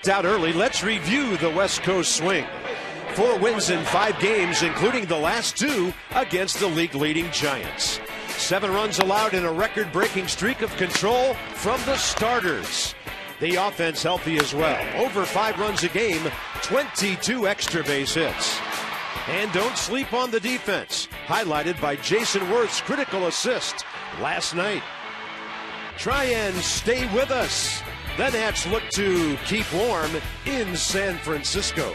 knocked out early. Let's review the West Coast swing. 4 wins in 5 games, including the last 2 against the league-leading Giants. 7 runs allowed in a record-breaking streak of control from the starters. The offense healthy as well. Over 5 runs a game, 22 extra base hits. And don't sleep on the defense, highlighted by Jason Worth's critical assist last night. Try and stay with us. The Nats look to keep warm in San Francisco.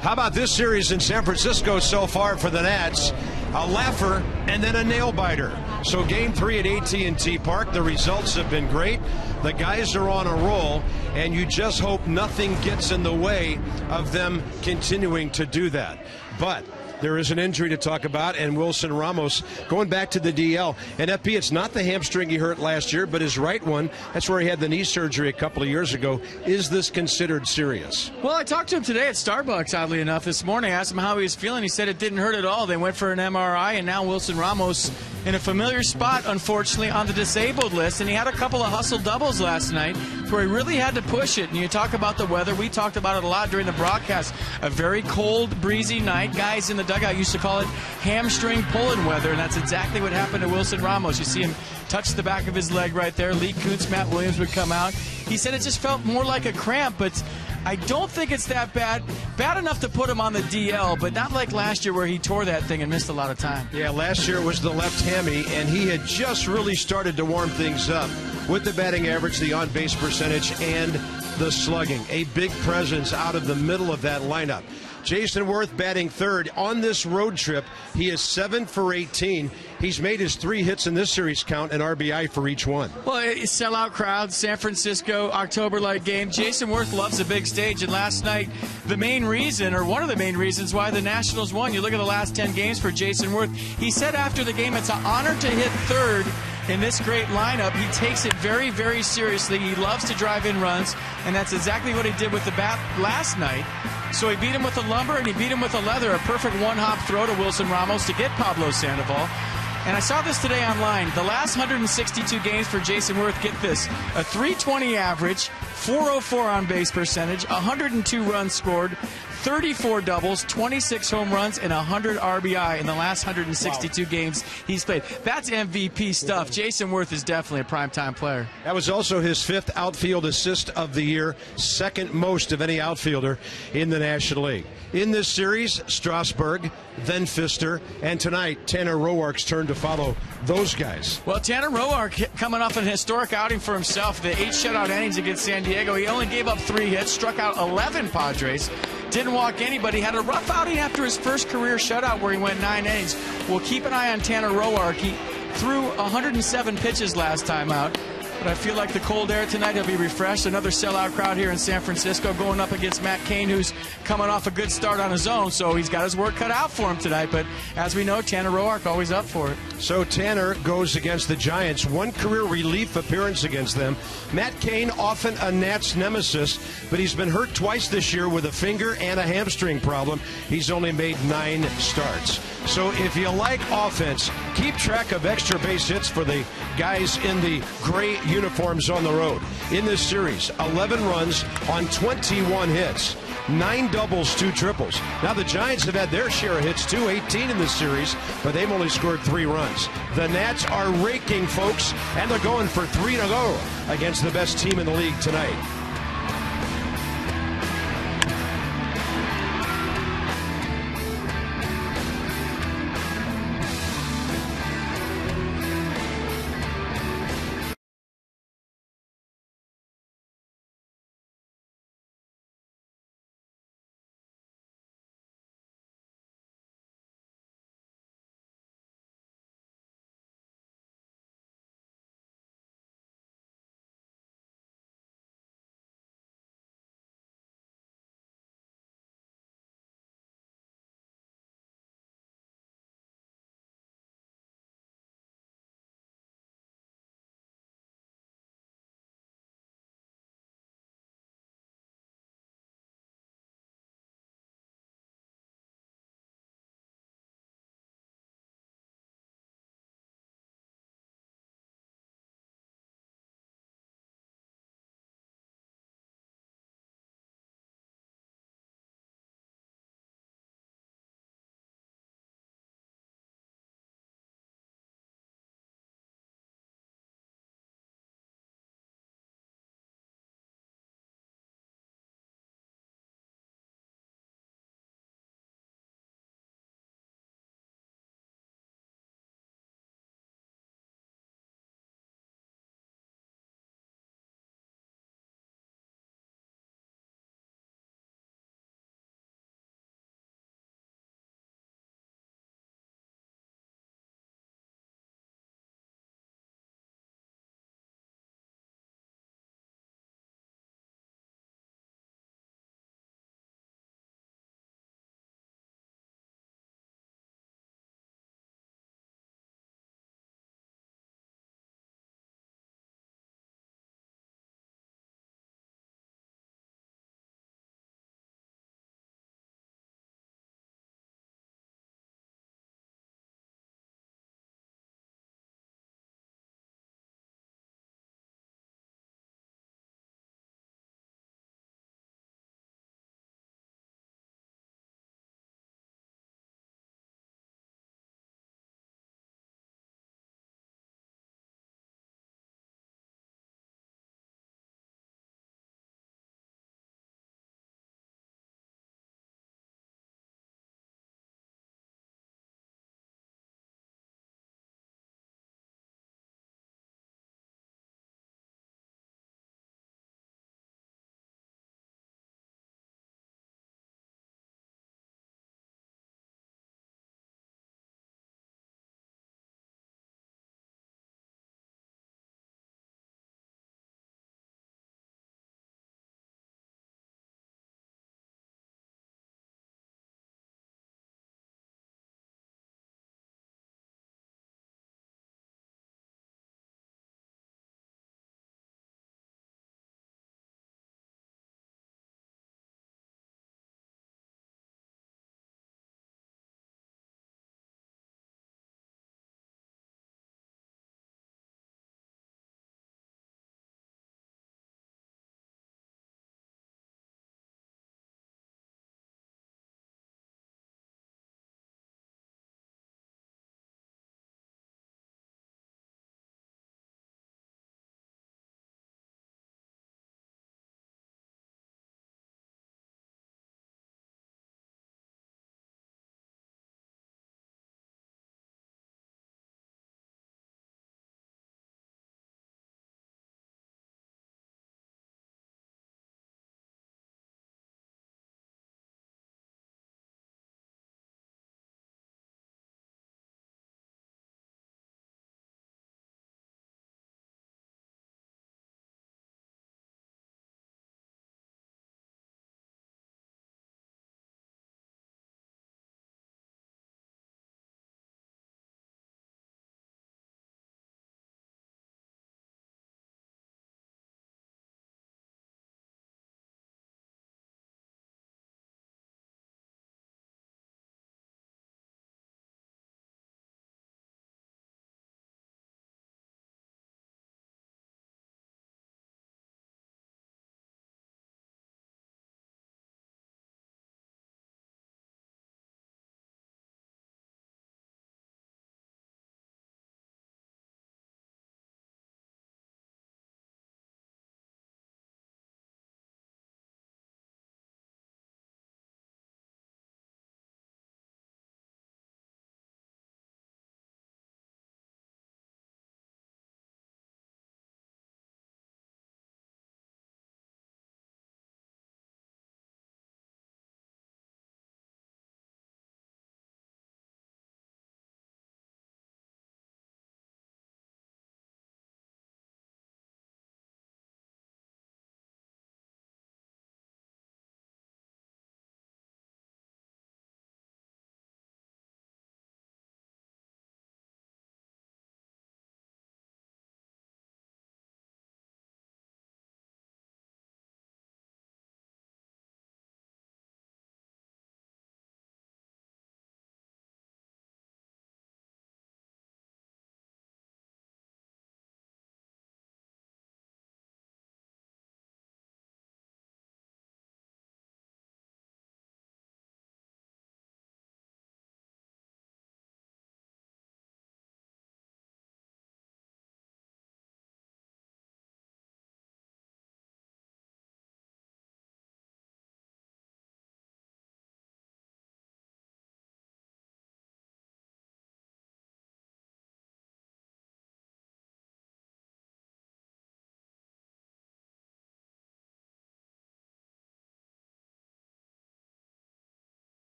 How about this series in San Francisco so far for the Nats? A laugher and then a nail-biter. So Game 3 at AT Park, the results have been great. The guys are on a roll, and you just hope nothing gets in the way of them continuing to do that. But there is an injury to talk about, and Wilson Ramos going back to the DL. And FP, it's not the hamstring he hurt last year, but his right one. That's where he had the knee surgery a couple of years ago. Is this considered serious? Well, I talked to him today at Starbucks, oddly enough, this morning. I asked him how he was feeling. He said it didn't hurt at all. They went for an MRI, and now Wilson Ramos in a familiar spot, unfortunately, on the disabled list. And he had a couple of hustle doubles last night where he really had to push it. And you talk about the weather. We talked about it a lot during the broadcast. A very cold, breezy night. Guys in the dugout used to call it hamstring pulling weather, and that's exactly what happened to Wilson Ramos. You see him touch the back of his leg right there. Lee Kuntz, Matt Williams would come out. He said it just felt more like a cramp, but I don't think it's that bad. Bad enough to put him on the DL, but not like last year where he tore that thing and missed a lot of time. Yeah, last year it was the left hammy, and he had just really started to warm things up with the batting average, the on-base percentage, and the slugging. A big presence out of the middle of that lineup. Jason Worth batting third on this road trip. He is 7 for 18. He's made his 3 hits in this series count an RBI for each one. Well, sellout crowd, San Francisco, October-like game. Jason Worth loves a big stage, and last night, the main reason, or one of the main reasons why the Nationals won, you look at the last 10 games for Jason Worth, he said after the game, it's an honor to hit third in this great lineup. He takes it very, very seriously. He loves to drive in runs, and that's exactly what he did with the bat last night. So he beat him with a lumber, and he beat him with a leather. A perfect one-hop throw to Wilson Ramos to get Pablo Sandoval. And I saw this today online. The last 162 games for Jason Worth, get this, a 320 average, 404 on-base percentage, 102 runs scored, 34 doubles, 26 home runs, and 100 RBI in the last 162 games he's played. That's MVP stuff. Jason Worth is definitely a primetime player. That was also his 5th outfield assist of the year, 2nd most of any outfielder in the National League. In this series, Strasburg, then Pfister, and tonight, Tanner Roark's turn to follow those guys. Well, Tanner Roark coming off an historic outing for himself. The 8 shutout innings against San Diego. He only gave up 3 hits, struck out 11 Padres. Didn't walk anybody. Had a rough outing after his first career shutout where he went 9 innings. We'll keep an eye on Tanner Roark. He threw 107 pitches last time out. But I feel like the cold air tonight, he'll be refreshed. Another sellout crowd here in San Francisco going up against Matt Cain, who's coming off a good start on his own. So he's got his work cut out for him tonight. But as we know, Tanner Roark always up for it. So Tanner goes against the Giants. 1 career relief appearance against them. Matt Cain, often a Nats nemesis, but he's been hurt twice this year with a finger and a hamstring problem. He's only made 9 starts. So if you like offense, keep track of extra base hits for the guys in the gray uniforms on the road. In this series, 11 runs on 21 hits. 9 doubles, 2 triples. Now the Giants have had their share of hits too, 18 in this series, but they've only scored 3 runs. The Nats are raking, folks, and they're going for 3 to go against the best team in the league tonight.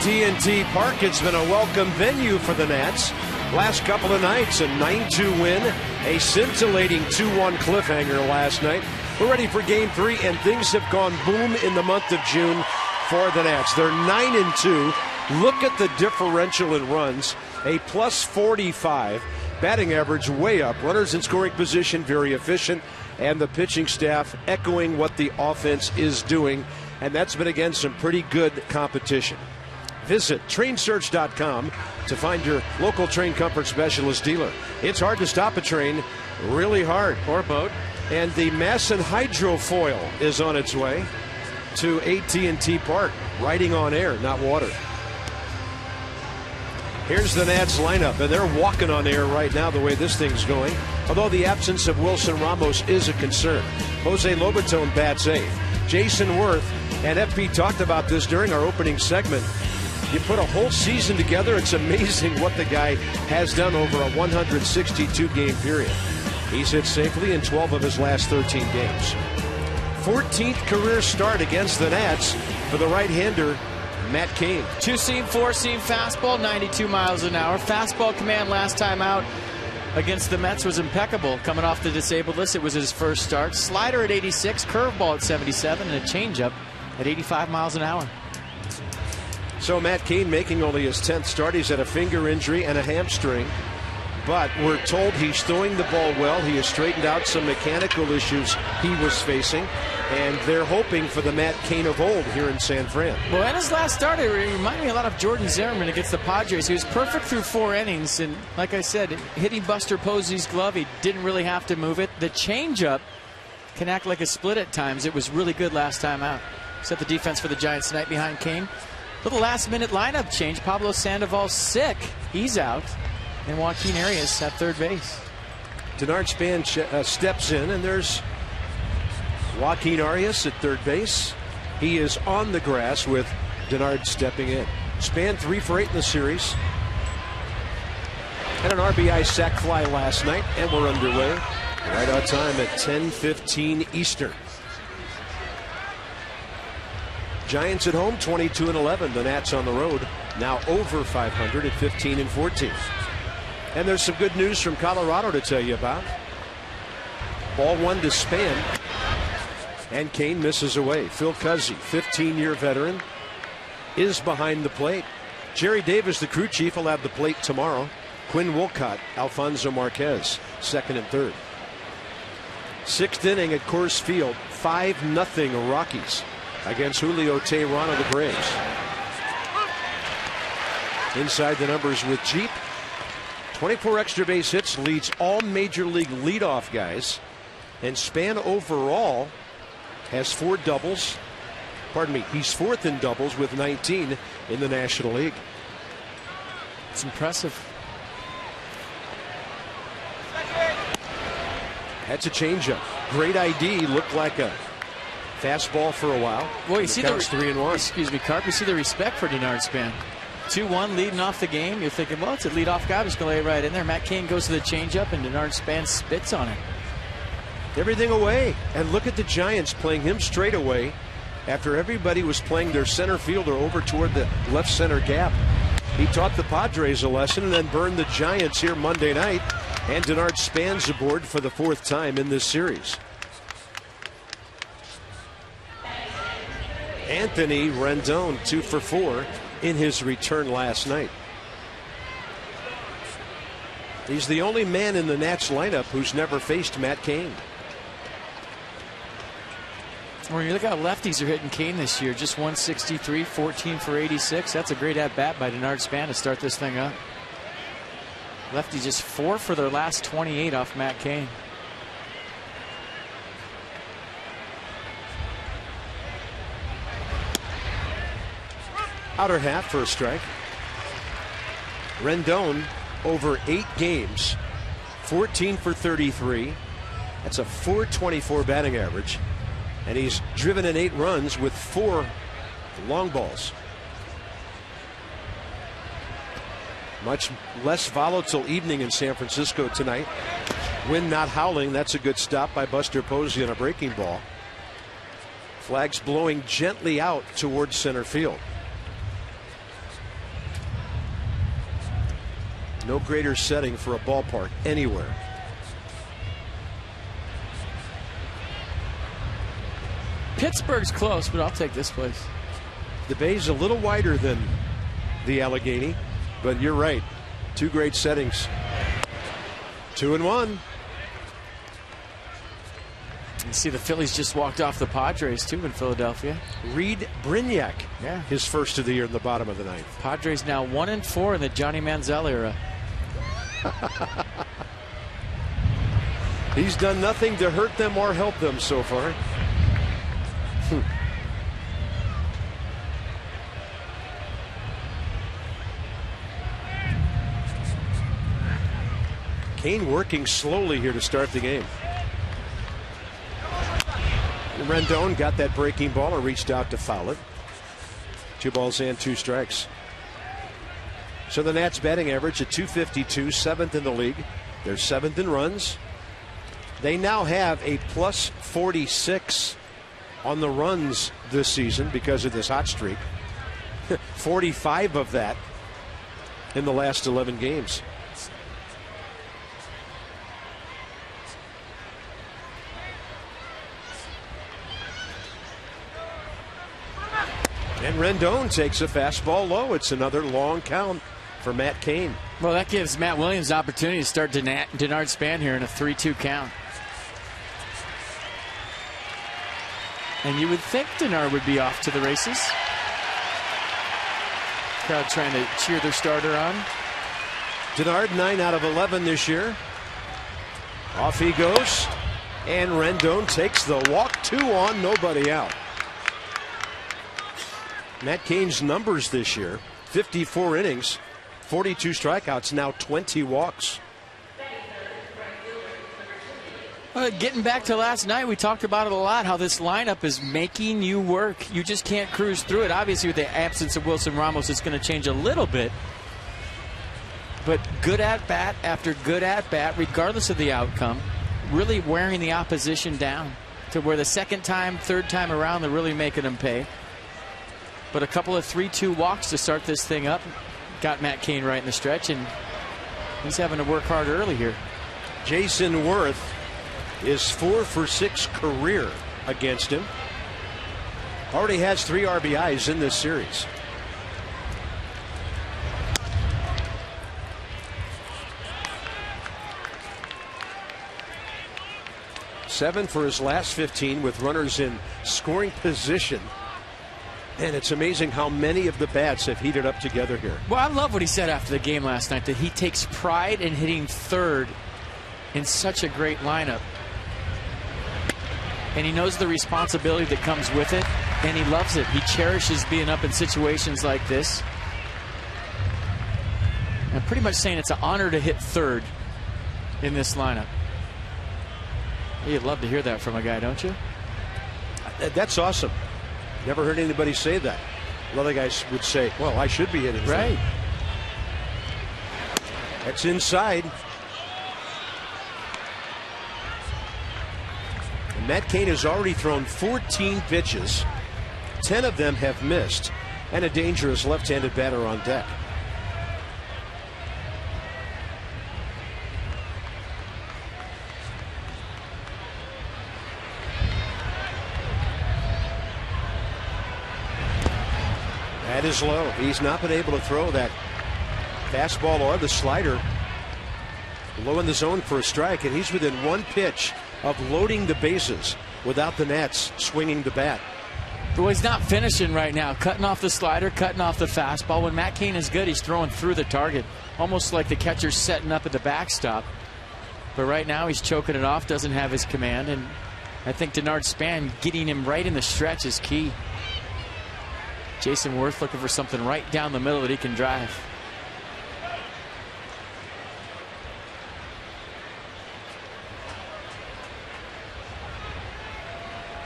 AT Park, it's been a welcome venue for the Nats. Last couple of nights, a 9-2 win, a scintillating 2-1 cliffhanger last night. We're ready for Game 3, and things have gone boom in the month of June for the Nats. They're 9-2. Look at the differential in runs, a plus 45. Batting average way up. Runners in scoring position, very efficient. And the pitching staff echoing what the offense is doing. And that's been against some pretty good competition. Visit trainsearch.com to find your local Train Comfort specialist dealer. It's hard to stop a train, really hard. Or a boat. And the Masson Hydrofoil is on its way to AT Park, riding on air, not water. Here's the Nats lineup, and they're walking on air right now the way this thing's going. Although the absence of Wilson Ramos is a concern. Jose Lobaton bats eighth. Jason Worth and FP talked about this during our opening segment. You put a whole season together, it's amazing what the guy has done over a 162-game period. He's hit safely in 12 of his last 13 games. 14th career start against the Nats for the right-hander, Matt Cain. 2-seam, 4-seam fastball, 92 miles an hour. Fastball command last time out against the Mets was impeccable. Coming off the disabled list, it was his first start. Slider at 86, curveball at 77, and a changeup at 85 miles an hour. So Matt Cain making only his 10th start. He's had a finger injury and a hamstring. But we're told he's throwing the ball well. He has straightened out some mechanical issues he was facing. And they're hoping for the Matt Cain of old here in San Fran. Well, in his last start, it reminded me a lot of Jordan Zimmerman against the Padres. He was perfect through 4 innings. And like I said, hitting Buster Posey's glove, he didn't really have to move it. The changeup can act like a split at times. It was really good last time out. Set the defense for the Giants tonight behind Cain. Little last-minute lineup change. Pablo Sandoval's sick. He's out. And Joaquin Arias at third base. Denard Span steps in, and there's Joaquin Arias at third base. He is on the grass with Denard stepping in. Span 3 for 8 in the series. Had an RBI sac fly last night, and we're underway. Right on time at 10:15 Eastern. Giants at home, 22-11. The Nats on the road, now over 500 at 15-14. And there's some good news from Colorado to tell you about. Ball one to Span. And Cain misses away. Phil Cuzzi, 15-year veteran, is behind the plate. Jerry Davis, the crew chief, will have the plate tomorrow. Quinn Wolcott, Alfonso Marquez, second and third. 6th inning at Coors Field, 5-0 Rockies against Julio Teheran of the Braves. Inside the numbers with Jeep. 24 extra base hits, leads all major league leadoff guys. And Span overall has 4 doubles. Pardon me, he's 4th in doubles with 19 in the National League. It's impressive. That's a changeup. Great ID, looked like a fastball for a while. Well, you see the 3-1. Excuse me, Carp. You see the respect for Denard Span. 2-1 leading off the game. You're thinking, well, it's a leadoff guy. I'm just going to lay it right in there. Matt Cain goes to the changeup, and Denard Span spits on it. Everything away. And look at the Giants playing him straight away after everybody was playing their center fielder over toward the left center gap. He taught the Padres a lesson and then burned the Giants here Monday night. And Denard Span's aboard for the 4th time in this series. Anthony Rendon 2 for 4 in his return last night. He's the only man in the Nats lineup who's never faced Matt Cain. When you look how lefties are hitting Cain this year, just 163, 14 for 86. That's a great at-bat by Denard Span to start this thing up. Lefties just 4 for their last 28 off Matt Cain. Outer half for a strike. Rendon over 8 games, 14 for 33. That's a .424 batting average. And he's driven in 8 runs with 4 long balls. Much less volatile evening in San Francisco tonight. Wind not howling. That's a good stop by Buster Posey on a breaking ball. Flags blowing gently out towards center field. No greater setting for a ballpark anywhere. Pittsburgh's close, but I'll take this place. The bay's a little wider than the Allegheny, but you're right. Two great settings. 2-1. You see the Phillies just walked off the Padres too in Philadelphia. Reed Brignac, yeah, his first of the year in the bottom of the ninth. Padres now 1-4 in the Johnny Manziel era. He's done nothing to hurt them or help them so far. Kane working slowly here to start the game. Rendon got that breaking ball and reached out to foul it. 2 balls and 2 strikes. So the Nats batting average at .252, 7th in the league. They're 7th in runs. They now have a plus 46 on the runs this season because of this hot streak. 45 of that in the last 11 games. And Rendon takes a fastball low. It's another long count for Matt Cain. Well, that gives Matt Williams the opportunity to start Denard Span here in a 3-2 count. And you would think Denard would be off to the races. Crowd trying to cheer their starter on. Denard 9 out of 11 this year. Off he goes. And Rendon takes the walk. 2 on, nobody out. Matt Cain's numbers this year: 54 innings, 42 strikeouts, now 20 walks. Getting back to last night, we talked about it a lot, how this lineup is making you work. You just can't cruise through it. Obviously, with the absence of Wilson Ramos, it's going to change a little bit. But good at-bat after good at-bat, regardless of the outcome, really wearing the opposition down to where the second time, third time around, they're really making them pay. But a couple of 3-2 walks to start this thing up got Matt Cain right in the stretch, and he's having to work hard early here. Jason Worth is 4 for 6 career against him. Already has 3 RBIs in this series. Seven for his last 15 with runners in scoring position. And it's amazing how many of the bats have heated up together here. Well, I love what he said after the game last night, that he takes pride in hitting third in such a great lineup. And he knows the responsibility that comes with it, and he loves it. He cherishes being up in situations like this. And pretty much saying it's an honor to hit third in this lineup. You'd love to hear that from a guy, don't you? That's awesome. Never heard anybody say that. A lot of guys would say, well, I should be hitting third. Right. That's inside. And Matt Cain has already thrown 14 pitches. 10 of them have missed. And a dangerous left-handed batter on deck. That is low. He's not been able to throw that fastball or the slider. Low in the zone for a strike, and he's within 1 pitch of loading the bases without the Nats swinging the bat. Well, he's not finishing right now. Cutting off the slider, cutting off the fastball. When Matt Cain is good, he's throwing through the target, almost like the catcher's setting up at the backstop. But right now he's choking it off, doesn't have his command, and I think Denard Span getting him right in the stretch is key. Jason Worth looking for something right down the middle that he can drive.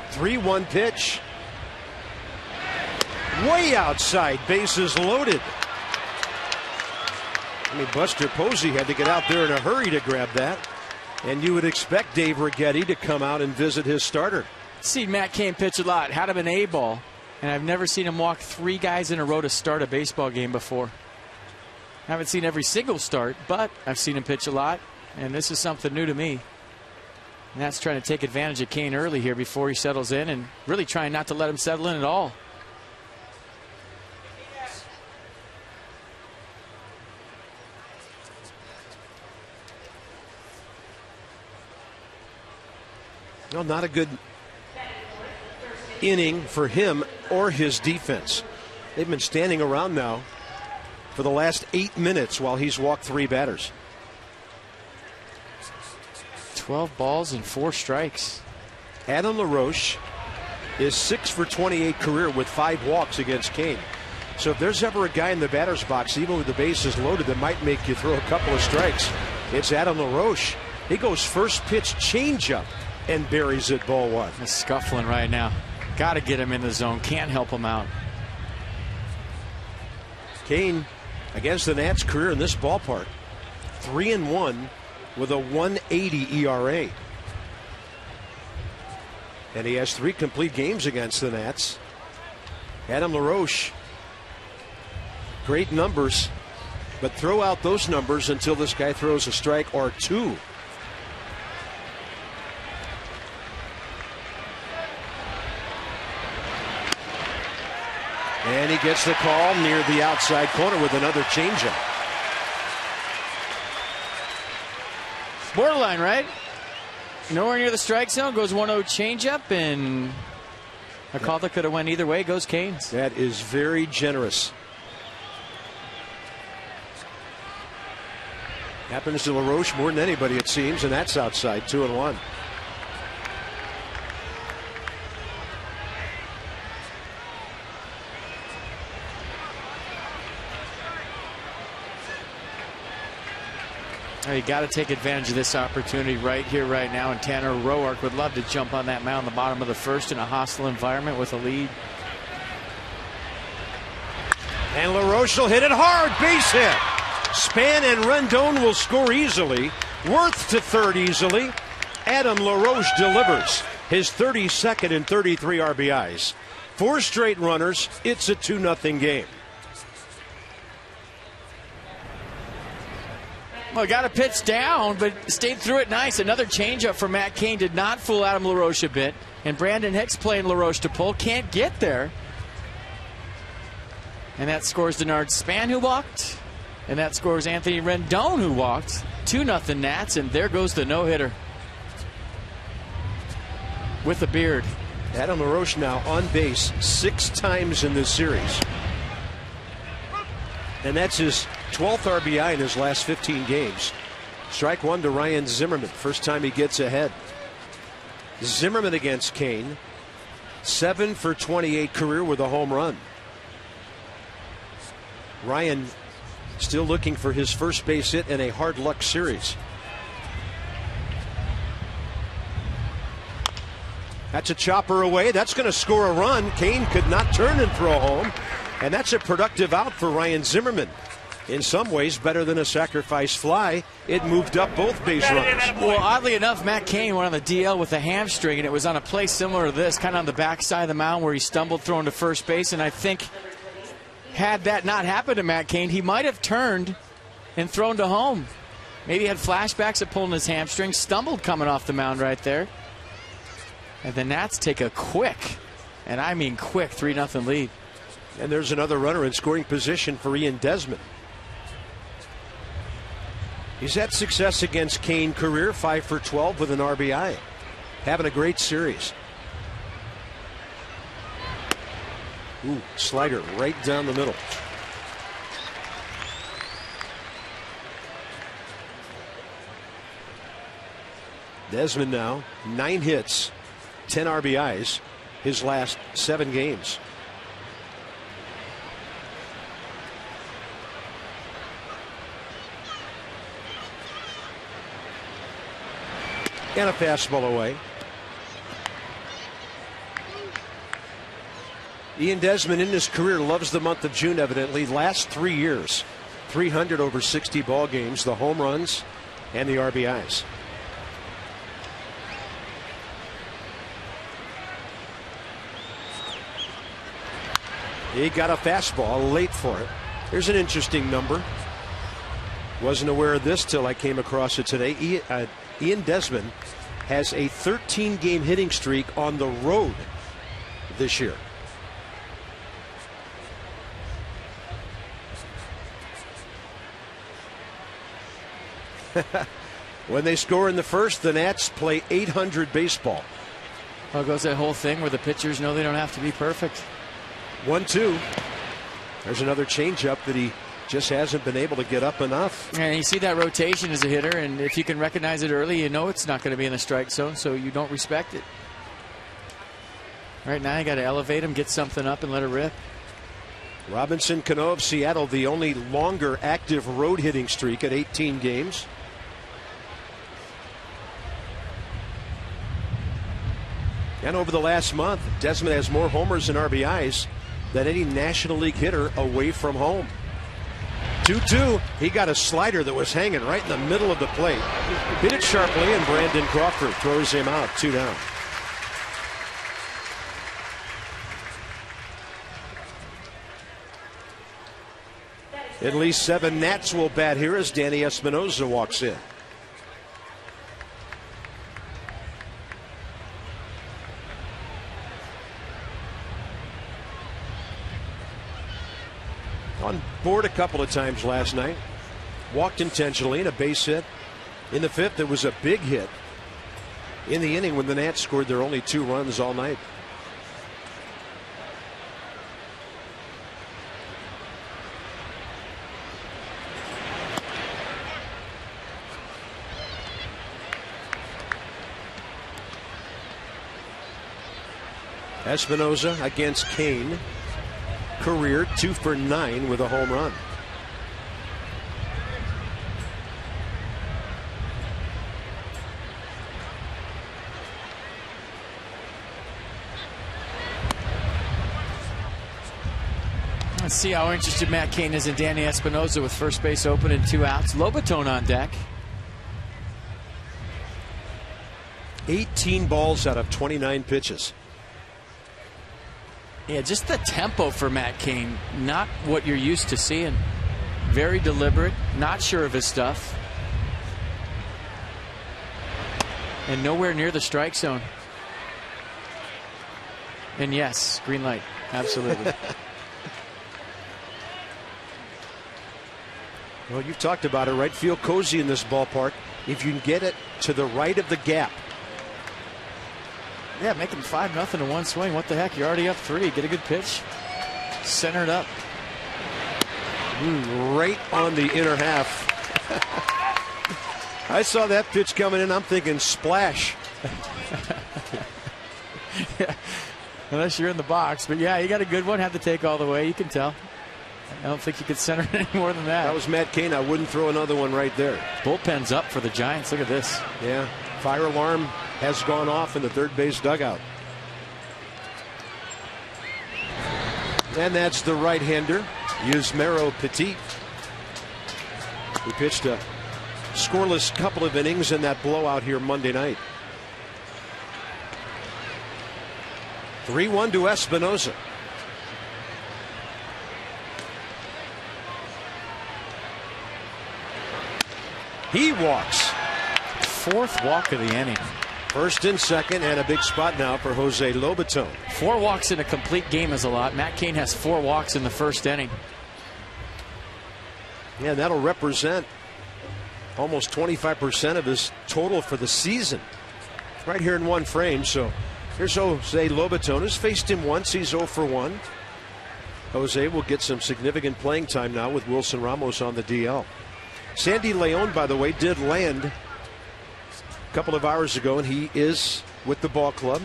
Three-one pitch. Way outside, bases loaded. I mean, Buster Posey had to get out there in a hurry to grab that. And you would expect Dave Righetti to come out and visit his starter. See Matt Cain pitch a lot. Had him an A ball. And I've never seen him walk 3 guys in a row to start a baseball game before. Haven't seen every single start, but I've seen him pitch a lot, and this is something new to me. And that's trying to take advantage of Kane early here before he settles in, and really trying not to let him settle in at all. Well, not a good inning for him or his defense. They've been standing around now for the last 8 minutes while he's walked 3 batters. 12 balls and 4 strikes. Adam LaRoche is 6 for 28 career with 5 walks against Kane. So if there's ever a guy in the batter's box, even with the bases loaded, that might make you throw a couple of strikes, it's Adam LaRoche. He goes first pitch changeup and buries it, ball 1. He's scuffling right now. Got to get him in the zone. Can't help him out. Kane against the Nats' career in this ballpark, 3-1 with a 1.80 ERA. And he has 3 complete games against the Nats. Adam LaRoche, great numbers, but throw out those numbers until this guy throws a strike or 2. And he gets the call near the outside corner with another changeup. Borderline, right? Nowhere near the strike zone. Goes 1-0 changeup, and a call that could have went either way. Goes Canes. That is very generous. Happens to LaRoche more than anybody, it seems, and that's outside. 2-1. You got to take advantage of this opportunity right here, right now. And Tanner Roark would love to jump on that mound in the bottom of the first in a hostile environment with a lead. And LaRoche will hit it hard. Base hit. Span and Rendon will score easily. Worth to third easily. Adam LaRoche delivers his 32nd and 33 RBIs. 4 straight runners. It's a 2-0 game. Well, got a pitch down, but stayed through it nice. Another changeup for Matt Cain did not fool Adam LaRoche a bit. And Brandon Hicks playing LaRoche to pull. Can't get there. And that scores Denard Span, who walked. And that scores Anthony Rendon, who walked. 2-0 Nats, and there goes the no-hitter. With a beard. Adam LaRoche now on base 6 times in this series. And that's his 12th RBI in his last 15 games. Strike 1 to Ryan Zimmerman. First time he gets ahead. Zimmerman against Kane. 7 for 28 career with a home run. Ryan still looking for his first base hit in a hard luck series. That's a chopper away. That's going to score a run. Kane could not turn and throw home. And that's a productive out for Ryan Zimmerman. In some ways, better than a sacrifice fly. It moved up both base runners. Well, oddly enough, Matt Cain went on the DL with a hamstring, and it was on a play similar to this, kind of on the backside of the mound where he stumbled throwing to first base. And I think had that not happened to Matt Cain, he might have turned and thrown to home. Maybe had flashbacks of pulling his hamstring, stumbled coming off the mound right there. And the Nats take a quick, and I mean quick, 3-0 lead. And there's another runner in scoring position for Ian Desmond. He's had success against Kane career, 5 for 12 with an RBI. Having a great series. Ooh, slider right down the middle. Desmond now, 9 hits, 10 RBIs, his last 7 games. And a fastball away. Ian Desmond in his career loves the month of June, evidently. Last 3 years, 300 over 60 ball games, the home runs and the RBIs. He got a fastball late for it. Here's an interesting number. Wasn't aware of this till I came across it today. Ian Desmond has a 13-game hitting streak on the road this year. When they score in the first, the Nats play 800 baseball. Well, it goes that whole thing where the pitchers know they don't have to be perfect. 1-2. There's another changeup that he just hasn't been able to get up enough. And you see that rotation as a hitter, and if you can recognize it early, you know it's not going to be in the strike zone, so you don't respect it. Right now, you got to elevate him, get something up, and let it rip. Robinson Cano of Seattle, the only longer active road hitting streak at 18 games. And over the last month, Desmond has more homers and RBIs than any National League hitter away from home. 2-2. He got a slider that was hanging right in the middle of the plate. Hit it sharply, and Brandon Crawford throws him out. 2 down. At least 7 Nats will bat here as Danny Espinosa walks in. On board a couple of times last night. Walked intentionally in a base hit. In the 5th, it was a big hit in the inning when the Nats scored their only 2 runs all night. Espinosa against Kane. Career 2 for 9 with a home run. Let's see how interested Matt Cain is in Danny Espinosa with first base open and 2 outs. Lobaton on deck. 18 balls out of 29 pitches. Yeah, just the tempo for Matt Cain, not what you're used to seeing. Very deliberate, not sure of his stuff. And nowhere near the strike zone. And yes, green light, absolutely. Well, you've talked about it, right? Feel cozy in this ballpark if you can get it to the right of the gap. Yeah, make him 5-0 in one swing. What the heck? You're already up 3. Get a good pitch. Center it up. Right on the inner half. I saw that pitch coming in. I'm thinking splash. Yeah, unless you're in the box. But yeah, you got a good one. Had to take all the way. You can tell. I don't think you could center it any more than that. That was Matt Cain. I wouldn't throw another one right there. Bullpen's up for the Giants. Look at this. Yeah. Fire alarm has gone off in the third base dugout. And that's the right-hander, Yusmeiro Petit, who pitched a scoreless couple of innings in that blowout here Monday night. 3-1 to Espinosa. He walks. 4th walk of the inning. First and second, and a big spot now for Jose Lobaton. 4 walks in a complete game is a lot. Matt Cain has 4 walks in the first inning. Yeah, that'll represent almost 25% of his total for the season. Right here in one frame. So here's Jose Lobaton, who's faced him once. He's 0 for 1. Jose will get some significant playing time now with Wilson Ramos on the DL. Sandy Leon, by the way, did land a couple of hours ago, and he is with the ball club.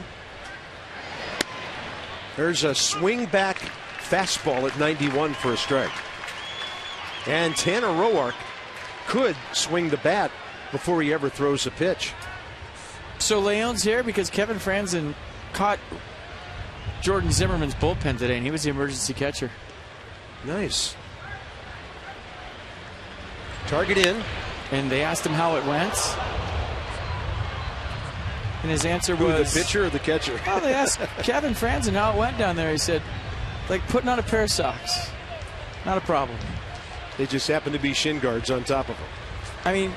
There's a swing back fastball at 91 for a strike. And Tanner Roark could swing the bat before he ever throws a pitch. So Leon's here because Kevin Franzen caught Jordan Zimmerman's bullpen today, and he was the emergency catcher. Nice. Target in. And they asked him how it went. And his answer was... the pitcher or the catcher? Well, they asked Kevin Franzen how it went down there. He said, like putting on a pair of socks. Not a problem. They just happen to be shin guards on top of them. I mean,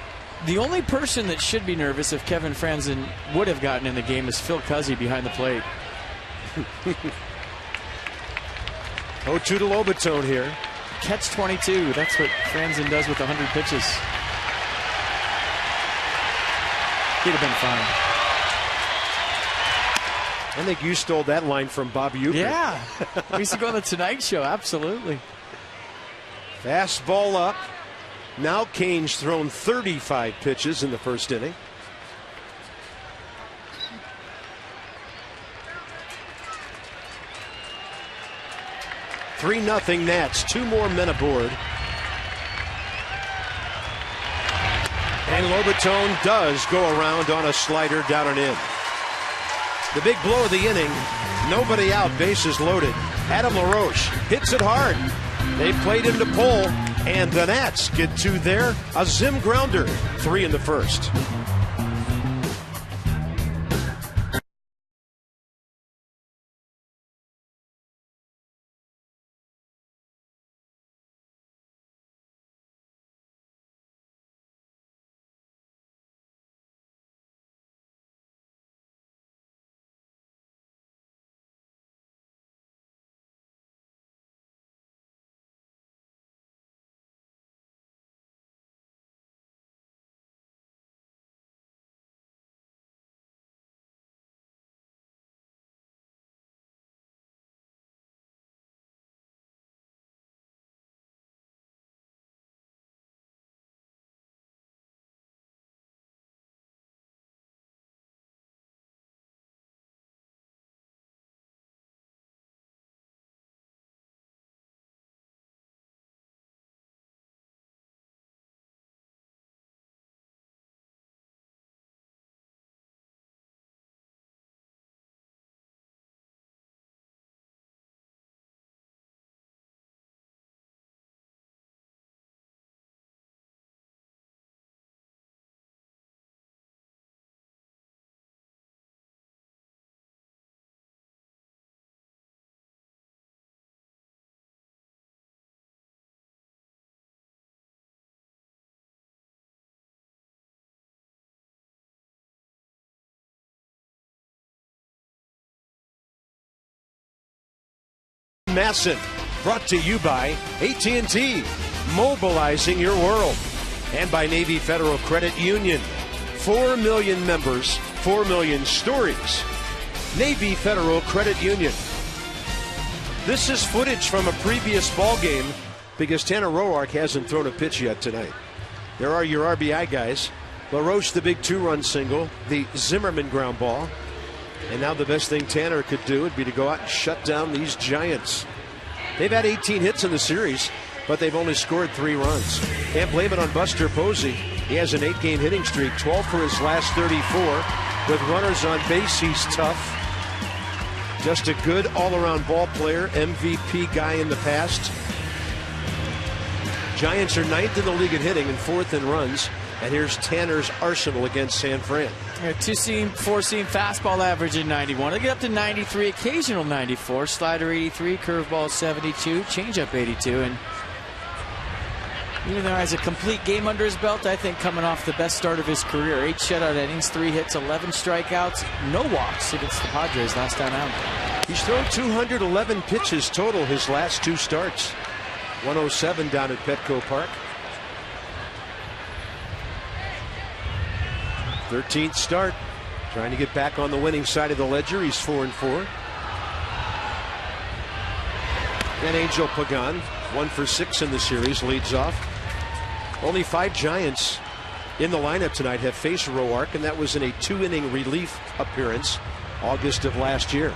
the only person that should be nervous if Kevin Franzen would have gotten in the game is Phil Cuzzy behind the plate. 0-2 to Lobatone here. Catch 22. That's what Franzen does with 100 pitches. He'd have been fine. I think you stole that line from Bob Uecker. Yeah. We used to go on the Tonight Show. Absolutely. Fastball up. Now Kane's thrown 35 pitches in the first inning. (3-0) Nats. 2 more men aboard. And Lobatone does go around on a slider down and in. The big blow of the inning. Nobody out. Bases loaded. Adam LaRoche hits it hard. They played him to pull. And the Nats get 2 there. A Zim grounder. 3 in the first. Masson, brought to you by AT&T, mobilizing your world, and by Navy Federal Credit Union. 4 million members, 4 million stories. Navy Federal Credit Union. This is footage from a previous ball game because Tanner Roark hasn't thrown a pitch yet tonight. There are your RBI guys. LaRoche, the big 2-run single, the Zimmerman ground ball. And now the best thing Tanner could do would be to go out and shut down these Giants. They've had 18 hits in the series, but they've only scored 3 runs. Can't blame it on Buster Posey. He has an 8-game hitting streak, 12 for his last 34. With runners on base, he's tough. Just a good all-around ball player, MVP guy in the past. Giants are 9th in the league in hitting and 4th in runs. And here's Tanner's arsenal against San Fran. 2-seam, 4-seam fastball average in 91. They get up to 93, occasional 94. Slider 83, curveball 72, changeup 82. And even though he has a complete game under his belt, I think coming off the best start of his career. 8 shutout innings, 3 hits, 11 strikeouts, no walks against the Padres last time out. He's thrown 211 pitches total his last 2 starts. 107 down at Petco Park. 13th start, trying to get back on the winning side of the ledger. He's 4-4. And Angel Pagan, 1 for 6 in the series, leads off. Only 5 Giants in the lineup tonight have faced Roark, and that was in a 2-inning relief appearance August of last year. In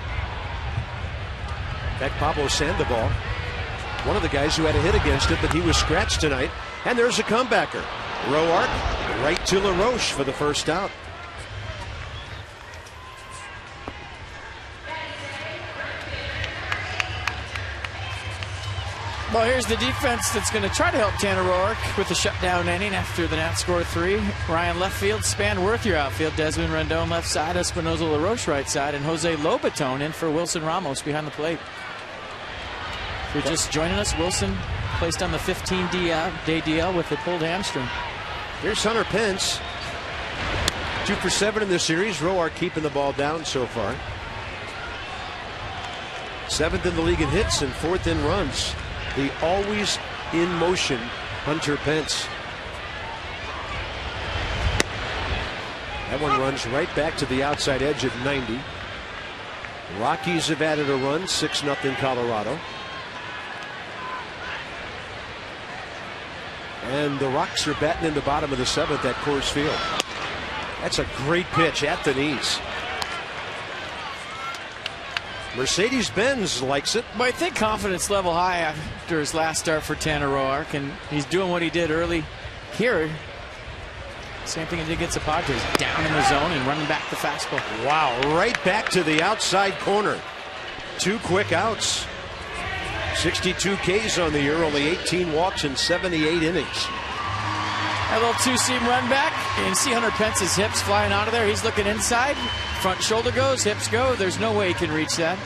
fact, Pablo Sandoval, one of the guys who had a hit against it, but he was scratched tonight. And there's a comebacker. Roark right to LaRoche for the first out. Well, here's the defense that's going to try to help Tanner Roark with the shutdown inning after the Nats score 3. Ryan left field, Spanworth your outfield, Desmond Rendon left side, Espinosa LaRoche right side, and Jose Lobatone in for Wilson Ramos behind the plate. If you're just joining us, Wilson placed on the 15-day DL with a pulled hamstring. Here's Hunter Pence. 2 for 7 in the series. Roark keeping the ball down so far. 7th in the league in hits and 4th in runs. The always in motion Hunter Pence. That one runs right back to the outside edge at 90. Rockies have added a run, 6-0 Colorado. And the Rocks are batting in the bottom of the 7th at Coors Field. That's a great pitch at the knees. Mercedes-Benz likes it. But I think confidence level high after his last start for Tanner Roark, and he's doing what he did early here. Same thing he did against the Padres, down in the zone and running back the fastball. Wow, right back to the outside corner. 2 quick outs. 62 Ks on the year, only 18 walks in 78 innings. A little two-seam run back. You can see Hunter Pence's hips flying out of there. He's looking inside. Front shoulder goes, hips go. There's no way he can reach that.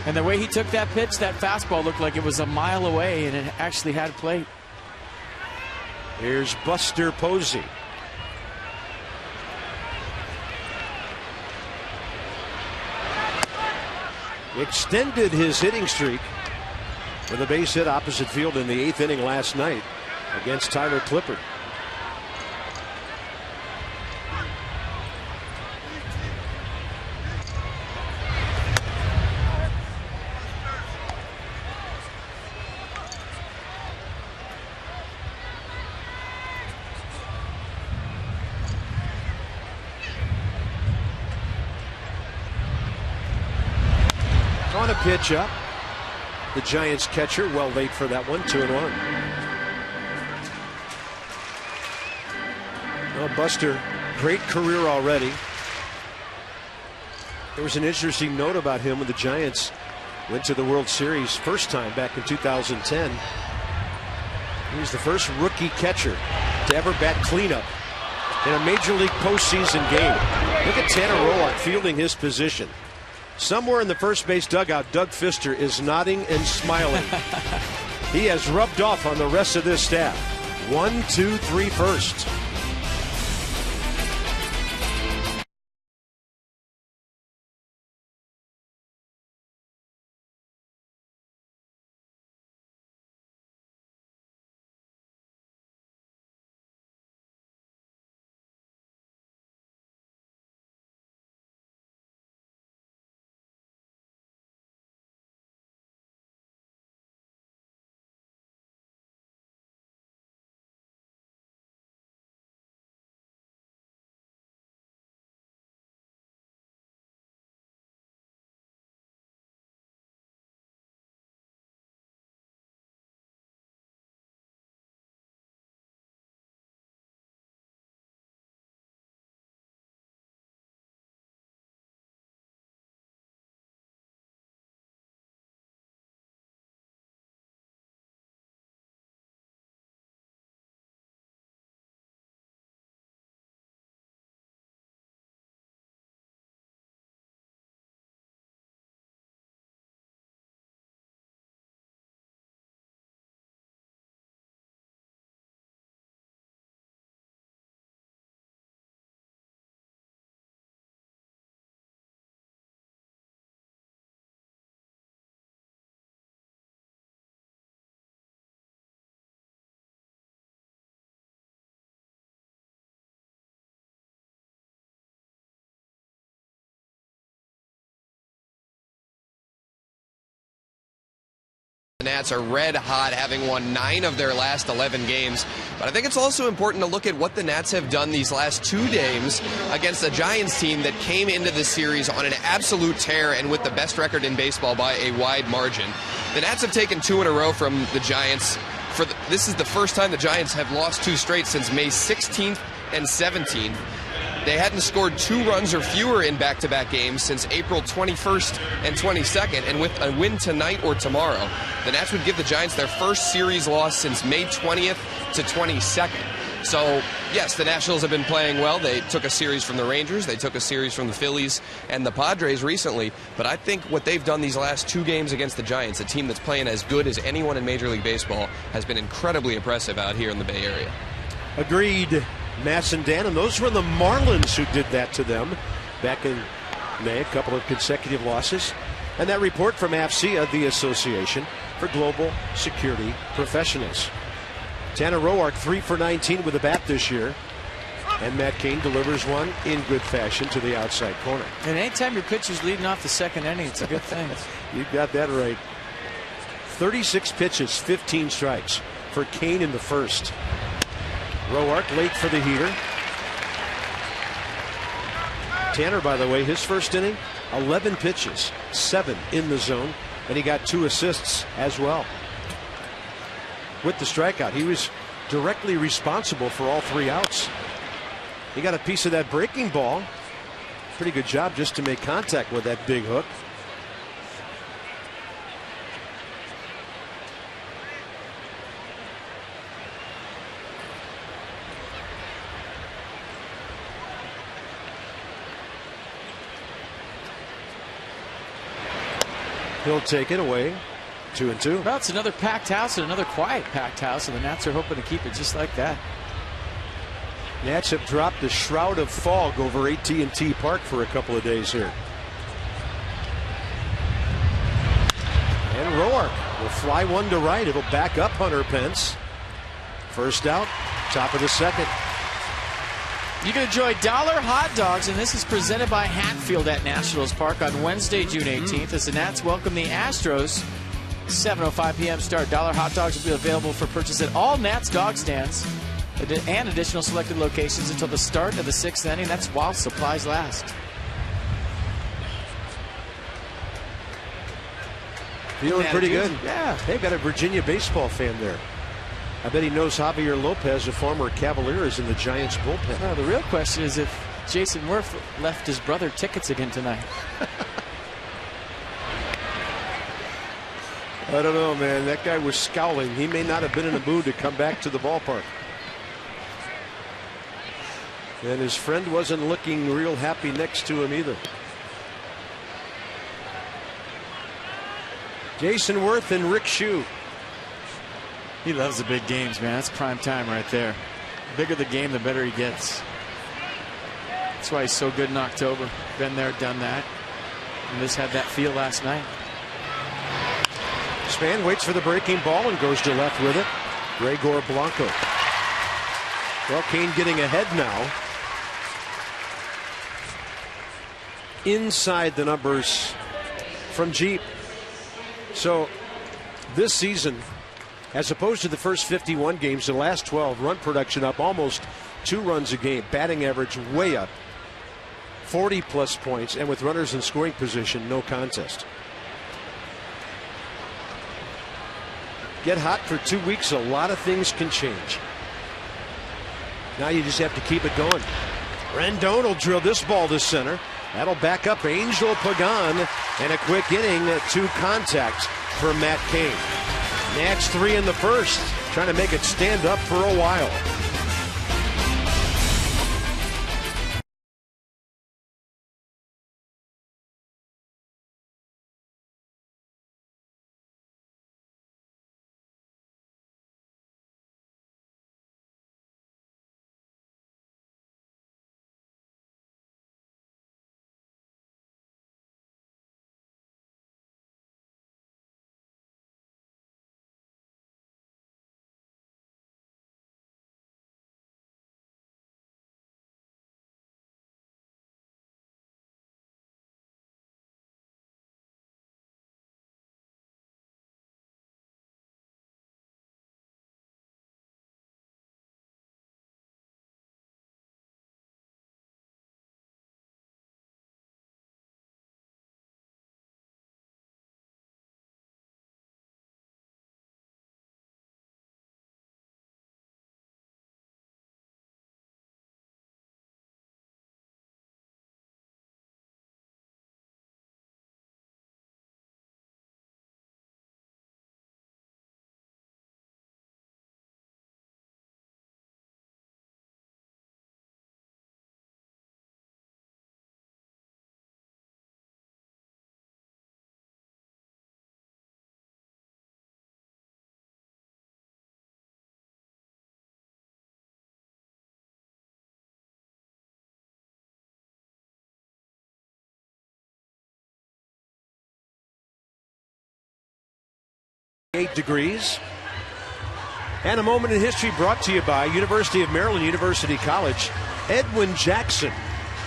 And the way he took that pitch, that fastball looked like it was a mile away, and it actually had plate. Here's Buster Posey. Extended his hitting streak with a base hit opposite field in the 8th inning last night against Tyler Clippard. On a pitch up. The Giants catcher, well late for that one, 2-1. Well, Buster, great career already. There was an interesting note about him when the Giants went to the World Series first time back in 2010. He was the first rookie catcher to ever bat cleanup in a Major League postseason game. Look at Tanner Roark fielding his position. Somewhere in the first base dugout, Doug Fister is nodding and smiling. He has rubbed off on the rest of this staff. 1, 2, 3 first. The Nats are red hot, having won 9 of their last 11 games. But I think it's also important to look at what the Nats have done these last 2 games against the Giants team that came into this series on an absolute tear and with the best record in baseball by a wide margin. The Nats have taken 2 in a row from the Giants. This is the first time the Giants have lost 2 straight since May 16th and 17th. They hadn't scored 2 runs or fewer in back-to-back games since April 21st and 22nd, and with a win tonight or tomorrow, the Nats would give the Giants their first series loss since May 20th to 22nd. So, yes, the Nationals have been playing well. They took a series from the Rangers. They took a series from the Phillies and the Padres recently. But I think what they've done these last 2 games against the Giants, a team that's playing as good as anyone in Major League Baseball, has been incredibly impressive out here in the Bay Area. Agreed, Mass and Dan. And those were the Marlins who did that to them back in May, a couple of consecutive losses. And that report from AFCEA, the Association for Global Security Professionals. Tanner Roark 3 for 19 with a bat this year. And Matt Cain delivers one in good fashion to the outside corner. And anytime your pitcher's leading off the second inning, it's a good thing. You got that right. 36 pitches, 15 strikes for Cain in the first. Roark late for the heater. Tanner, by the way, his first inning, 11 pitches, 7 in the zone, and he got 2 assists as well. With the strikeout, he was directly responsible for all 3 outs. He got a piece of that breaking ball. Pretty good job just to make contact with that big hook. He'll take it away. 2-2. Well, it's another packed house and another quiet packed house, and the Nats are hoping to keep it just like that. Nats have dropped a shroud of fog over AT&T Park for a couple of days here. And Roark will fly one to right. It'll back up Hunter Pence. First out, top of the second. You can enjoy dollar hot dogs, and this is presented by Hatfield at Nationals Park on Wednesday, June 18th, as the Nats welcome the Astros. 7:05 p.m. start. Dollar hot dogs will be available for purchase at all Nats dog stands and additional selected locations until the start of the 6th inning. That's while supplies last. Feeling pretty good. Yeah. They've got a Virginia baseball fan there. I bet he knows Javier Lopez, a former Cavalier, is in the Giants bullpen. Well, the real question is if Jason Worth left his brother tickets again tonight. I don't know, man. That guy was scowling. He may not have been in a mood to come back to the ballpark. And his friend wasn't looking real happy next to him either. Jason Worth and Rick Shue. He loves the big games, man. That's prime time right there. The bigger the game, the better he gets. That's why he's so good in October. Been there, done that. And this had that feel last night. Span waits for the breaking ball and goes to left with it. Gregor Blanco. Well, Cain getting ahead now. Inside the numbers from Jeep. So this season, as opposed to the first 51 games, the last 12, run production up almost 2 runs a game. Batting average way up. 40-plus points, and with runners in scoring position, no contest. Get hot for 2 weeks, a lot of things can change. Now you just have to keep it going. Rendon will drill this ball to center. That'll back up Angel Pagan, and a quick inning, 2 contacts for Matt Cain. Nats 3 in the first, trying to make it stand up for a while. 8 degrees. And a moment in history brought to you by University of Maryland University College. Edwin Jackson.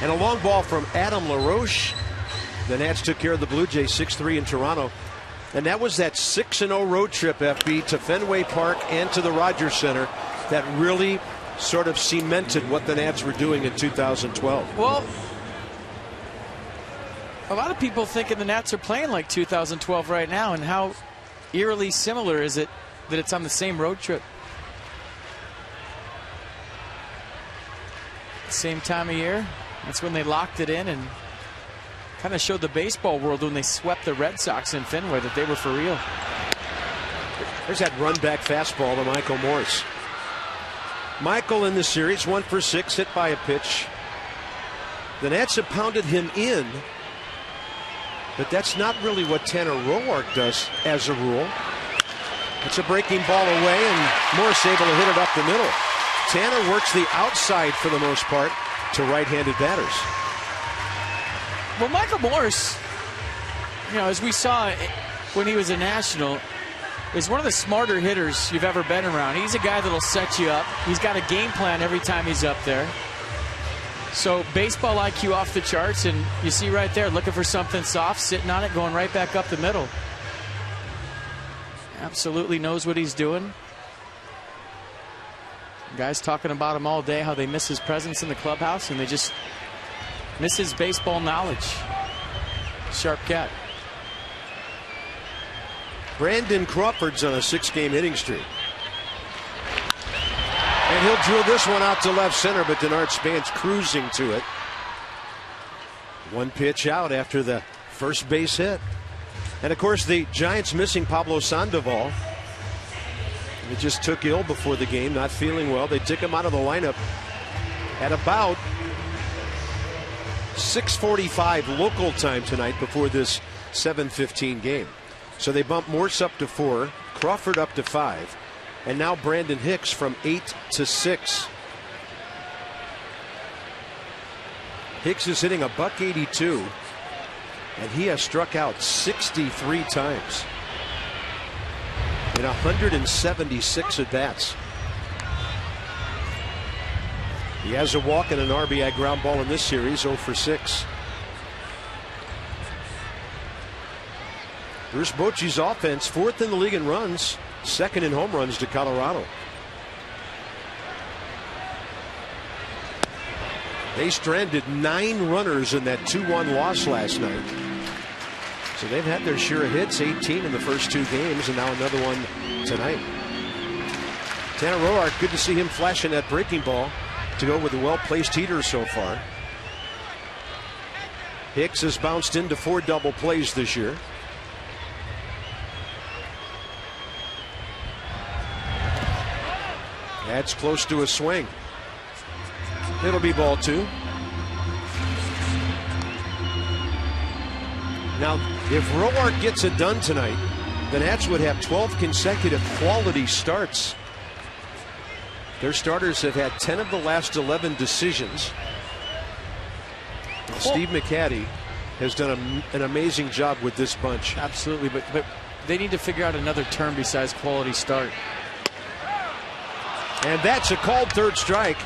And a long ball from Adam LaRoche. The Nats took care of the Blue Jays 6-3 in Toronto. And that was that 6-0 road trip, FB, to Fenway Park and to the Rogers Center that really sort of cemented what the Nats were doing in 2012. Well, a lot of people thinking the Nats are playing like 2012 right now, and how eerily similar is it that it's on the same road trip? Same time of year. That's when they locked it in and kind of showed the baseball world when they swept the Red Sox in Fenway that they were for real. There's that run back fastball to Michael Morse. Michael in the series 1 for 6, hit by a pitch. The Nats have pounded him in, but that's not really what Tanner Roark does as a rule. It's a breaking ball away, and Morse able to hit it up the middle. Tanner works the outside for the most part to right-handed batters. Well, Michael Morse, as we saw when he was a National, is one of the smarter hitters you've ever been around. He's a guy that'll set you up. He's got a game plan every time he's up there. So baseball IQ off the charts, and you see right there, looking for something soft, sitting on it, going right back up the middle. Absolutely knows what he's doing. Guys talking about him all day, how they miss his presence in the clubhouse, and they just miss his baseball knowledge. Sharp cat. Brandon Crawford's on a 6-game hitting streak. And he'll drill this one out to left center, but Denard Span's cruising to it. One pitch out after the first base hit. And of course, the Giants missing Pablo Sandoval. He just took ill before the game, not feeling well. They took him out of the lineup at about 6:45 local time tonight before this 7:15 game. So they bump Morse up to 4, Crawford up to 5, and now Brandon Hicks from 8 to 6. Hicks is hitting a .182, and he has struck out 63 times in 176 at-bats. He has a walk and an RBI ground ball in this series, 0 for 6. Bruce Bochy's offense, 4th in the league in runs, 2nd in home runs to Colorado. They stranded 9 runners in that 2-1 loss last night. So they've had their share of hits, 18 in the first 2 games, and now another one tonight. Tanner Roark, good to see him flashing that breaking ball to go with a well-placed heater so far. Hicks has bounced into 4 double plays this year. That's close to a swing. It'll be ball 2. Now, if Roark gets it done tonight, the Nats would have 12 consecutive quality starts. Their starters have had 10 of the last 11 decisions. Steve McCaddy has done an amazing job with this bunch. Absolutely, but they need to figure out another term besides quality start. And that's a called 3rd strike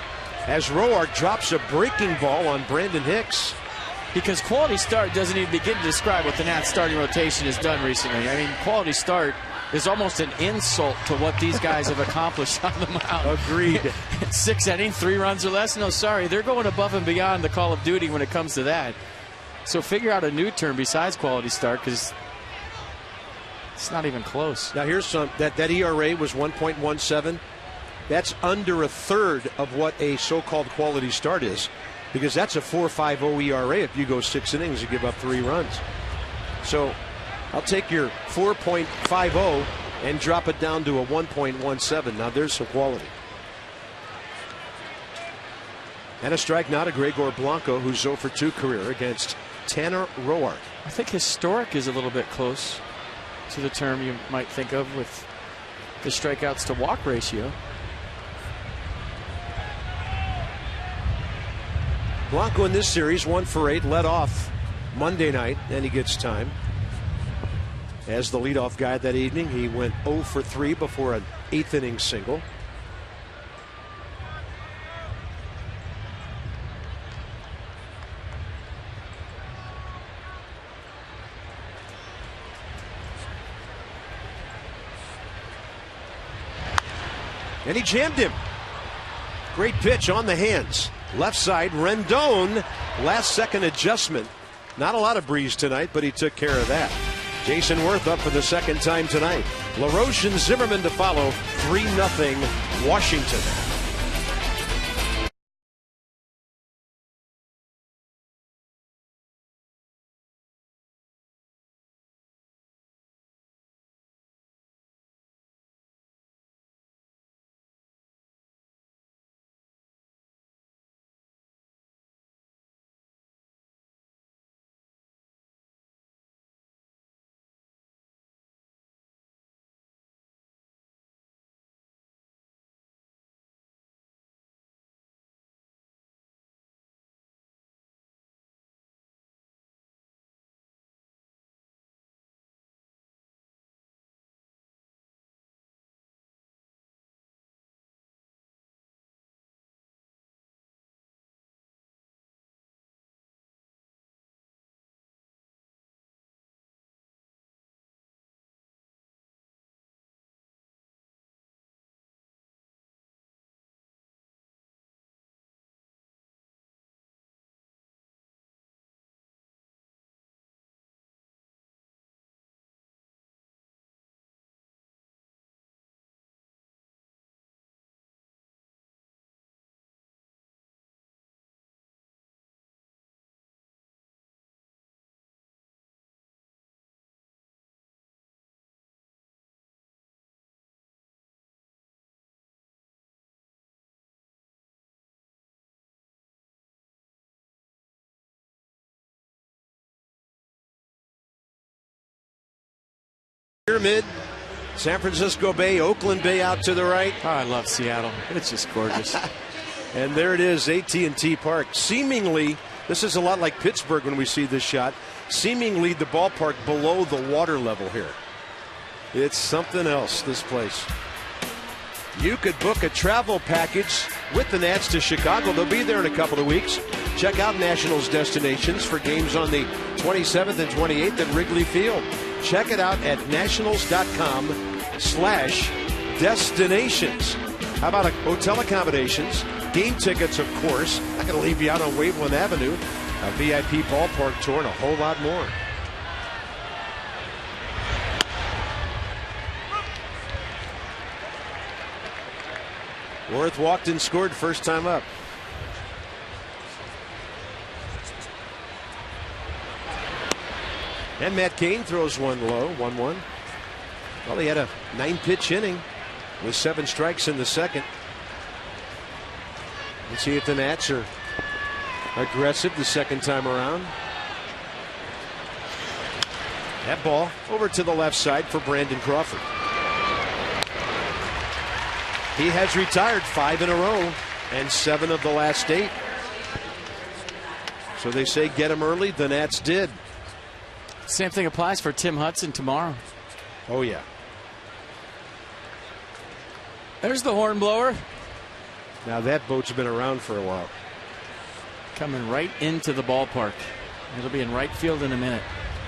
as Roark drops a breaking ball on Brandon Hicks. Because quality start doesn't even begin to describe what the Nats starting rotation has done recently. I mean, quality start is almost an insult to what these guys have accomplished on the mound. Agreed. 6 innings, 3 runs or less. No, sorry, they're going above and beyond the Call of Duty when it comes to that. So figure out a new term besides quality start, because it's not even close. Now here's some that ERA was 1.17. That's under a third of what a so-called quality start is, because that's a 4.50 ERA if you go 6 innings and give up 3 runs. So I'll take your 4.50 and drop it down to a 1.17. Now there's some quality. And a strike now to Gregor Blanco, who's 0 for 2 career against Tanner Roark. I think historic is a little bit close to the term you might think of with the strikeouts to walk ratio. Blanco in this series 1 for 8, led off Monday night, and he gets time. as the leadoff guy that evening. He went 0 for 3 before an 8th inning single. And he jammed him. Great pitch on the hands. Left side, Rendon. Last second adjustment. Not a lot of breeze tonight, but he took care of that. Jason Worth up for the second time tonight. LaRoche and Zimmerman to follow. 3-0 Washington. Pyramid, San Francisco Bay, Oakland Bay out to the right. Oh, I love Seattle. It's just gorgeous. And there it is, AT&T Park. Seemingly, this is a lot like Pittsburgh when we see this shot. Seemingly the ballpark below the water level here. It's something else, this place. You could book a travel package with the Nats to Chicago. They'll be there in a couple of weeks. Check out Nationals destinations for games on the 27th and 28th at Wrigley Field. Check it out at nationals.com/destinations. How about hotel accommodations, game tickets, of course. Not going to leave you out on Waveland Avenue. A VIP ballpark tour and a whole lot more. Worth walked and scored first time up. And Matt Cain throws one low, 1-1. Well, he had a 9-pitch inning with 7 strikes in the second. Let's see if the Nats are aggressive the second time around. That ball over to the left side for Brandon Crawford. He has retired 5 in a row and 7 of the last 8. So they say get him early. The Nats did. Same thing applies for Tim Hudson tomorrow. Oh, yeah. There's the horn blower. Now that boat's been around for a while. Coming right into the ballpark. It'll be in right field in a minute.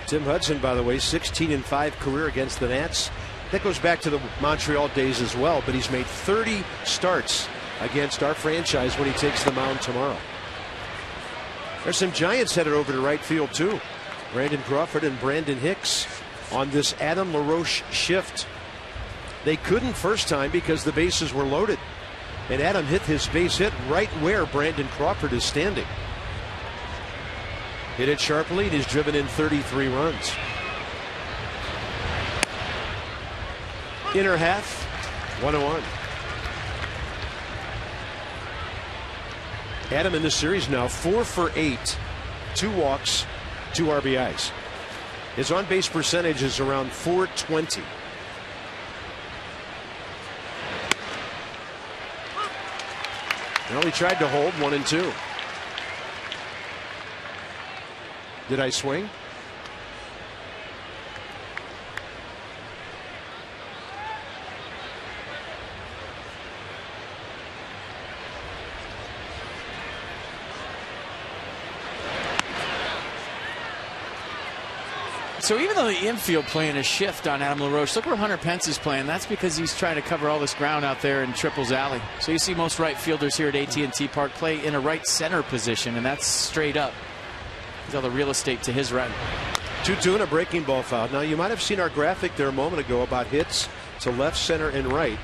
Tim Hudson, by the way, 16-5 career against the Nats. That goes back to the Montreal days as well, but he's made 30 starts against our franchise when he takes the mound tomorrow. There's some Giants headed over to right field, too. Brandon Crawford and Brandon Hicks on this Adam LaRoche shift. They couldn't first time because the bases were loaded. And Adam hit his base hit right where Brandon Crawford is standing. Hit it sharply and he's driven in 33 runs. Inner half, 1-1. Adam in this series now 4 for 8, 2 walks, 2 RBIs. His on-base percentage is around .420. Well, he tried to hold 1-2. Did I swing? So even though the infield playing a shift on Adam LaRoche, look where Hunter Pence is playing. That's because he's trying to cover all this ground out there in Triples Alley. So you see most right fielders here at AT&T Park play in a right center position, and that's straight up. He's all the real estate to his right. 2-2 and a breaking ball foul. Now you might have seen our graphic there a moment ago about hits to left, center, and right.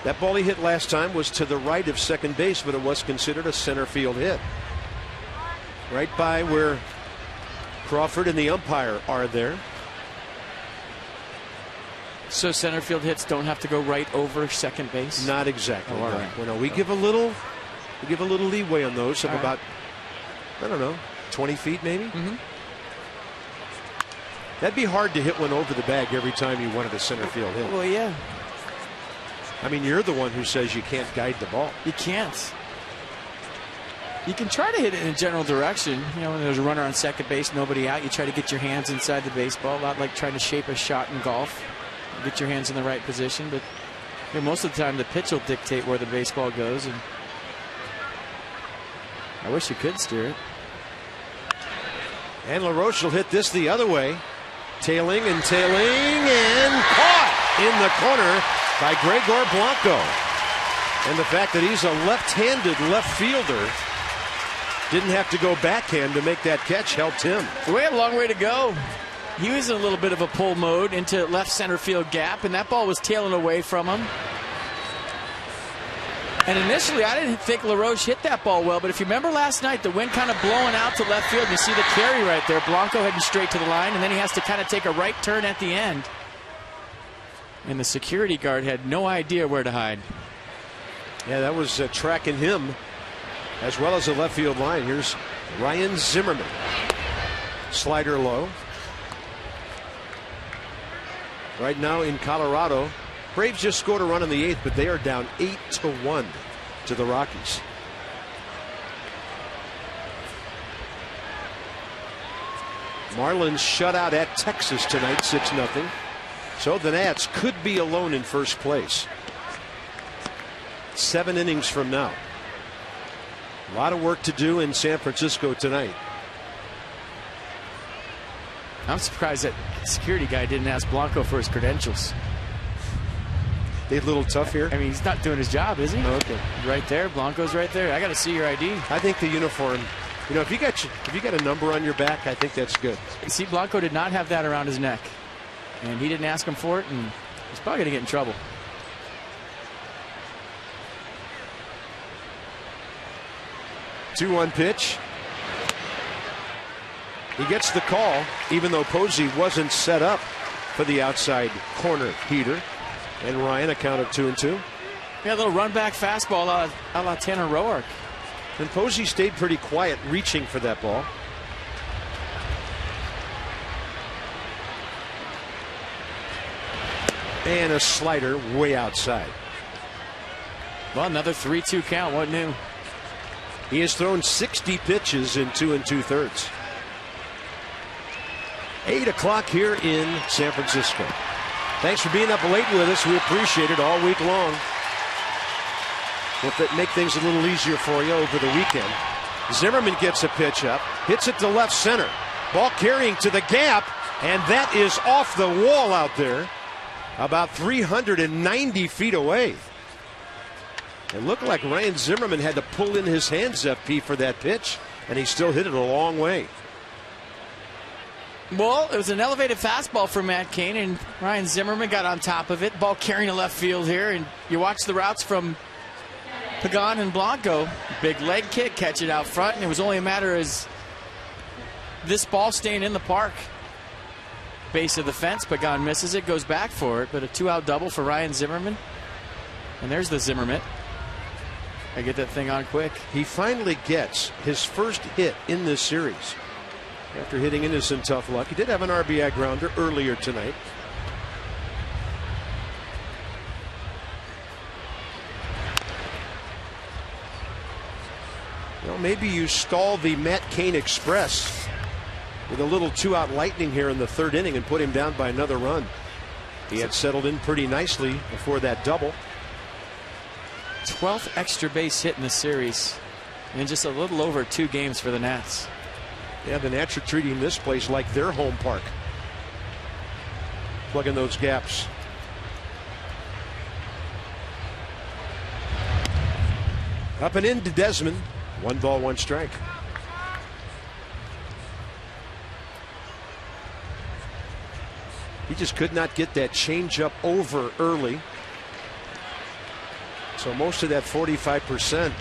That ball he hit last time was to the right of second base, but it was considered a center field hit. Right by where Crawford and the umpire are there. So center field hits don't have to go right over second base? Not exactly. Oh, all right. Well, no, we give a little leeway on those of about, I don't know, 20 feet maybe. Mm-hmm. That'd be hard to hit one over the bag every time you wanted a center field hit. Well, yeah. I mean, you're the one who says you can't guide the ball. You can't. You can try to hit it in a general direction. You know, when there's a runner on second base, nobody out, you try to get your hands inside the baseball. A lot like trying to shape a shot in golf. Get your hands in the right position. But you know, most of the time, the pitch will dictate where the baseball goes. And I wish you could steer it. And LaRoche will hit this the other way. Tailing and caught in the corner by Gregor Blanco. And the fact that he's a left-handed left fielder, didn't have to go backhand to make that catch, helped him. We have a long way to go. He was in a little bit of a pull mode into left center field gap, and that ball was tailing away from him. And initially, I didn't think LaRoche hit that ball well, but if you remember last night, the wind kind of blowing out to left field, you see the carry right there. Blanco heading straight to the line, and then he has to kind of take a right turn at the end. And the security guard had no idea where to hide. Yeah, that was tracking him as well as the left field line. Here's Ryan Zimmerman. Slider low. Right now in Colorado, Braves just scored a run in the 8th, but they are down 8-1 to the Rockies. Marlins shut out at Texas tonight, 6-0. So the Nats could be alone in first place. 7 innings from now. A lot of work to do in San Francisco tonight. I'm surprised that security guy didn't ask Blanco for his credentials. They a little tough here. I mean, he's not doing his job, is he? Okay. Right there, Blanco's right there. I got to see your ID. I think the uniform, you know, if you got a number on your back, I think that's good. You see, Blanco did not have that around his neck, and he didn't ask him for it, and he's probably going to get in trouble. Two-one pitch. He gets the call, even though Posey wasn't set up for the outside corner heater. And Ryan, a count of 2-2. Yeah, a little run back fastball a la Tanner Roark. And Posey stayed pretty quiet, reaching for that ball. And a slider way outside. Well, another 3-2 count. What new? He has thrown 60 pitches in 2 2/3. 8 o'clock here in San Francisco. Thanks for being up late with us. We appreciate it all week long. We'll make things a little easier for you over the weekend. Zimmerman gets a pitch up, hits it to left center. Ball carrying to the gap, and that is off the wall out there, about 390 feet away. It looked like Ryan Zimmerman had to pull in his hands, FP, for that pitch, and he still hit it a long way. Well, it was an elevated fastball for Matt Cain, and Ryan Zimmerman got on top of it. Ball carrying to left field here, and you watch the routes from Pagan and Blanco. Big leg kick, catch it out front, and it was only a matter of this ball staying in the park. Base of the fence, Pagan misses it, goes back for it, but a 2-out double for Ryan Zimmerman. And there's the Zimmerman. I get that thing on quick. He finally gets his first hit in this series. After hitting into some tough luck. He did have an RBI grounder earlier tonight. Well, maybe you stall the Matt Cain Express with a little 2-out lightning here in the 3rd inning and put him down by another run. He had settled in pretty nicely before that double. 12th extra base hit in the series in just a little over 2 games for the Nats. Yeah, the Nats are treating this place like their home park. plugging those gaps. Up and into Desmond. 1 ball, 1 strike. He just could not get that changeup over early. So most of that 45%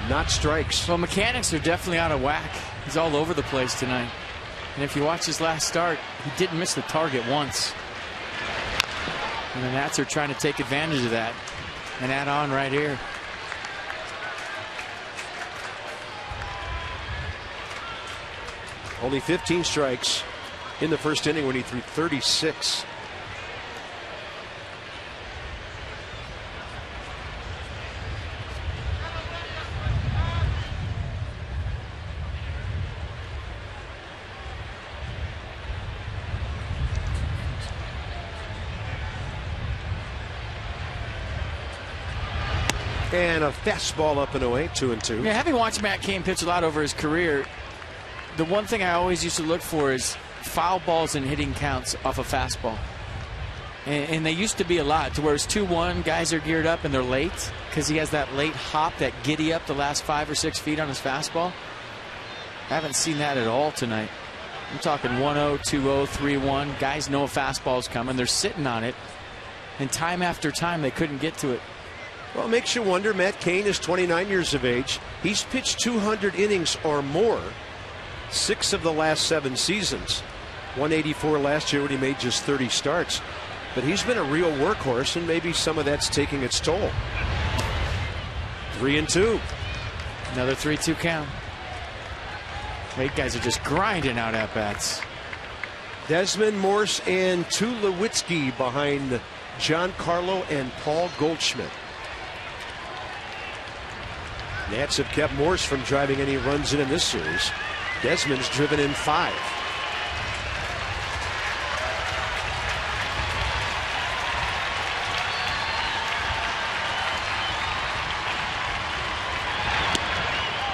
not strikes. Well, mechanics are definitely out of whack. He's all over the place tonight. And if you watch his last start, he didn't miss the target once. And the Nats are trying to take advantage of that and add on right here. Only 15 strikes in the first inning when he threw 36. And a fastball up and away, 2-2. Yeah, having watched Matt Cain pitch a lot over his career, the one thing I always used to look for is foul balls and hitting counts off a fastball. And they used to be a lot, to where it's 2-1, guys are geared up and they're late because he has that late hop, that giddy up the last 5 or 6 feet on his fastball. I haven't seen that at all tonight. I'm talking 1-0, 2-0, 3-1. Guys know a fastball's coming. They're sitting on it. And time after time, they couldn't get to it. Well, it makes you wonder. Matt Cain is 29 years of age. He's pitched 200 innings or more 6 of the last 7 seasons. 184 last year when he made just 30 starts. But he's been a real workhorse, and maybe some of that's taking its toll. 3-2. Another 3-2 count. Eight guys are just grinding out at bats. Desmond, Morse, and Tulowitzki behind Giancarlo and Paul Goldschmidt. Nats have kept Morse from driving any runs in this series. Desmond's driven in 5.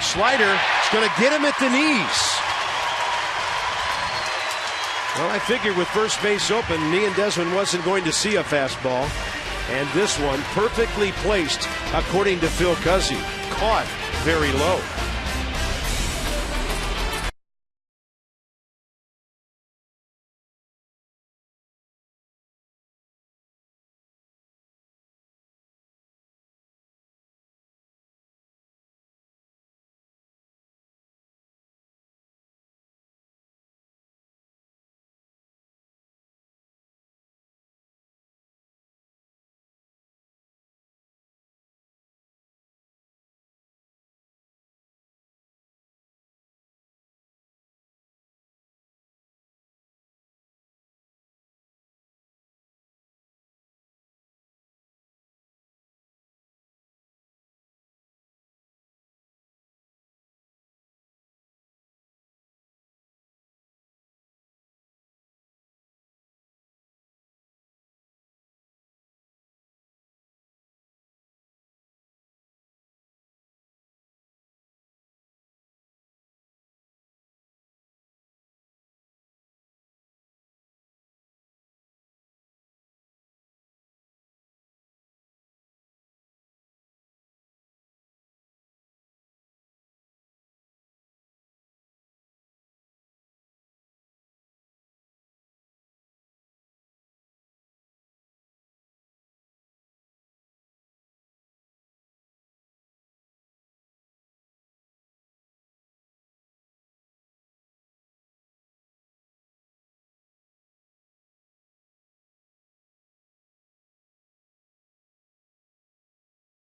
Slider is going to get him at the knees. Well, I figured with first base open, me and Desmond wasn't going to see a fastball. And this one perfectly placed, according to Phil Cuzzi. Caught very low.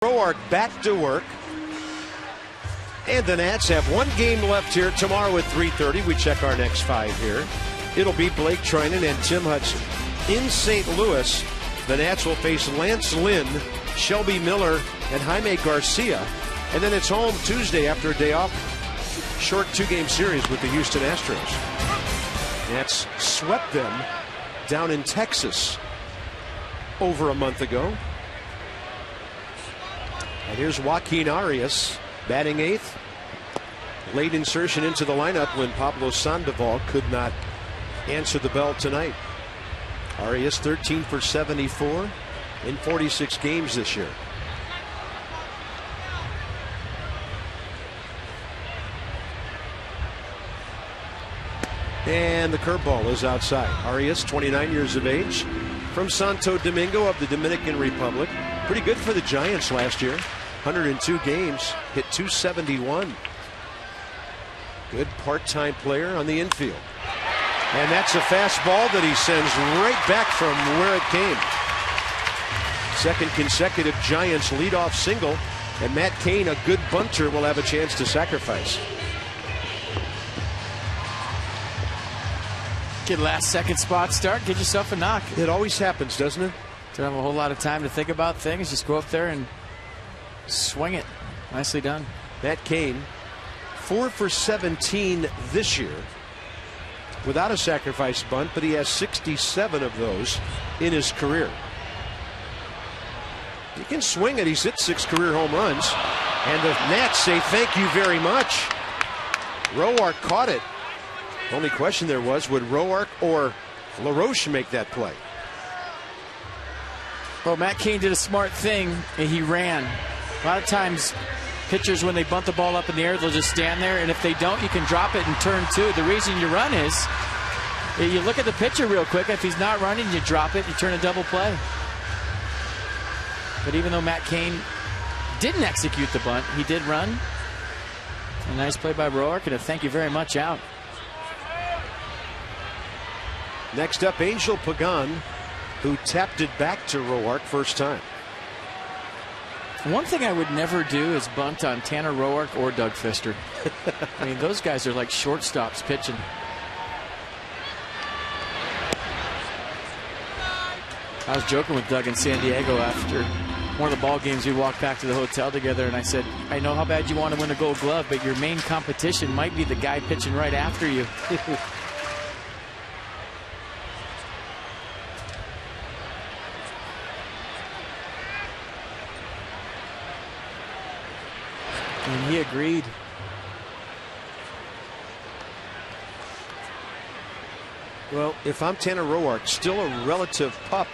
Arc back to work. And the Nats have 1 game left here tomorrow at 3:30. We check our next 5 here. It'll be Blake Trinan and Tim Hudson. In St. Louis, the Nats will face Lance Lynn, Shelby Miller, and Jaime Garcia. And then it's home Tuesday after a day off. Short 2-game series with the Houston Astros. Nats swept them down in Texas over a month ago. And here's Joaquin Arias batting 8th. Late insertion into the lineup when Pablo Sandoval could not answer the bell tonight. Arias 13 for 74 in 46 games this year. And the curveball is outside. Arias, 29 years of age, from Santo Domingo of the Dominican Republic. Pretty good for the Giants last year. 102 games, hit .271. Good part-time player on the infield. And that's a fastball that he sends right back from where it came. Second consecutive Giants leadoff single, and Matt Cain, a good bunter, will have a chance to sacrifice. Get last second spot start, get yourself a knock. It always happens, doesn't it? Don't have a whole lot of time to think about things. Just go up there and swing it. Nicely done. Matt Cain, 4 for 17 this year without a sacrifice bunt, but he has 67 of those in his career. He can swing it. He's hit 6 career home runs. And the Nats say thank you very much. Roark caught it. Only question there was, would Roark or LaRoche make that play? Well, Matt Cain did a smart thing, and he ran. A lot of times, pitchers, when they bunt the ball up in the air, they'll just stand there, and if they don't, you can drop it and turn two. The reason you run is, you look at the pitcher real quick. If he's not running, you drop it, you turn a double play. But even though Matt Cain didn't execute the bunt, he did run. A nice play by Roark, and a thank you very much out. Next up, Angel Pagan, who tapped it back to Roark first time. One thing I would never do is bunt on Tanner Roark or Doug Fister. I mean, those guys are like shortstops pitching. I was joking with Doug in San Diego after one of the ball games. We walked back to the hotel together, and I said, I know how bad you want to win a Gold Glove, but your main competition might be the guy pitching right after you. And he agreed. Well, if I'm Tanner Roark, still a relative pup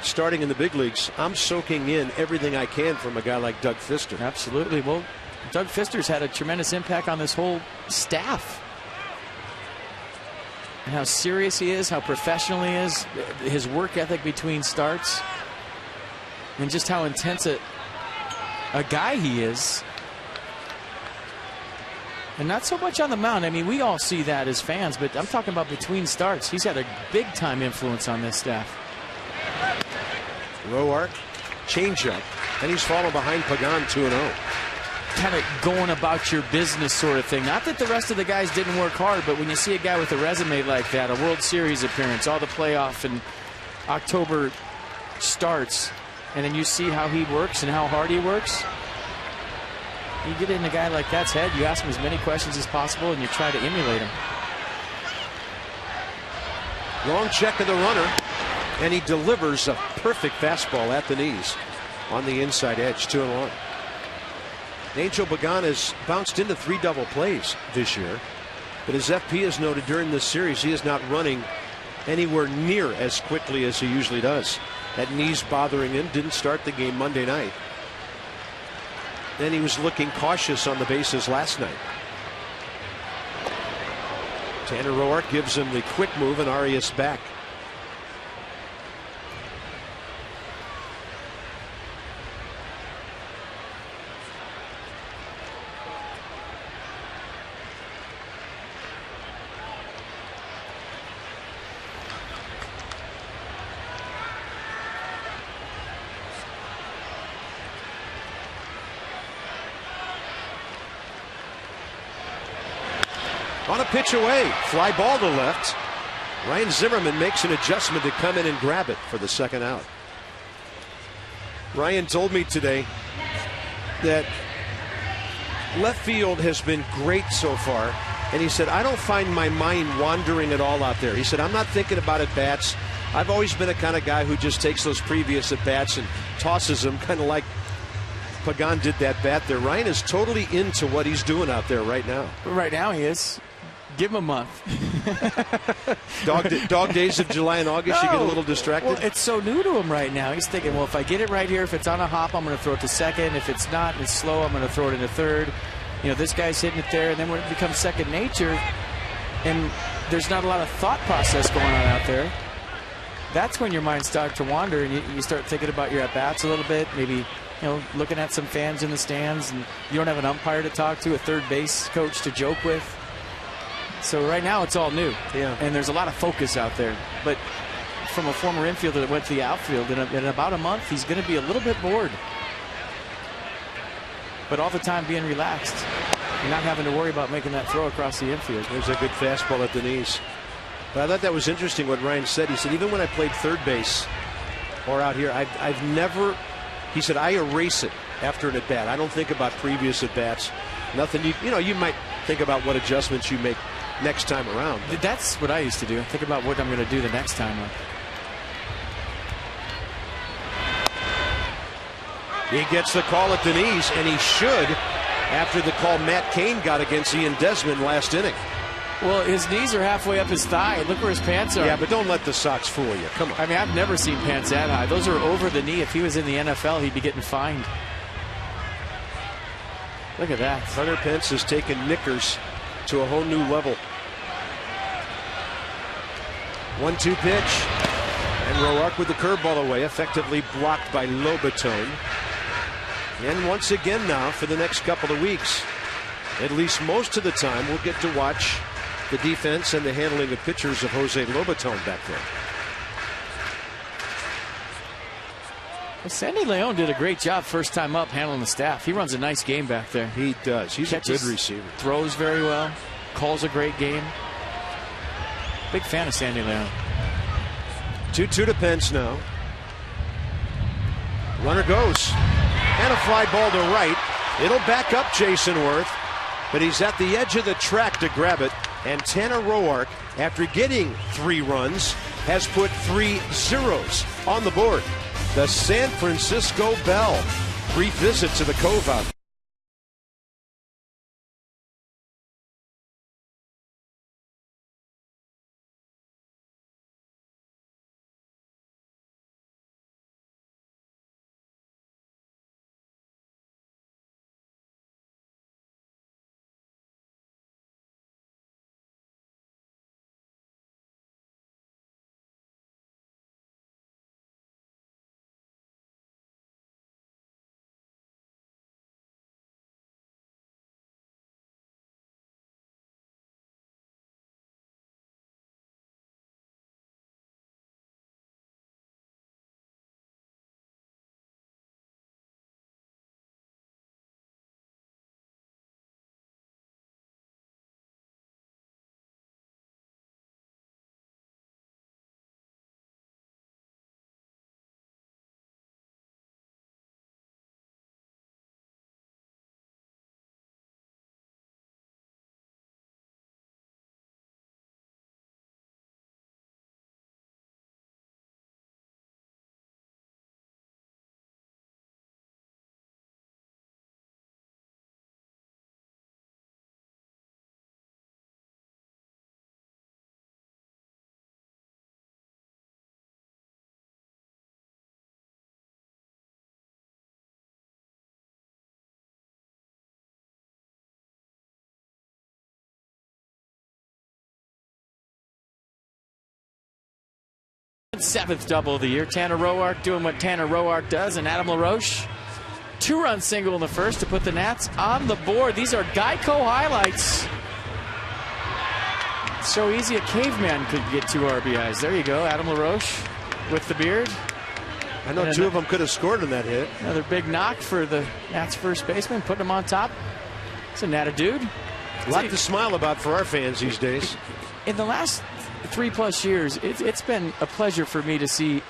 starting in the big leagues, I'm soaking in everything I can from a guy like Doug Fister. Absolutely. Well, Doug Fister's had a tremendous impact on this whole staff. And how serious he is, how professional he is, his work ethic between starts, and just how intense a guy he is. And not so much on the mound. I mean, we all see that as fans, but I'm talking about between starts. He's had a big-time influence on this staff. Roark, changeup, and he's fallen behind Pagan 2-0. Kind of going about your business sort of thing. Not that the rest of the guys didn't work hard, but when you see a guy with a resume like that, a World Series appearance, all the playoff and October starts, and then you see how he works and how hard he works, you get in a guy like that's head, you ask him as many questions as possible, and you try to emulate him. Long check of the runner, and he delivers a perfect fastball at the knees on the inside edge, 2-1. Angel Pagan has bounced into 3 double plays this year, but as FP has noted during this series, he is not running anywhere near as quickly as he usually does. That knee's bothering him. Didn't start the game Monday night. Then he was looking cautious on the bases last night. Tanner Roark gives him the quick move, and Arias back. On a pitch away, fly ball to left. Ryan Zimmerman makes an adjustment to come in and grab it for the second out. Ryan told me today that left field has been great so far, and he said, I don't find my mind wandering at all out there. He said, I'm not thinking about at bats. I've always been a kind of guy who just takes those previous at bats and tosses them, kind of like Pagan did that bat there. Ryan is totally into what he's doing out there right now. Right now he is. Give him a month. Dog days of July and August, you get a little distracted? Well, it's so new to him right now. He's thinking, well, if I get it right here, if it's on a hop, I'm going to throw it to second. If it's not and it's slow, I'm going to throw it into third. You know, this guy's hitting it there, and then when it becomes second nature, and there's not a lot of thought process going on out there, that's when your mind starts to wander, and you start thinking about your at-bats a little bit, maybe, looking at some fans in the stands, and you don't have an umpire to talk to, a third base coach to joke with. So right now it's all new, and there's a lot of focus out there. But from a former infielder that went to the outfield, in about a month, he's going to be a little bit bored. But all the time being relaxed. You're not having to worry about making that throw across the infield. There's a good fastball at the knees. But I thought that was interesting what Ryan said. He said, even when I played third base or out here, I've never, he said, I erase it after an at-bat. I don't think about previous at-bats. Nothing. You might think about what adjustments you make next time around. That's what I used to do. Think about what I'm going to do the next time. He gets the call at the knees, and he should, after the call Matt Cain got against Ian Desmond last inning. Well, his knees are halfway up his thigh. Look where his pants are. Yeah, but don't let the socks fool you. Come on. I mean, I've never seen pants that high. Those are over the knee. If he was in the NFL, he'd be getting fined. Look at that. Hunter Pence has taken knickers to a whole new level. 1-2 pitch. And Roark with the curveball away, effectively blocked by Lobaton. And once again now, for the next couple of weeks, at least most of the time, we'll get to watch the defense and the handling of pitchers of Jose Lobaton back there. Well, Sandy Leon did a great job first time up handling the staff. He runs a nice game back there. He does. He's a good receiver. Throws very well. Calls a great game. Big fan of Sandy Leon. 2-2 to Pence now. Runner goes. And a fly ball to right. It'll back up Jason Worth, but he's at the edge of the track to grab it. And Tanner Roark, after getting 3 runs, has put 3 zeros on the board. The San Francisco Bell. Brief visit to the Cove out. Seventh double of the year. Tanner Roark doing what Tanner Roark does, and Adam LaRoche. 2-run single in the first to put the Nats on the board. These are Geico highlights. So easy a caveman could get 2 RBIs. There you go, Adam LaRoche with the beard. I know 2 of them could have scored in that hit. Another big knock for the Nats first baseman, putting him on top. It's a Nat dude. A lot to smile about for our fans these days. In the last 3+ years, it's been a pleasure for me to see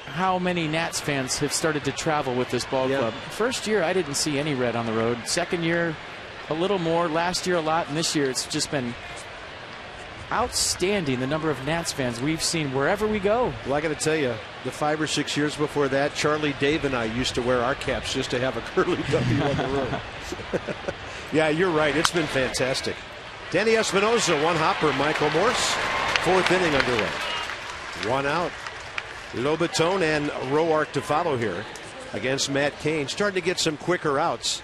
how many Nats fans have started to travel with this ball club. First year, I didn't see any red on the road. Second year, a little more. Last year, a lot. And this year, it's just been outstanding, the number of Nats fans we've seen wherever we go. Well, I got to tell you, the 5 or 6 years before that, Charlie, Dave, and I used to wear our caps just to have a curly W on the road. Yeah, you're right. It's been fantastic. Danny Espinosa, one hopper. Michael Morse, fourth inning underway. One out. Lobaton and Roark to follow here against Matt Cain. Starting to get some quicker outs.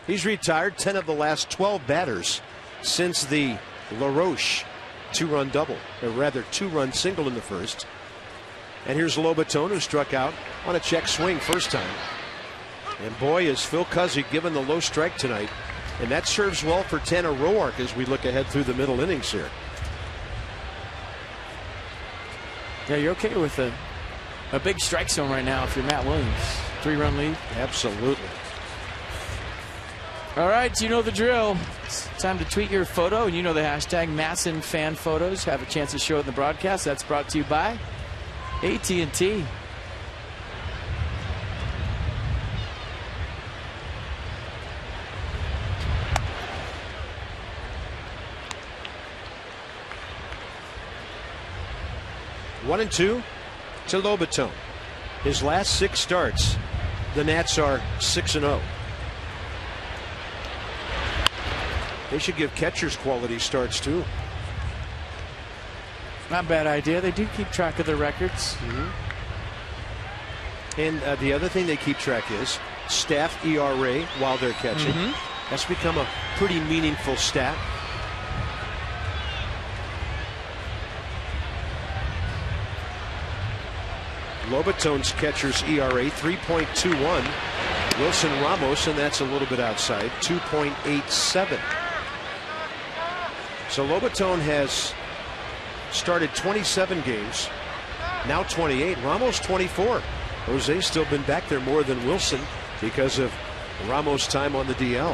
He's retired 10 of the last 12 batters since the LaRoche two-run double, or rather two-run single in the first. And here's Lobaton, who struck out on a check swing first time. And boy, is Phil Cuzzy given the low strike tonight. And that serves well for Tanner Roark as we look ahead through the middle innings here. Yeah, you're okay with a big strike zone right now if you're Matt Williams. 3-run lead. Absolutely. All right, you know the drill. It's time to tweet your photo, and you know the hashtag #MassonFanPhotos. Have a chance to show it in the broadcast. That's brought to you by AT&T. One and two to Lobaton. His last 6 starts, the Nats are 6-0. They should give catchers quality starts too. Not a bad idea. They do keep track of their records. And the other thing they keep track is staff ERA while they're catching. That's become a pretty meaningful stat. Lobaton's catcher's ERA 3.21. Wilson Ramos, and that's a little bit outside, 2.87. So Lobaton has started 27 games, now 28. Ramos 24. Jose's still been back there more than Wilson because of Ramos' time on the DL.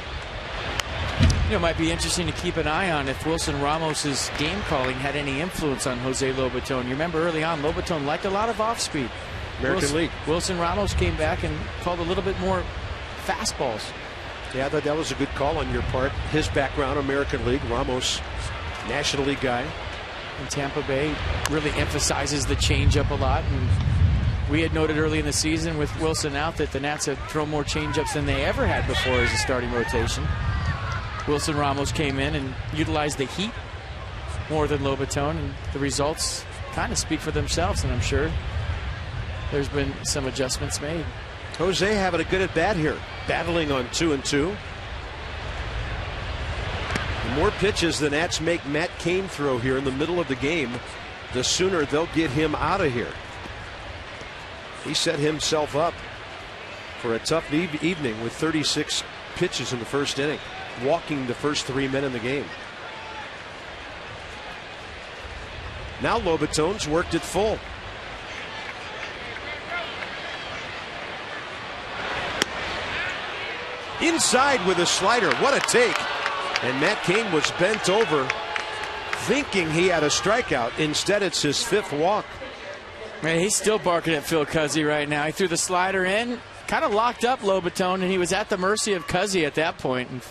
You know, it might be interesting to keep an eye on if Wilson Ramos's game calling had any influence on Jose Lobaton. You remember early on, Lobaton liked a lot of off speed. American League. Wilson Ramos came back and called a little bit more fastballs. Yeah, I thought that was a good call on your part. His background, American League. Ramos, National League guy. And Tampa Bay really emphasizes the changeup a lot. And we had noted early in the season with Wilson out that the Nats have thrown more changeups than they ever had before as a starting rotation. Wilson Ramos came in and utilized the heat more than Lobaton, and the results kind of speak for themselves, and I'm sure there's been some adjustments made. Jose having a good at bat here, battling on 2-2. The more pitches the Nats make Matt Cain throw here in the middle of the game, the sooner they'll get him out of here. He set himself up for a tough evening with 36 pitches in the first inning, walking the first 3 men in the game. Now Lobaton's worked it full. Inside with a slider. What a take. And Matt Cain was bent over thinking he had a strikeout. Instead, it's his 5th walk. Man, he's still barking at Phil Cuzzy right now. He threw the slider in, kind of locked up Lobaton, and he was at the mercy of Cuzzy at that point. And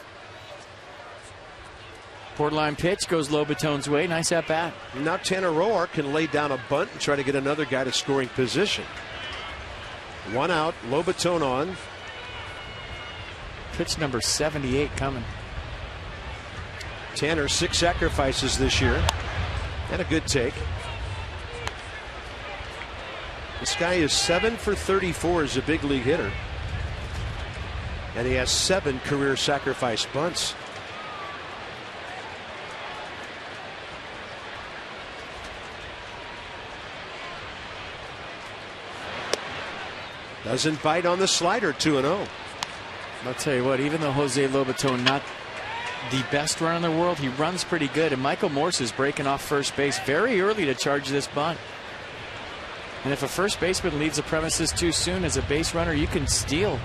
borderline pitch goes Lobaton's way. Nice at bat. Now Tanner Roark can lay down a bunt and try to get another guy to scoring position. 1 out, Lobaton on. Pitch number 78 coming. Tanner 6 sacrifices this year and a good take. This guy is 7 for 34 as a big league hitter, and he has 7 career sacrifice bunts. Doesn't bite on the slider. 2-0. I'll tell you what, even though Jose Lobaton not the best runner in the world, he runs pretty good, and Michael Morse is breaking off first base very early to charge this bunt. And if a first baseman leaves the premises too soon as a base runner, you can steal.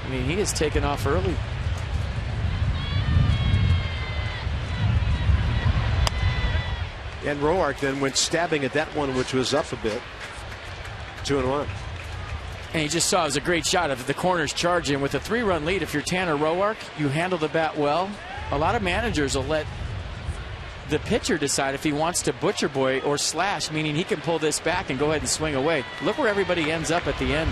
I mean, he is taken off early. And Roark then went stabbing at that one, which was up a bit. 2-1. And you just saw it was a great shot of the corners charging with a 3-run lead. If you're Tanner Roark, you handle the bat well. A lot of managers will let the pitcher decide if he wants to butcher boy or slash, meaning he can pull this back and go ahead and swing away. Look where everybody ends up at the end.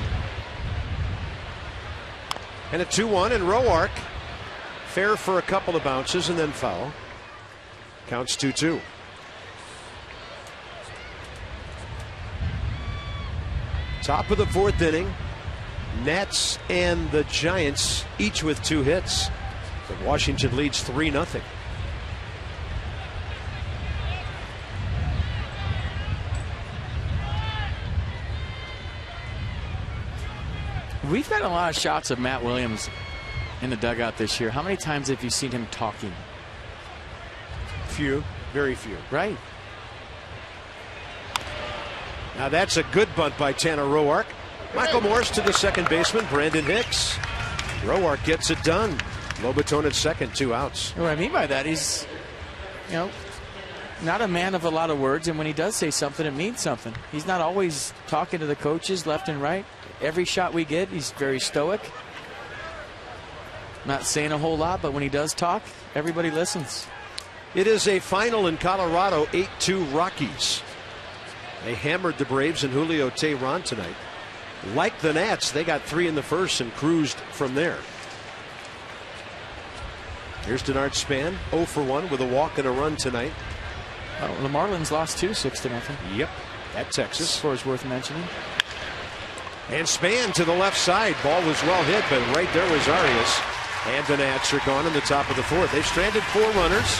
And a 2-1, and Roark fair for a couple of bounces and then foul. Counts 2-2. Top of the fourth inning. Nats and the Giants each with 2 hits. But Washington leads 3-0. We've got a lot of shots of Matt Williams in the dugout this year. How many times have you seen him talking? Few, very few. Right. Now that's a good bunt by Tanner Roark. Michael Morse to the second baseman, Brandon Hicks. Roark gets it done. Lobaton at second, 2 outs. What I mean by that, he's, not a man of a lot of words, and when he does say something, it means something. He's not always talking to the coaches left and right. Every shot we get, he's very stoic. Not saying a whole lot, but when he does talk, everybody listens. It is a final in Colorado, 8-2 Rockies. They hammered the Braves and Julio Teheran tonight. Like the Nats, they got 3 in the first and cruised from there. Here's Denard Span, 0 for 1 with a walk and a run tonight. Oh, the Marlins lost 2, 6-0. Yep, at Texas. Score is worth mentioning. And Span to the left side. Ball was well hit, but right there was Arias. And the Nats are gone in the top of the fourth. They've stranded 4 runners.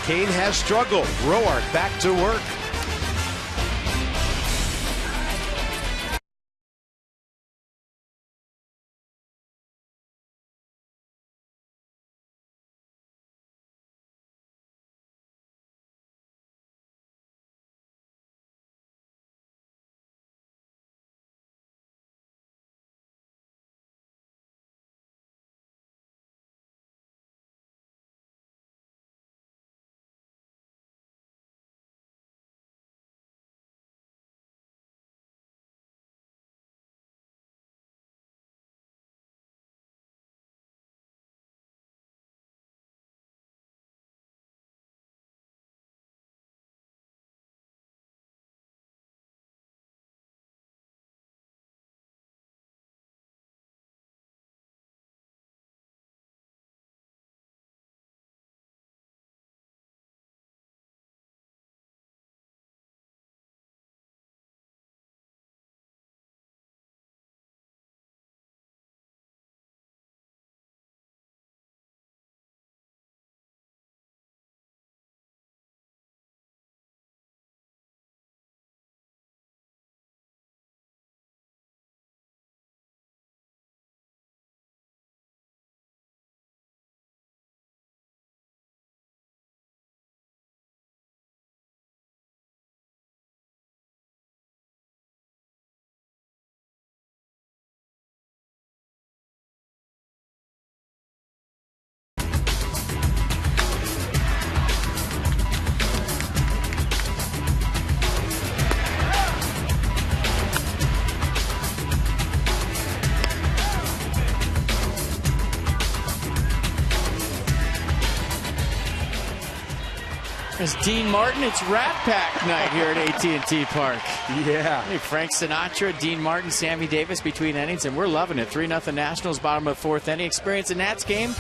Kane has struggled. Roark back to work. As Dean Martin, it's Rat Pack night here at AT&T Park. Yeah. Hey, Frank Sinatra, Dean Martin, Sammy Davis between innings, and we're loving it. 3-0 Nationals, bottom of fourth inning. Experience a Nats game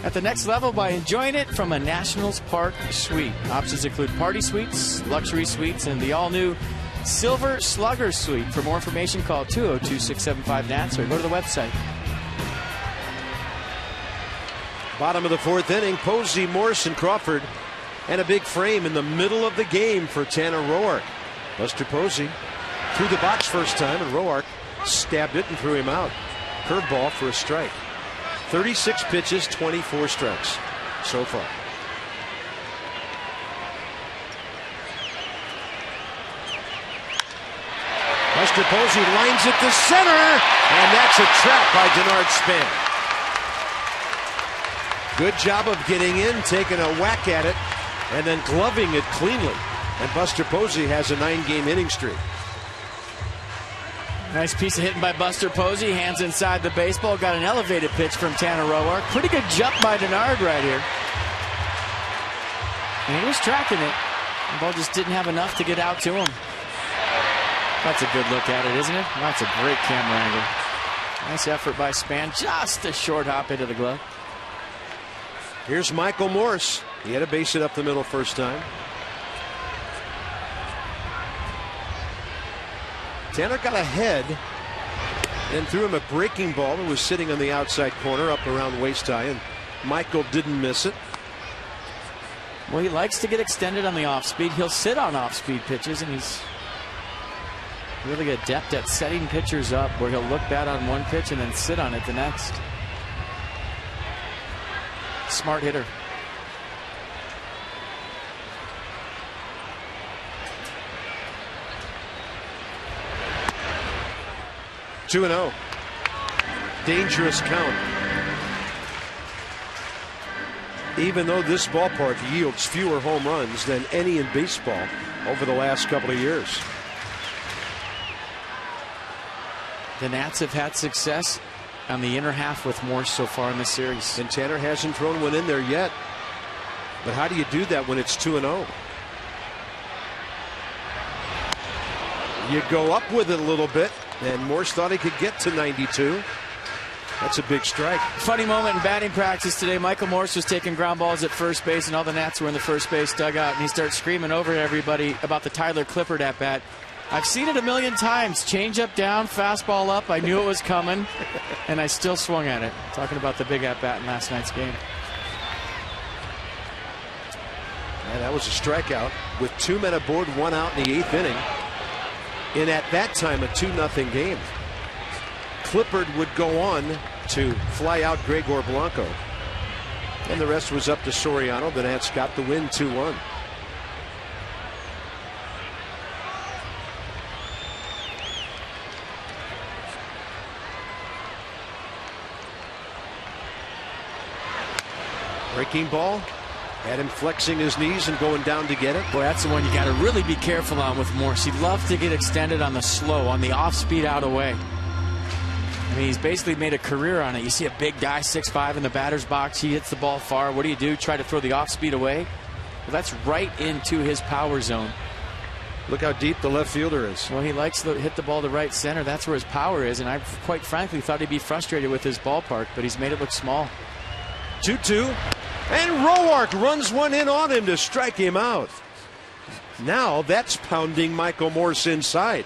at the next level by enjoying it from a Nationals Park suite. Options include party suites, luxury suites, and the all-new Silver Slugger suite. For more information, call 202-675-NATS or go to the website. Bottom of the fourth inning, Posey, Morse, and Crawford. And a big frame in the middle of the game for Tanner Roark. Buster Posey threw the box first time, and Roark stabbed it and threw him out. Curveball for a strike. 36 pitches, 24 strikes so far. Buster Posey lines it to center, and that's a trap by Denard Span. Good job of getting in, taking a whack at it, and then gloving it cleanly. And Buster Posey has a 9-game inning streak. Nice piece of hitting by Buster Posey. Hands inside the baseball. Got an elevated pitch from Tanner Roark. Pretty good jump by Denard right here. And he was tracking it. The ball just didn't have enough to get out to him. That's a good look at it, isn't it? That's a great camera angle. Nice effort by Span. Just a short hop into the glove. Here's Michael Morse. He had a base hit up the middle first time. Tanner got ahead and threw him a breaking ball that was sitting on the outside corner up around waist high, and Michael didn't miss it. Well, he likes to get extended on the off speed. He'll sit on off speed pitches, and he's really adept at setting pitchers up where he'll look bad on one pitch and then sit on it the next. Smart hitter. Two and 0. Dangerous count. Even though this ballpark yields fewer home runs than any in baseball over the last couple of years. The Nats have had success on the inner half with Morse so far in this series. And Tanner hasn't thrown one in there yet. But how do you do that when it's 2 and 0? You go up with it a little bit, and Morse thought he could get to 92. That's a big strike. Funny moment in batting practice today. Michael Morse was taking ground balls at first base, and all the Nats were in the first base dugout, and he starts screaming over to everybody about the Tyler Clippard at bat. I've seen it a million times. Change up down, fastball up. I knew it was coming, and I still swung at it. Talking about the big at bat in last night's game. Yeah, that was a strikeout with 2 men aboard, 1 out in the 8th inning. In at that time a 2-0 game. Clippard would go on to fly out Gregor Blanco, and the rest was up to Soriano. The Nats got the win 2-1. Breaking ball. Had him flexing his knees and going down to get it. Boy, that's the one you got to really be careful on with Morse. He'd love to get extended on the slow, on the off-speed out away. I mean, he's basically made a career on it. You see a big guy, 6'5", in the batter's box. He hits the ball far. What do? Try to throw the off-speed away? Well, that's right into his power zone. Look how deep the left fielder is. Well, he likes to hit the ball to right center. That's where his power is, and I quite frankly thought he'd be frustrated with his ballpark, but he's made it look small. 2-2. And Roark runs one in on him to strike him out. Now that's pounding Michael Morse inside.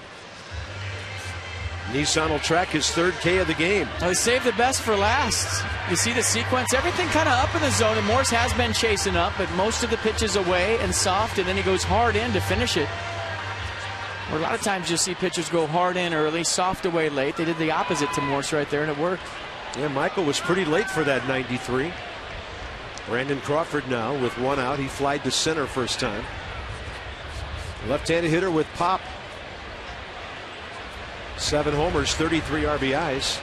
Nissan will track his 3rd K of the game. Well, he saved the best for last. You see the sequence, everything kind of up in the zone, and Morse has been chasing up, but most of the pitches away and soft, and then he goes hard in to finish it. Where a lot of times you'll see pitchers go hard in early, soft away late. They did the opposite to Morse right there, and it worked. Yeah, Michael was pretty late for that 93. Brandon Crawford now with 1 out. He flied to center first time. Left-handed hitter with pop. 7 homers, 33 RBIs.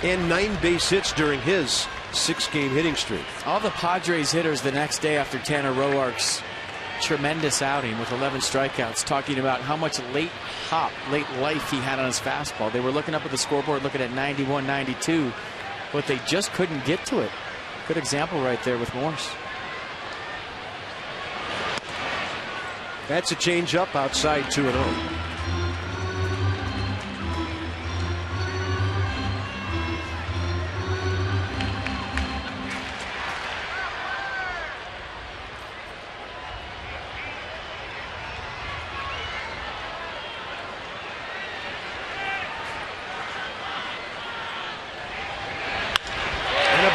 And 9 base hits during his 6-game hitting streak. All the Padres hitters the next day after Tanner Roark's tremendous outing with 11 strikeouts, talking about how much late life he had on his fastball. They were looking up at the scoreboard, looking at 91, 92, but they just couldn't get to it. Good example right there with Morse. That's a changeup outside 2-0.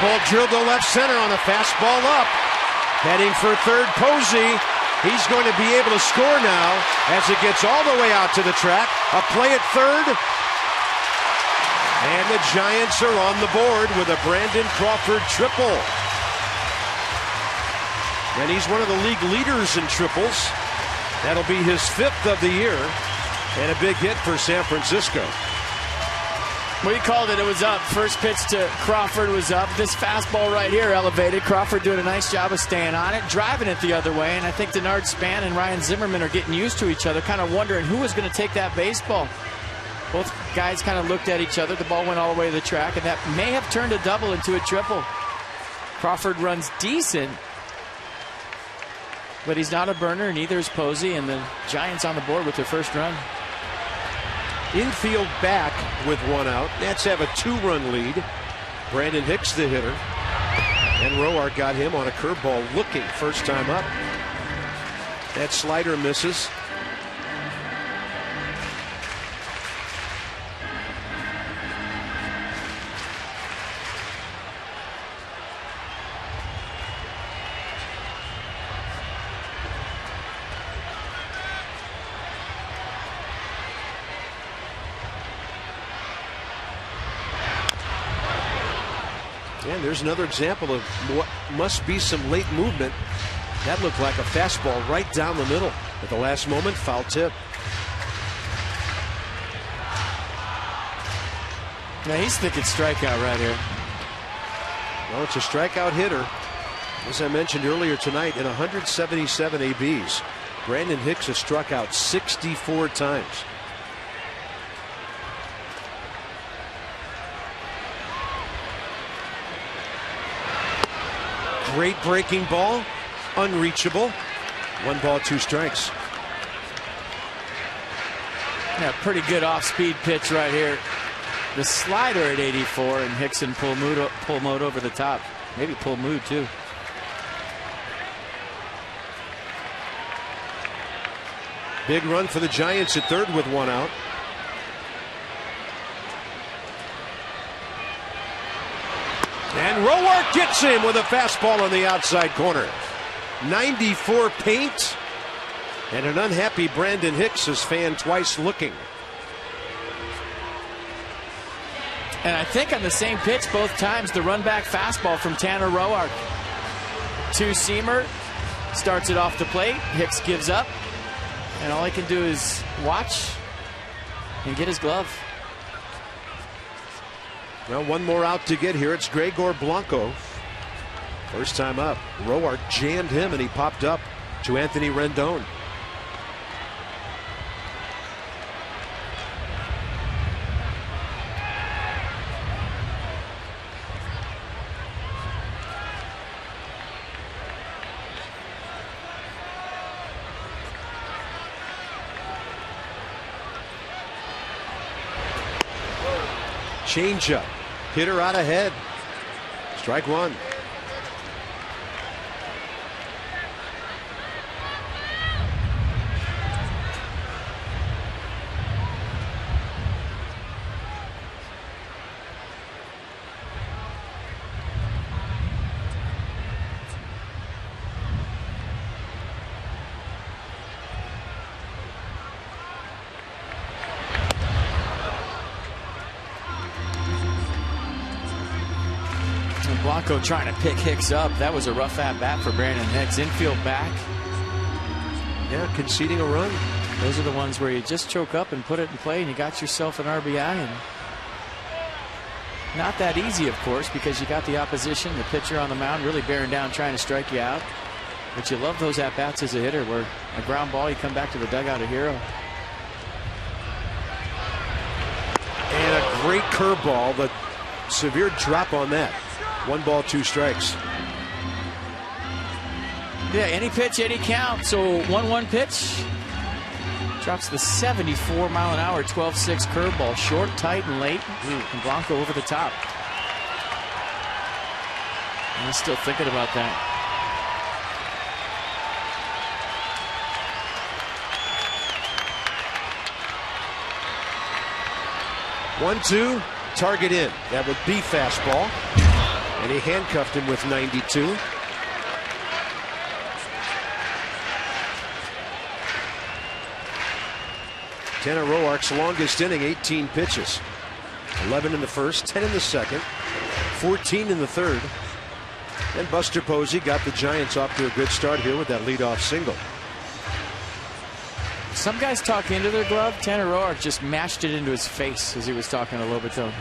Ball drilled to left center on a fastball up. Heading for third, Posey. He's going to be able to score now as it gets all the way out to the track. A play at third. And the Giants are on the board with a Brandon Crawford triple. And he's one of the league leaders in triples. That'll be his 5th of the year. And a big hit for San Francisco. We called it. It was up. First pitch to Crawford was up. This fastball right here elevated. Crawford doing a nice job of staying on it, driving it the other way. And I think Denard Span and Ryan Zimmerman are getting used to each other, kind of wondering who was going to take that baseball. Both guys kind of looked at each other. The ball went all the way to the track, and that may have turned a double into a triple. Crawford runs decent. But he's not a burner, neither is Posey, and the Giants on the board with their first run. Infield back with one out. Nats have a 2-run lead. Brandon Hicks, the hitter. And Roark got him on a curveball looking first time up. That slider misses. And there's another example of what must be some late movement. That looked like a fastball right down the middle. At the last moment, foul tip. Now he's thinking strikeout right here. Well, it's a strikeout hitter. As I mentioned earlier tonight, in 177 ABs, Brandon Hicks has struck out 64 times. Great breaking ball, unreachable. 1 ball, 2 strikes. Yeah, pretty good off-speed pitch right here. The slider at 84, and Hickson pull Mood over the top. Maybe pull Mood too. Big run for the Giants at third with 1 out. And Roark gets him with a fastball on the outside corner. 94 paint. And an unhappy Brandon Hicks is fanned twice looking. And I think on the same pitch both times, the run back fastball from Tanner Roark. 2-seamer, starts it off the plate. Hicks gives up. And all he can do is watch and get his glove. Well, 1 more out to get here. It's Gregor Blanco. First time up. Roark jammed him and he popped up to Anthony Rendon. Changeup. Hitter out ahead. Strike 1. Blanco trying to pick Hicks up. That was a rough at bat for Brandon Hicks. Infield back. Yeah, conceding a run. Those are the ones where you just choke up and put it in play, and you got yourself an RBI. And not that easy, of course, because you got the opposition, the pitcher on the mound, really bearing down, trying to strike you out. But you love those at bats as a hitter, where a ground ball, you come back to the dugout a hero. And a great curveball, but severe drop on that. 1 ball, 2 strikes. Yeah, any pitch, any count. So 1-1 pitch. Drops the 74 mile an hour 12-6 curveball. Short, tight, and late. And Blanco over the top. And he's still thinking about that. One, 2, target in. That would be fastball. And he handcuffed him with 92. Tanner Roark's longest inning, 18 pitches. 11 in the first, 10 in the second, 14 in the third. And Buster Posey got the Giants off to a good start here with that leadoff single. Some guys talk into their glove. Tanner Roark just mashed it into his face as he was talking to Lobaton.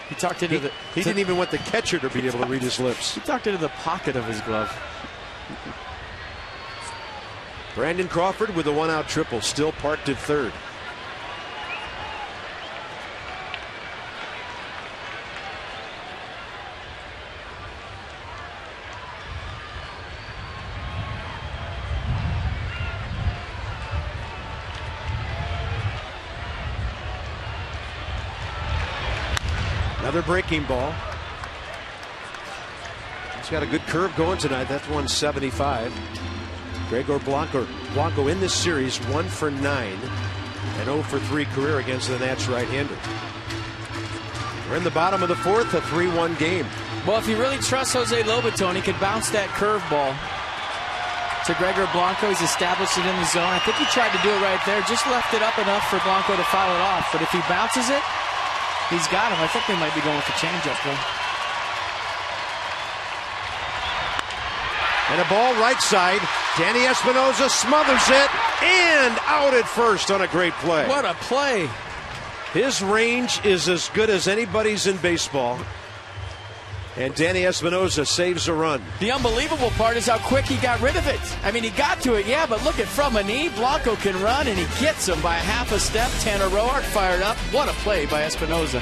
He talked into he didn't even want the catcher to be able to read his lips. He talked into the pocket of his glove. Brandon Crawford with a 1-out triple, still parked at third. Another breaking ball. He's got a good curve going tonight. That's 175. Gregor Blanco in this series 1 for 9 and 0 for 3 career against the Nats right-hander. We're in the bottom of the fourth, a 3-1 game. Well, if you really trust Jose Lobaton, he could bounce that curveball to Gregor Blanco. He's established it in the zone. I think he tried to do it right there, just left it up enough for Blanco to foul it off. But if he bounces it, he's got him. I think they might be going with the changeup, though. And a ball right side. Danny Espinosa smothers it and out at first on a great play. What a play. His range is as good as anybody's in baseball. And Danny Espinosa saves a run. The unbelievable part is how quick he got rid of it. I mean, he got to it, yeah, but look at from a knee. Blanco can run, and he gets him by half a step. Tanner Roark fired up. What a play by Espinosa.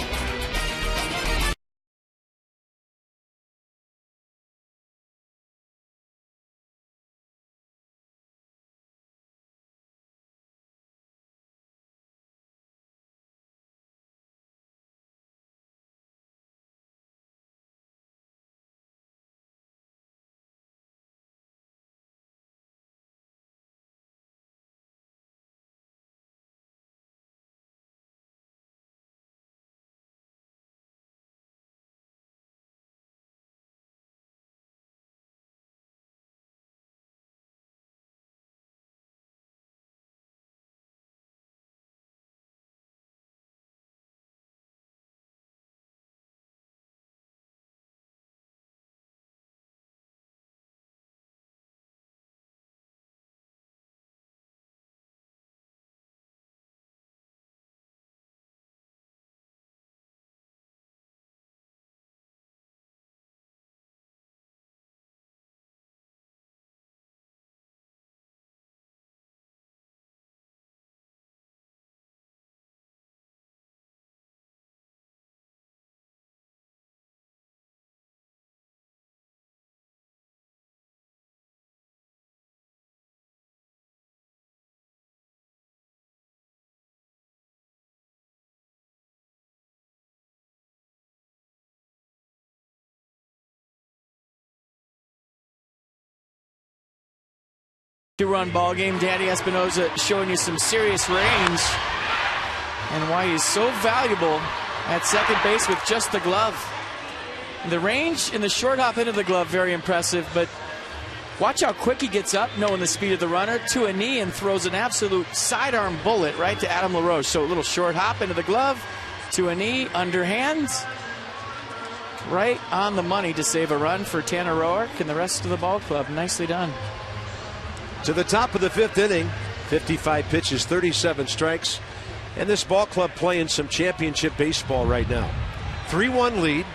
Two-run ball game. Danny Espinosa showing you some serious range and why he's so valuable at second base with just the glove. The range in the short hop into the glove, very impressive, but watch how quick he gets up, knowing the speed of the runner, to a knee and throws an absolute sidearm bullet right to Adam LaRoche. So a little short hop into the glove, to a knee, underhand, right on the money to save a run for Tanner Roark and the rest of the ball club. Nicely done. To the top of the fifth inning, 55 pitches, 37 strikes, and this ball club playing some championship baseball right now. 3-1 lead.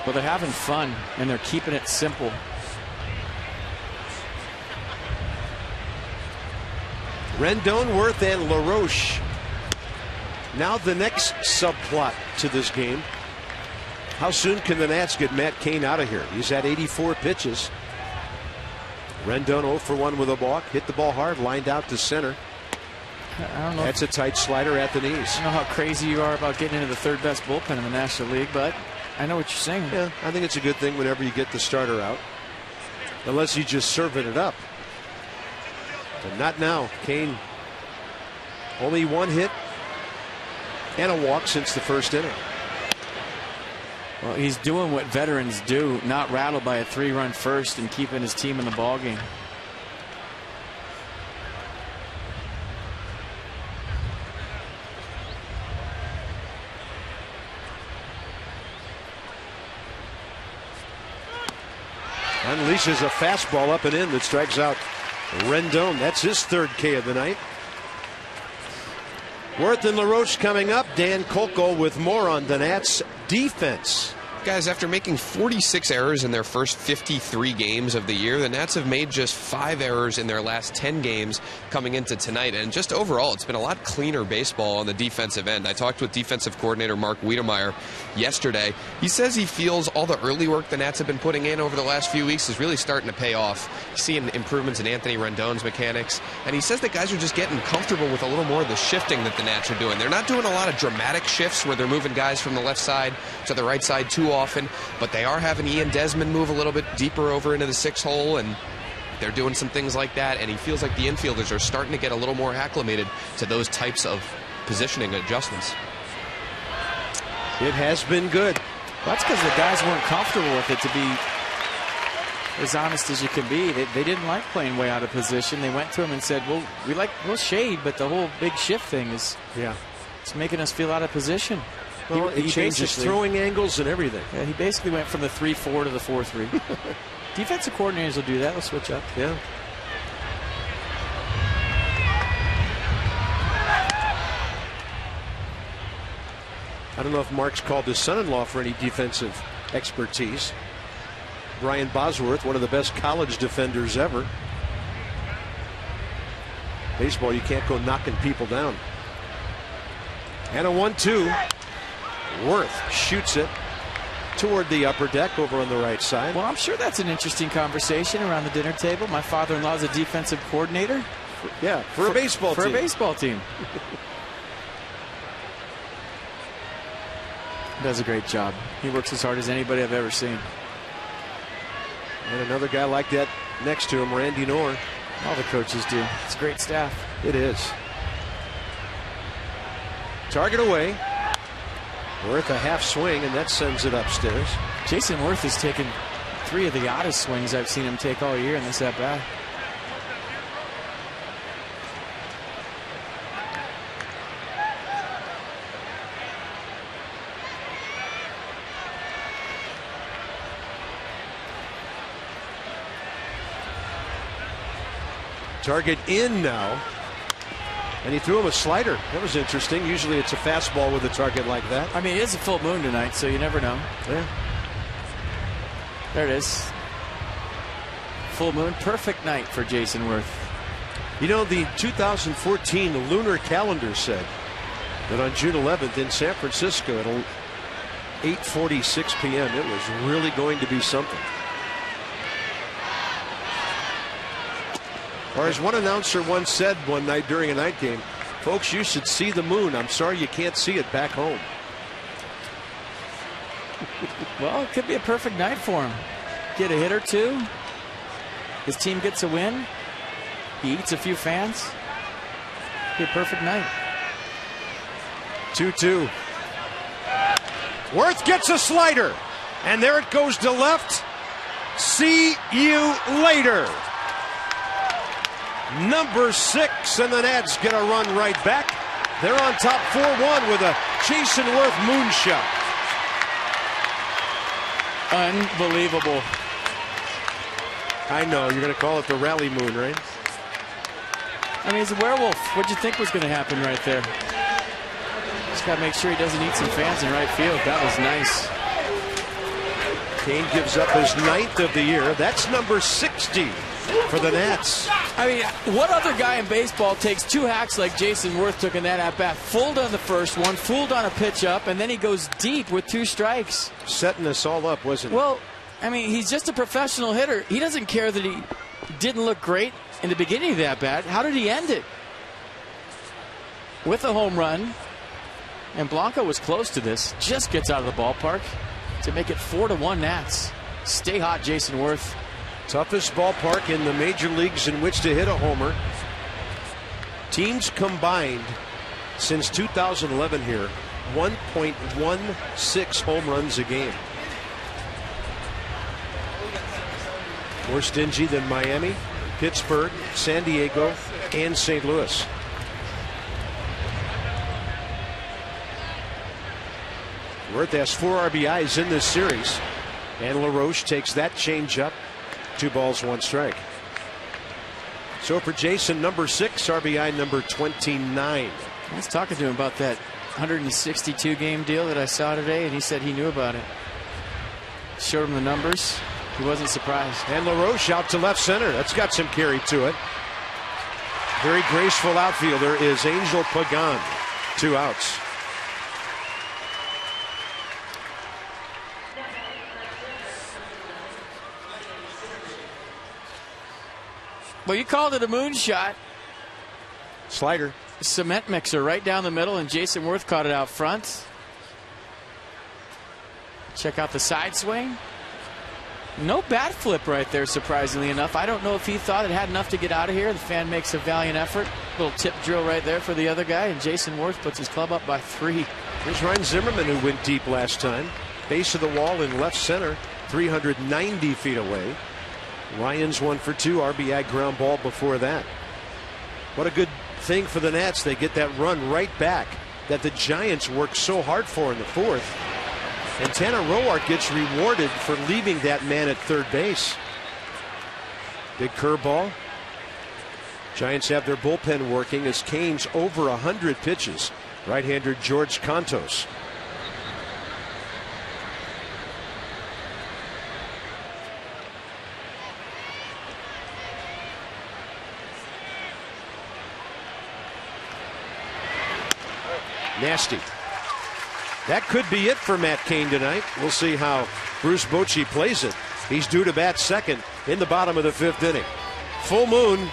Well, they're having fun, and they're keeping it simple. Rendon, Worth, and LaRoche. Now the next subplot to this game. How soon can the Nats get Matt Cain out of here? He's at 84 pitches. Rendon 0 for 1 with a walk. Hit the ball hard, lined out to center. I don't know. That's a tight slider at the knees. I don't know how crazy you are about getting into the third best bullpen in the National League, but I know what you're saying. Yeah, I think it's a good thing whenever you get the starter out. Unless you just serving it up. But not now. Cain only 1 hit and a walk since the first inning. Well, he's doing what veterans do, not rattled by a 3-run first and keeping his team in the ballgame. Unleashes a fastball up and in that strikes out Rendon. That's his third K of the night. Worth and LaRoche coming up. Dan Kolko with more on the Nats defense. Guys, after making 46 errors in their first 53 games of the year, the Nats have made just 5 errors in their last 10 games coming into tonight. And just overall, it's been a lot cleaner baseball on the defensive end. I talked with defensive coordinator Mark Wiedemeyer yesterday. He says he feels all the early work the Nats have been putting in over the last few weeks is really starting to pay off. He's seeing improvements in Anthony Rendon's mechanics. And he says that guys are just getting comfortable with a little more of the shifting that the Nats are doing. They're not doing a lot of dramatic shifts where they're moving guys from the left side to the right side too often, but they are having Ian Desmond move a little bit deeper over into the 6th hole, and they're doing some things like that, and he feels like the infielders are starting to get a little more acclimated to those types of positioning adjustments. It has been good. Well, that's because the guys weren't comfortable with it, to be as honest as you can be. They didn't like playing way out of position. They went to him and said, well, we'll shade, but the whole big shift thing is it's making us feel out of position. Well, he changes throwing angles and everything. Yeah, he basically went from the 3-4 to the 4-3. Defensive coordinators will do that. They'll switch up. Yeah. I don't know if Mark's called his son-in-law for any defensive expertise. Brian Bosworth, one of the best college defenders ever. Baseball, you can't go knocking people down. And a 1-2. Worth shoots it toward the upper deck over on the right side. Well, I'm sure that's an interesting conversation around the dinner table. My father-in-law is a defensive coordinator. For a baseball team. For a baseball team. Does a great job. He works as hard as anybody I've ever seen. And another guy like that next to him, Randy Knorr. All the coaches do. It's a great staff. It is. Target away. Worth a half swing, and that sends it upstairs. Jason Worth has taken 3 of the oddest swings I've seen him take all year in this at-bat. Target in now. And he threw him a slider. That was interesting. Usually it's a fastball with a target like that. I mean, it is a full moon tonight, so you never know. Yeah. There it is. Full moon. Perfect night for Jason Worth. You know, the 2014 lunar calendar said that on June 11th in San Francisco at 8:46 p.m. it was really going to be something. Or as one announcer once said one night during a night game, folks, you should see the moon. I'm sorry you can't see it back home. Well, it could be a perfect night for him. Get a hit or two. His team gets a win. He eats a few fans. Be a perfect night. 2-2. Worth gets a slider. And there it goes to left. See you later. Number 6, and the Nats get a run right back. They're on top 4-1 with a Jason Worth moonshot. Unbelievable. I know, you're going to call it the rally moon, right? I mean, he's a werewolf. What'd you think was going to happen right there? Just got to make sure he doesn't eat some fans in right field. That was nice. Kane gives up his 9th of the year. That's number 60 for the Nats. I mean, what other guy in baseball takes 2 hacks like Jason Worth took in that at-bat? Fooled on the first one, fooled on a pitch up, and then he goes deep with 2 strikes. Setting us all up, wasn't he? Well, I mean, he's just a professional hitter. He doesn't care that he didn't look great in the beginning of the at-bat. How did he end it? With a home run. And Blanco was close to this. Just gets out of the ballpark to make it 4-1 Nats. Stay hot, Jason Worth. Toughest ballpark in the major leagues in which to hit a homer. Teams combined since 2011 here, 1.16 home runs a game. More stingy than Miami, Pittsburgh, San Diego, and St. Louis. Worth has 4 RBIs in this series, and LaRoche takes that changeup. 2 balls, 1 strike. So for Jason, number 6, RBI number 29. I was talking to him about that 162 game deal that I saw today, and he said he knew about it. Showed him the numbers. He wasn't surprised. And LaRoche out to left center. That's got some carry to it. Very graceful outfielder is Angel Pagan. 2 outs. Well, you called it a moonshot. Slider. Cement mixer right down the middle, and Jason Worth caught it out front. Check out the side swing. No bat flip right there, surprisingly enough. I don't know if he thought it had enough to get out of here. The fan makes a valiant effort. Little tip drill right there for the other guy, and Jason Worth puts his club up by 3. Here's Ryan Zimmerman, who went deep last time. Base of the wall in left center, 390 feet away. Ryan's 1 for 2, RBI ground ball before that. What a good thing for the Nats. They get that run right back that the Giants worked so hard for in the 4th. And Tanner Roark gets rewarded for leaving that man at third base. Big curveball. Giants have their bullpen working as Cain's over 100 pitches. Right-hander George Contos. Nasty. That could be it for Matt Cain tonight. We'll see how Bruce Bochy plays it. He's due to bat second in the bottom of the 5th inning. Full moon.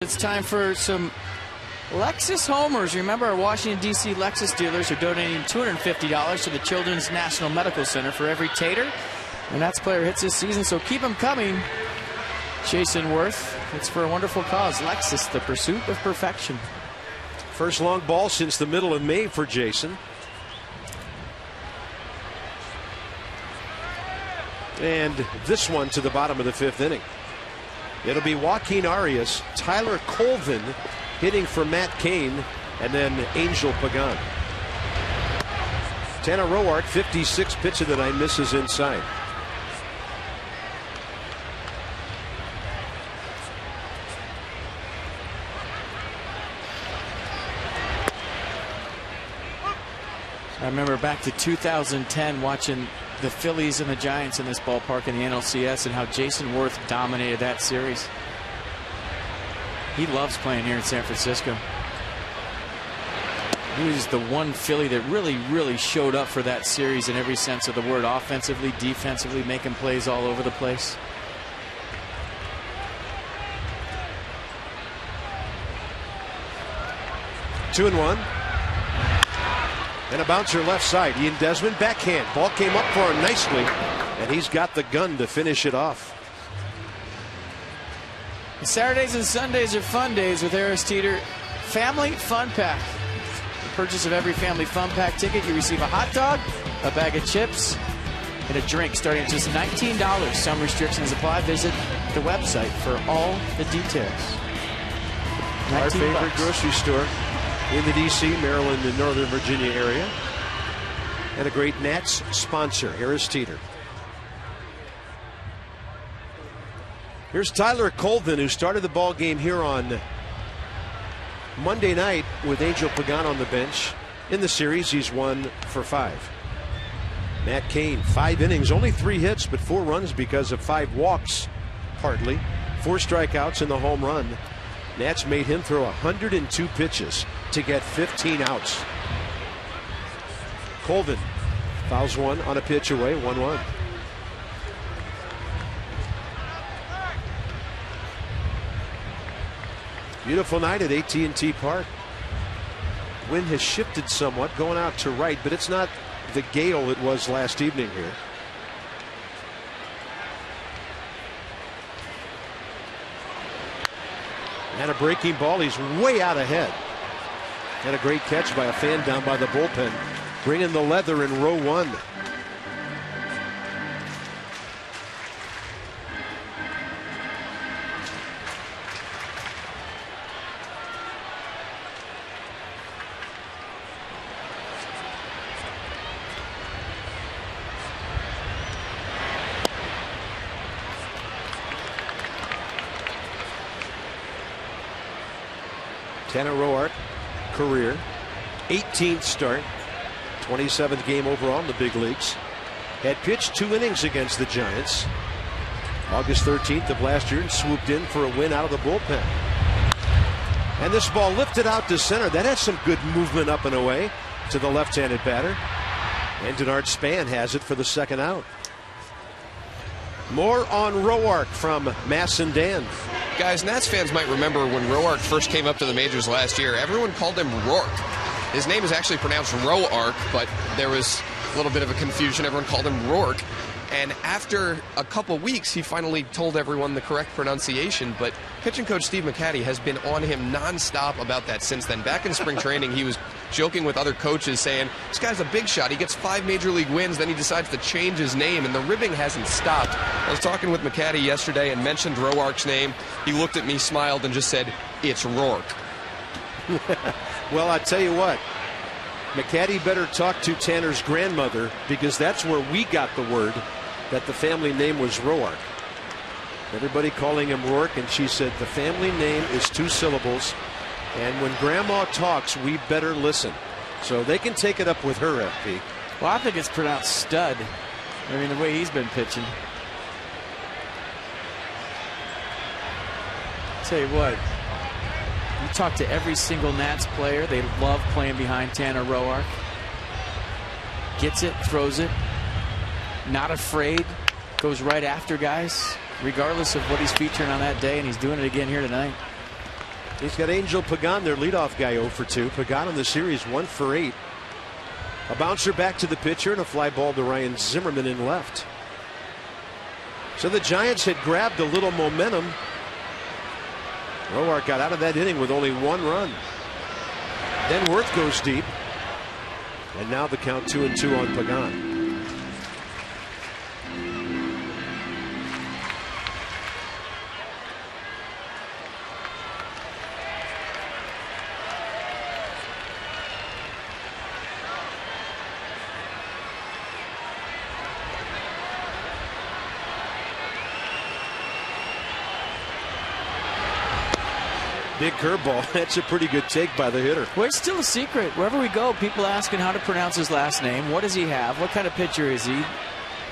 It's time for some Lexus homers. Remember, our Washington, D.C. Lexus dealers are donating $250 to the Children's National Medical Center for every tater. And that's player hits this season, so keep them coming. Jason Worth, it's for a wonderful cause. Lexus, the pursuit of perfection. First long ball since the middle of May for Jason. And this one to the bottom of the 5th inning. It'll be Joaquin Arias, Tyler Colvin hitting for Matt Cain, and then Angel Pagan. Tanner Roark, 56 pitch of the night, misses inside. I remember back to 2010 watching the Phillies and the Giants in this ballpark in the NLCS and how Jason Worth dominated that series. He loves playing here in San Francisco. He was the one Philly that really showed up for that series in every sense of the word, offensively, defensively, making plays all over the place. Two and one. And a bouncer left side. Ian Desmond backhand. Ball came up for him nicely, and he's got the gun to finish it off. Saturdays and Sundays are fun days with Aristeter Family Fun Pack. purchase of every family fun pack ticket, you receive a hot dog, a bag of chips, and a drink starting at just $19. Some restrictions apply. Visit the website for all the details. Our favorite grocery store in the D.C., Maryland, and Northern Virginia area. And a great Nats sponsor, Harris Teeter. Here's Tyler Colvin, who started the ball game here on Monday night with Angel Pagan on the bench. In the series, he's 1 for 5. Matt Cain, 5 innings, only 3 hits, but 4 runs because of 5 walks, partly. 4 strikeouts and the home run. Nats made him throw 102 pitches to get 15 outs. Colvin fouls one on a pitch away, 1-1. Beautiful night at AT Park. Wind has shifted somewhat, going out to right, but it's not the gale it was last evening here. And a breaking ball. He's way out ahead. And a great catch by a fan down by the bullpen, bringing the leather in row 1. Tanner Roark, career 18th start, 27th game overall in the big leagues. Had pitched 2 innings against the Giants August 13th of last year and swooped in for a win out of the bullpen. And this ball lifted out to center. That has some good movement up and away to the left-handed batter. And Denard Span has it for the 2nd out. More on Roark from Mass and Dan. Guys, Nats fans might remember when Roark first came up to the majors last year, everyone called him Rourke. His name is actually pronounced Roark, but there was a little bit of a confusion. Everyone called him Rourke. And after a couple weeks, he finally told everyone the correct pronunciation. But pitching coach Steve McCatty has been on him nonstop about that since then. Back in spring training, he was joking with other coaches saying, this guy's a big shot. He gets 5 major league wins, then he decides to change his name, and the ribbing hasn't stopped. I was talking with McCatty yesterday and mentioned Roark's name. He looked at me, smiled, and just said, it's Rourke. Well, I tell you what, McCatty better talk to Tanner's grandmother, because that's where we got the word that the family name was Roark. Everybody calling him Rourke, and she said the family name is 2 syllables, and when grandma talks, we better listen. So they can take it up with her, FP. Well, I think it's pronounced stud. I mean, the way he's been pitching. Tell you what, you talk to every single Nats player, they love playing behind Tanner Roark. Gets it, throws it, not afraid, goes right after guys, regardless of what he's featuring on that day, and he's doing it again here tonight. He's got Angel Pagan, their leadoff guy, 0 for 2. Pagan in the series 1 for 8. A bouncer back to the pitcher and a fly ball to Ryan Zimmerman in left. So the Giants had grabbed a little momentum. Roark got out of that inning with only 1 run. Then Worth goes deep. And now the count 2-2 on Pagan. Big curveball. That's a pretty good take by the hitter. Well, it's still a secret. Wherever we go, people asking how to pronounce his last name. What does he have? What kind of pitcher is he?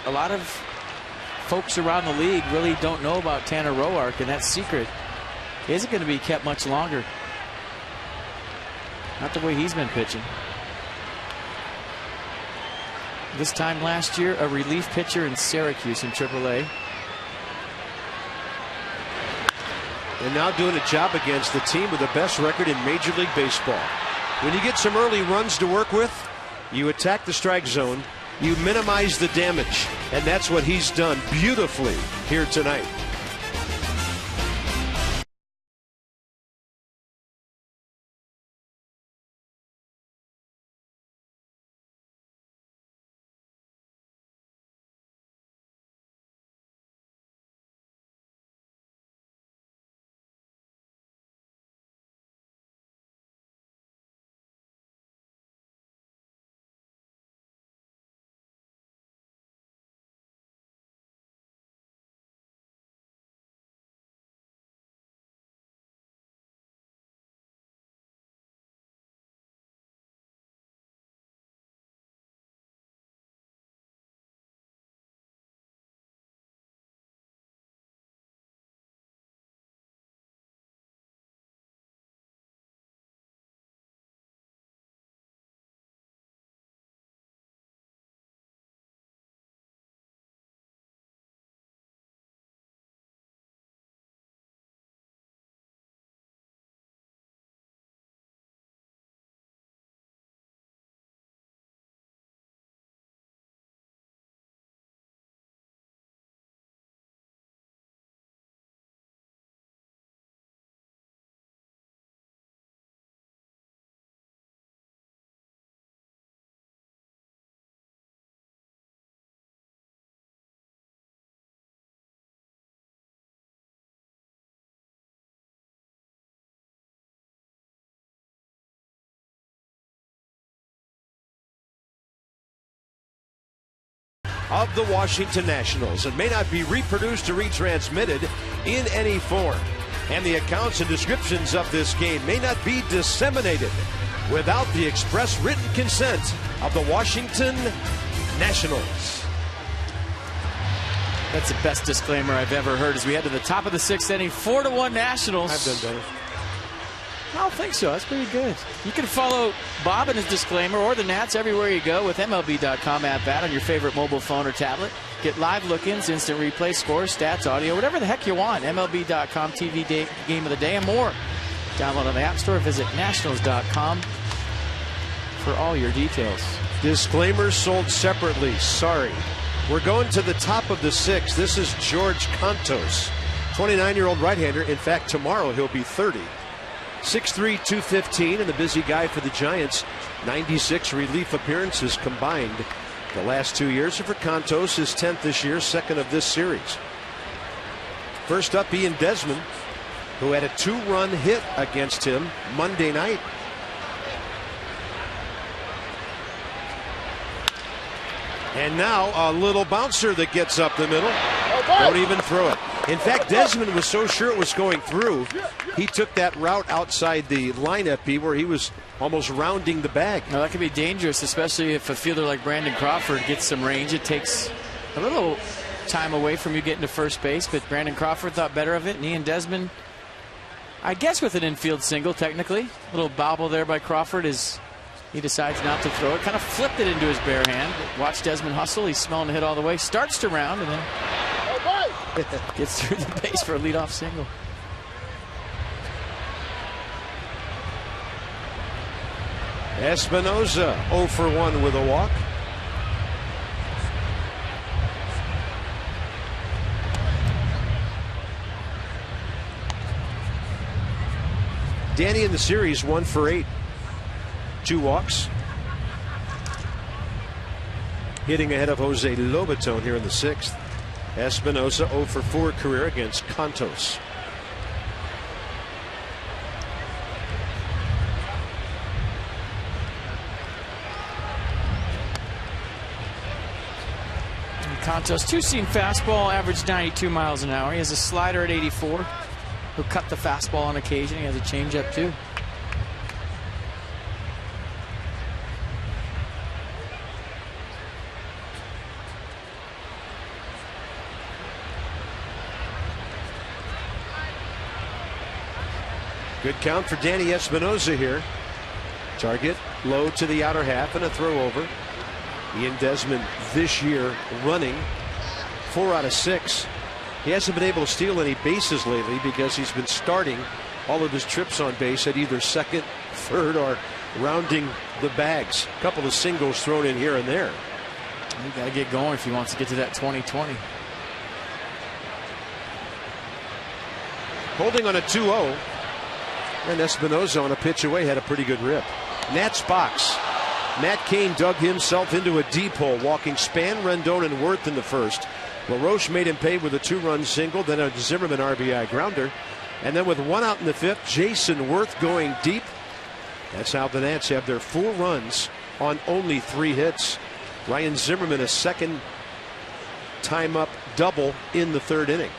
A lot of folks around the league really don't know about Tanner Roark, and that secret isn't going to be kept much longer. Not the way he's been pitching. This time last year, a relief pitcher in Syracuse in AAA. And now doing a job against the team with the best record in Major League Baseball. When you get some early runs to work with, you attack the strike zone, you minimize the damage, and that's what he's done beautifully here tonight. of the Washington Nationals and may not be reproduced or retransmitted in any form. And the accounts and descriptions of this game may not be disseminated without the express written consent of the Washington Nationals. That's the best disclaimer I've ever heard as we head to the top of the 6th inning. 4-1 Nationals. I've done better. I don't think so. That's pretty good. You can follow Bob and his disclaimer or the Nats everywhere you go with MLB.com app on your favorite mobile phone or tablet. Get live look-ins, instant replay, scores, stats, audio, whatever the heck you want. MLB.com TV day, game of the day and more. Download on the App Store. Visit Nationals.com for all your details. Disclaimers sold separately. Sorry. We're going to the top of the 6th. This is George Cantos, 29-year-old right-hander. In fact, tomorrow he'll be 30. 6'3", 215, and the busy guy for the Giants. 96 relief appearances combined the last 2 years. And for Cantos, his 10th this year, 2nd of this series. First up, Ian Desmond, who had a 2-run hit against him Monday night. And now a little bouncer that gets up the middle. Don't even throw it. In fact, Desmond was so sure it was going through, he took that route outside the lineup where he was almost rounding the bag. Now, that could be dangerous, especially if a fielder like Brandon Crawford gets some range. It takes a little time away from you getting to first base, but Brandon Crawford thought better of it. And Ian Desmond, I guess with an infield single, technically. A little bobble there by Crawford as he decides not to throw it. Kind of flipped it into his bare hand. Watch Desmond hustle. He's smelling the hit all the way. Starts to round and then gets through the base for a leadoff single. Espinosa 0 for 1 with a walk. Danny in the series 1 for 8. 2 walks. Hitting ahead of Jose Lobaton here in the 6th. Espinosa 0 for 4 career against Cantos. Cantos, two-seam fastball, average 92 miles an hour. He has a slider at 84. He'll cut the fastball on occasion. He has a changeup too. Good count for Danny Espinosa here. Target low to the outer half and a throw over. Ian Desmond this year running 4 out of 6. He hasn't been able to steal any bases lately because he's been starting all of his trips on base at either second, third, or rounding the bags. A couple of singles thrown in here and there. You got to get going if he wants to get to that 2020. Holding on a 2-0. And Espinosa on a pitch away had a pretty good rip. Nats box. Matt Cain dug himself into a deep hole, walking Span, Rendon, and Wirth in the first. LaRoche made him pay with a 2-run single, then a Zimmerman RBI grounder. And then with 1 out in the 5th, Jason Wirth going deep. That's how the Nats have their 4 runs on only 3 hits. Ryan Zimmerman a second time up double in the 3rd inning.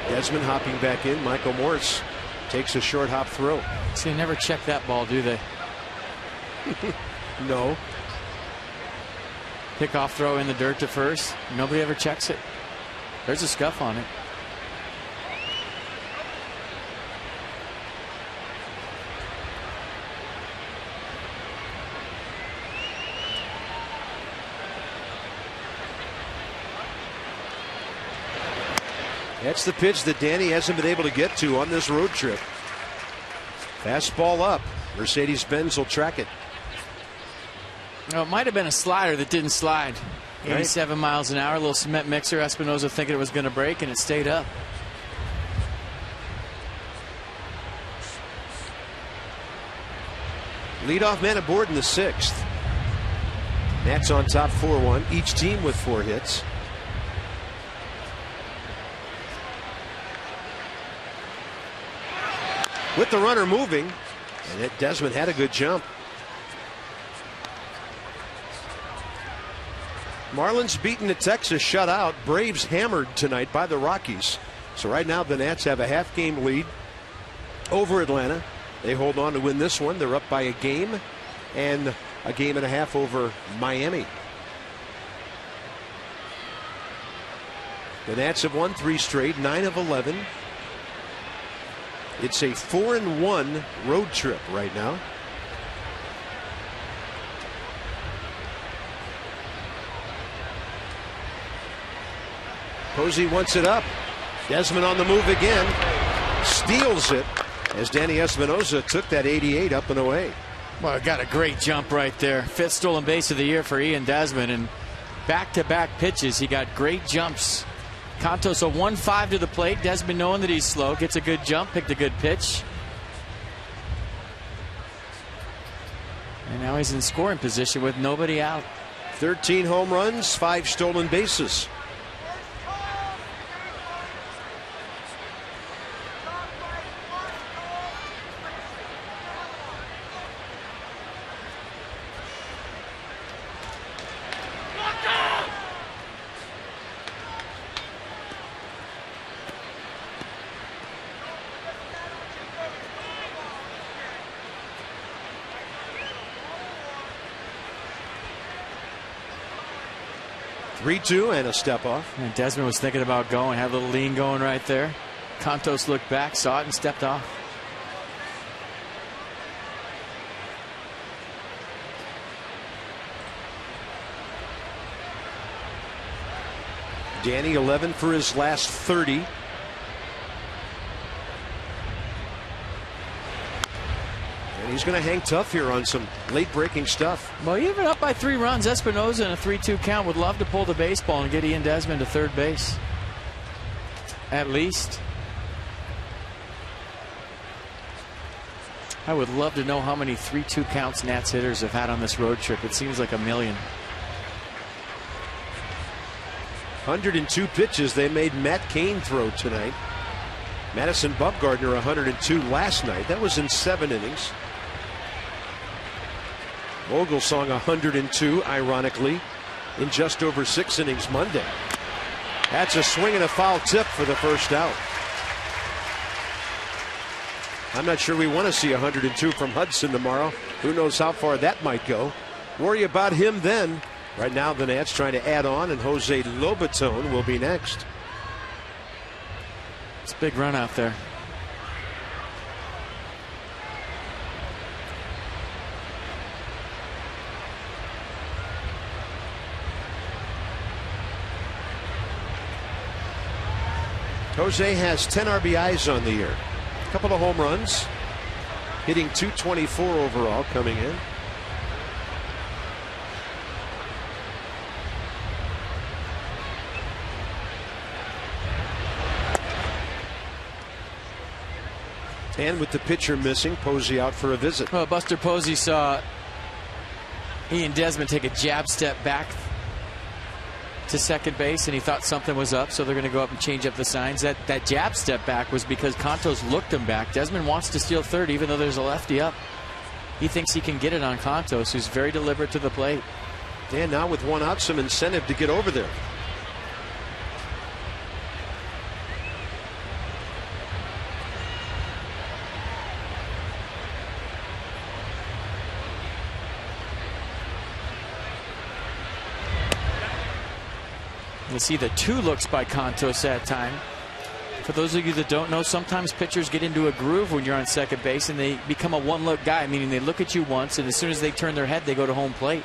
Desmond hopping back in. Michael Morse takes a short hop throw. See, they never check that ball, do they? No. Pickoff throw in the dirt to first. Nobody ever checks it. There's a scuff on it. That's the pitch that Danny hasn't been able to get to on this road trip. Fastball up. Mercedes-Benz will track it. No, it might have been a slider that didn't slide. 87 miles an hour, a little cement mixer. Espinosa thinking it was going to break, and it stayed up. Leadoff man aboard in the 6th. Nats on top 4-1. Each team with 4 hits. With the runner moving, And Desmond had a good jump. Marlins beaten the Texas shutout. Braves hammered tonight by the Rockies. So right now the Nats have a half-game lead over Atlanta. They hold on to win this one. They're up by a game and a game and a half over Miami. The Nats have won 3 straight, 9 of 11. It's a 4-1 road trip right now. Posey wants it up. Desmond on the move again. Steals it as Danny Espinosa took that 88 up and away. Well, got a great jump right there. 5th stolen base of the year for Ian Desmond. And back-to-back pitches, he got great jumps. Contos a 1-5 to the plate. Desmond, knowing that he's slow, gets a good jump, picked a good pitch. And now he's in scoring position with nobody out. 13 home runs, 5 stolen bases. Three-two and a step off. And Desmond was thinking about going, had a little lean going right there. Contos looked back, saw it, and stepped off. Danny 11 for his last 30. And he's going to hang tough here on some late breaking stuff. Well, even up by 3 runs, Espinosa in a 3-2 count would love to pull the baseball and get Ian Desmond to third base. At least. I would love to know how many 3-2 counts Nats hitters have had on this road trip. It seems like a million. 102 pitches they made Matt Cain throw tonight. Madison Bumgarner 102 last night. That was in 7 innings. Vogelsong 102, ironically, in just over 6 innings Monday. That's a swing and a foul tip for the first out. I'm not sure we want to see 102 from Hudson tomorrow. Who knows how far that might go. Worry about him then. Right now the Nats trying to add on, and Jose Lobaton will be next. It's a big run out there. Jose has 10 RBIs on the year. A couple of home runs. Hitting .224 overall coming in. And with the pitcher missing, Posey out for a visit. Well, Buster Posey saw Ian Desmond take a jab step back to second base, and he thought something was up, so they're going to go up and change up the signs. That jab step back was because Contos looked him back. Desmond wants to steal third, even though there's a lefty up. He thinks he can get it on Contos, who's very deliberate to the plate. And now with 1 out, some incentive to get over there. You see the 2 looks by Contos that time. For those of you that don't know, sometimes pitchers get into a groove when you're on second base and they become a 1-look guy, meaning they look at you once and as soon as they turn their head, they go to home plate.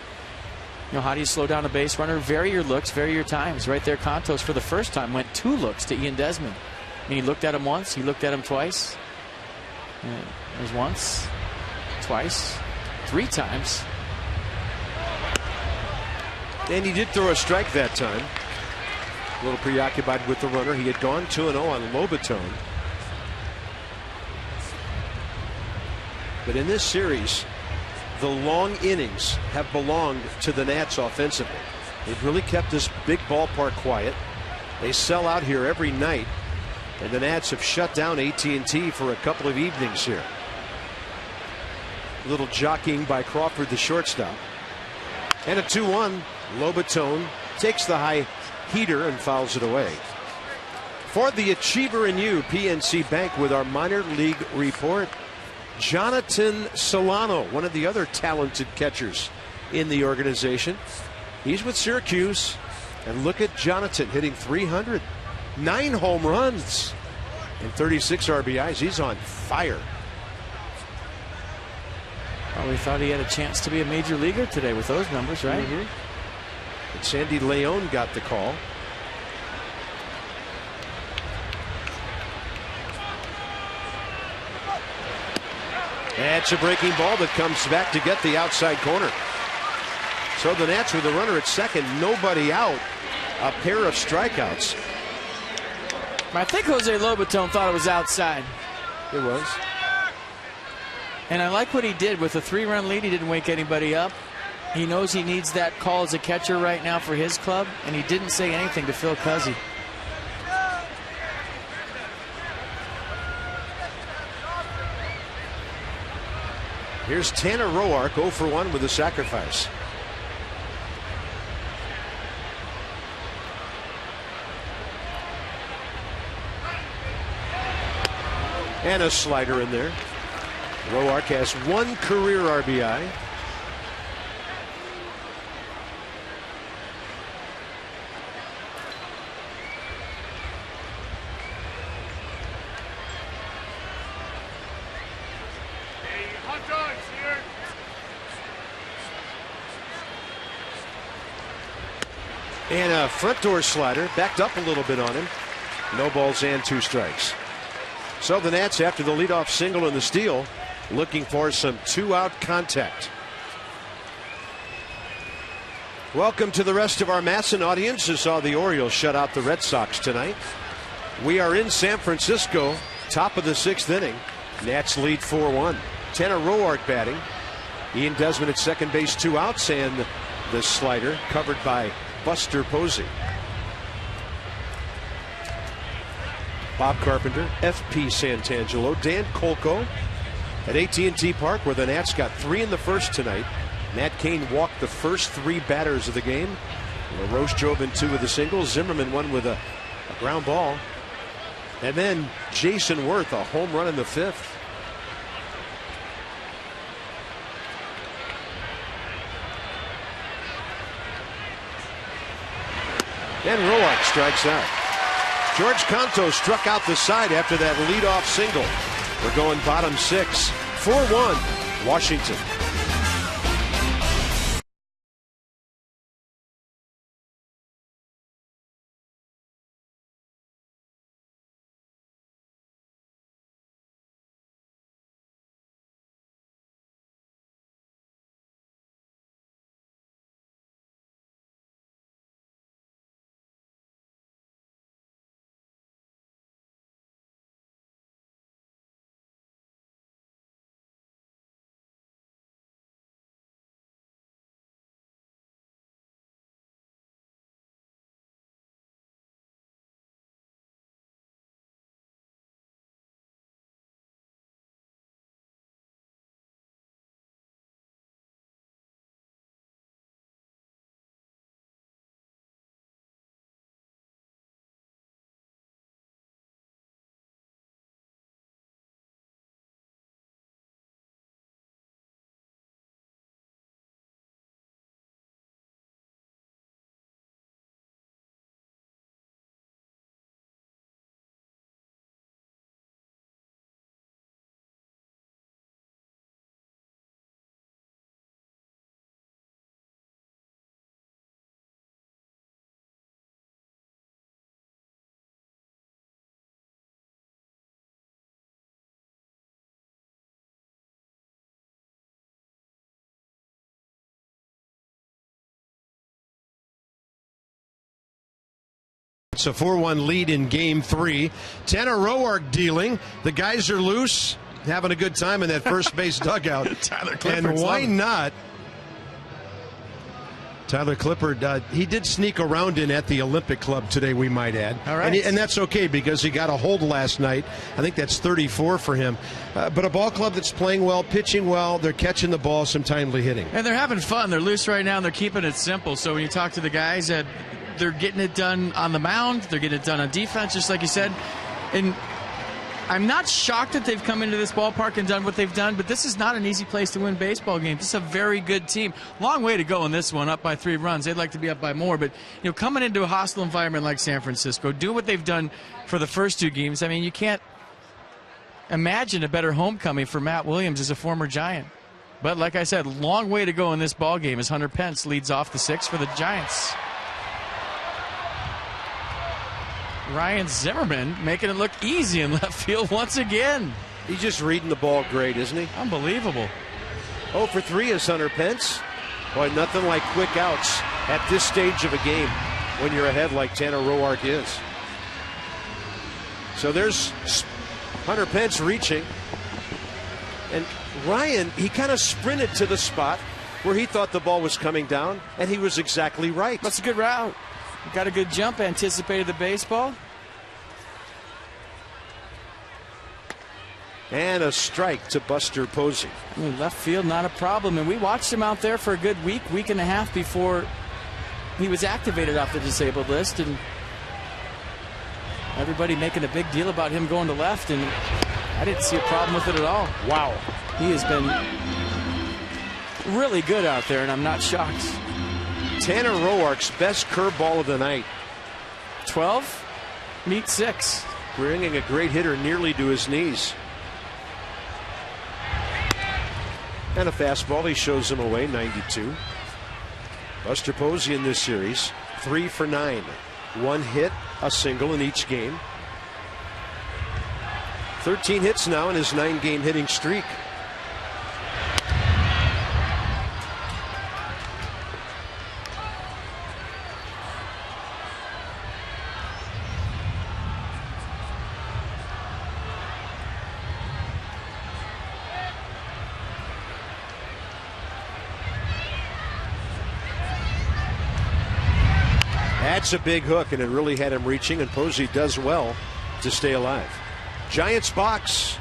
You know, how do you slow down a base runner? Vary your looks, vary your times. Right there, Contos for the first time went 2 looks to Ian Desmond. I mean, he looked at him once, he looked at him twice. There's once, twice, 3 times. And he did throw a strike that time. A little preoccupied with the runner. He had gone 2-0 on Lobaton. But in this series, the long innings have belonged to the Nats offensively. They've really kept this big ballpark quiet. They sell out here every night, and the Nats have shut down AT&T for a couple of evenings here. A little jockeying by Crawford, the shortstop. And a 2-1. Lobaton takes the high heater and fouls it away. For the Achiever in You, PNC Bank with our minor league report. Jonathan Solano, one of the other talented catchers in the organization. He's with Syracuse. And look at Jonathan hitting .300. 9 home runs and 36 RBIs. He's on fire. Well, we thought he had a chance to be a major leaguer today with those numbers, right? And Sandy Leon got the call. That's a breaking ball that comes back to get the outside corner. So the Nats with the runner at second, nobody out, a pair of strikeouts. I think Jose Lobaton thought it was outside. It was. And I like what he did with a 3-run lead. He didn't wake anybody up. He knows he needs that call as a catcher right now for his club, and he didn't say anything to Phil Cuzzy. Here's Tanner Roark, 0 for 1 with a sacrifice. And a slider in there. Roark has 1 career RBI. And a front door slider, backed up a little bit on him. No balls and 2 strikes. So the Nats, after the leadoff single and the steal, looking for some 2-out contact. Welcome to the rest of our Masson audience who saw the Orioles shut out the Red Sox tonight. We are in San Francisco, top of the 6th inning. Nats lead 4-1. Tanner Roark batting. Ian Desmond at second base, 2 outs, and the slider covered by Buster Posey. Bob Carpenter, F.P. Santangelo, Dan Kolko at AT&T Park, where the Nats got 3 in the first tonight. Matt Cain walked the first 3 batters of the game. LaRoche drove in 2 with a single. Zimmerman 1 with a ground ball. And then Jason Worth, a home run in the 5th. And Roark strikes out. George Canto struck out the side after that leadoff single. We're going bottom 6. 4-1, Washington. It's a 4-1 lead in game 3. Tanner Roark dealing. The guys are loose, having a good time in that first base dugout. Tyler and why not Tyler Clippard, he did sneak around in at the Olympic Club today, we might add. All right. And that's okay because he got a hold last night. I think that's 34 for him. But a ball club that's playing well, pitching well, they're catching the ball, some timely hitting. And they're having fun. They're loose right now, and they're keeping it simple. So when you talk to the guys, they're getting it done on the mound. They're getting it done on defense, just like you said. And I'm not shocked that they've come into this ballpark and done what they've done, but this is not an easy place to win baseball games. This is a very good team. Long way to go in this one, up by 3 runs. They'd like to be up by more, but coming into a hostile environment like San Francisco, doing what they've done for the first 2 games, I mean, you can't imagine a better homecoming for Matt Williams as a former Giant. But like I said, long way to go in this ball game as Hunter Pence leads off the 6th for the Giants. Ryan Zimmerman making it look easy in left field once again. He's just reading the ball great, isn't he? Unbelievable. 0 for 3 is Hunter Pence. Boy, nothing like quick outs at this stage of a game when you're ahead like Tanner Roark is. So there's Hunter Pence reaching. And Ryan, he kind of sprinted to the spot where he thought the ball was coming down, and he was exactly right. That's a good route. Got a good jump, anticipated the baseball. And a strike to Buster Posey. Left field, not a problem. And we watched him out there for a good week and a half before he was activated off the disabled list. And everybody making a big deal about him going to left. And I didn't see a problem with it at all. Wow. He has been really good out there, and I'm not shocked. Tanner Roark's best curveball of the night. 12, meet 6. Bringing a great hitter nearly to his knees. And a fastball, he shows him away, 92. Buster Posey in this series, 3 for 9. 1 hit, a single in each game. 13 hits now in his 9-game hitting streak. That's a big hook, and it really had him reaching, and Posey does well to stay alive. Giants box.